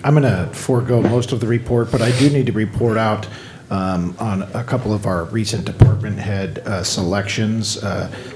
I'm going to forego most of the report, but I do need to report out on a couple of our recent department head selections.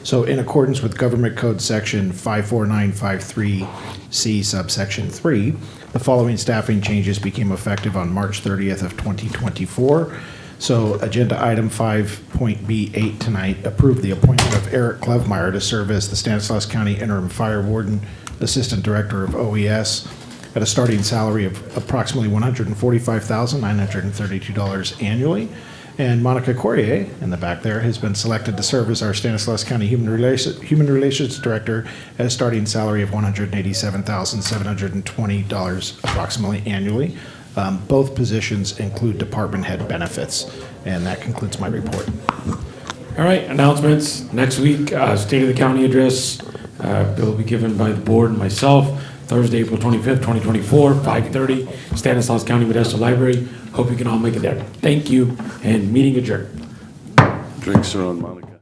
So in accordance with Government Code Section 54953C subsection 3, the following staffing changes became effective on March 30th of 2024. So agenda item 5.B8 tonight, approve the appointment of Eric Clovemeyer to serve as the Stanislaus County Interim Fire Warden, Assistant Director of OES, at a starting salary of approximately $145,932 annually. And Monica Corrier, in the back there, has been selected to serve as our Stanislaus County Human Relations Director at a starting salary of $187,720 approximately annually. Both positions include department head benefits. And that concludes my report. All right, announcements. Next week, State of the County address will be given by the board and myself. Thursday, April 25th, 2024, 5:30, Stanislaus County Modesto Library. Hope you can all make it there. Thank you, and meeting adjourned. Drinks are on Monica.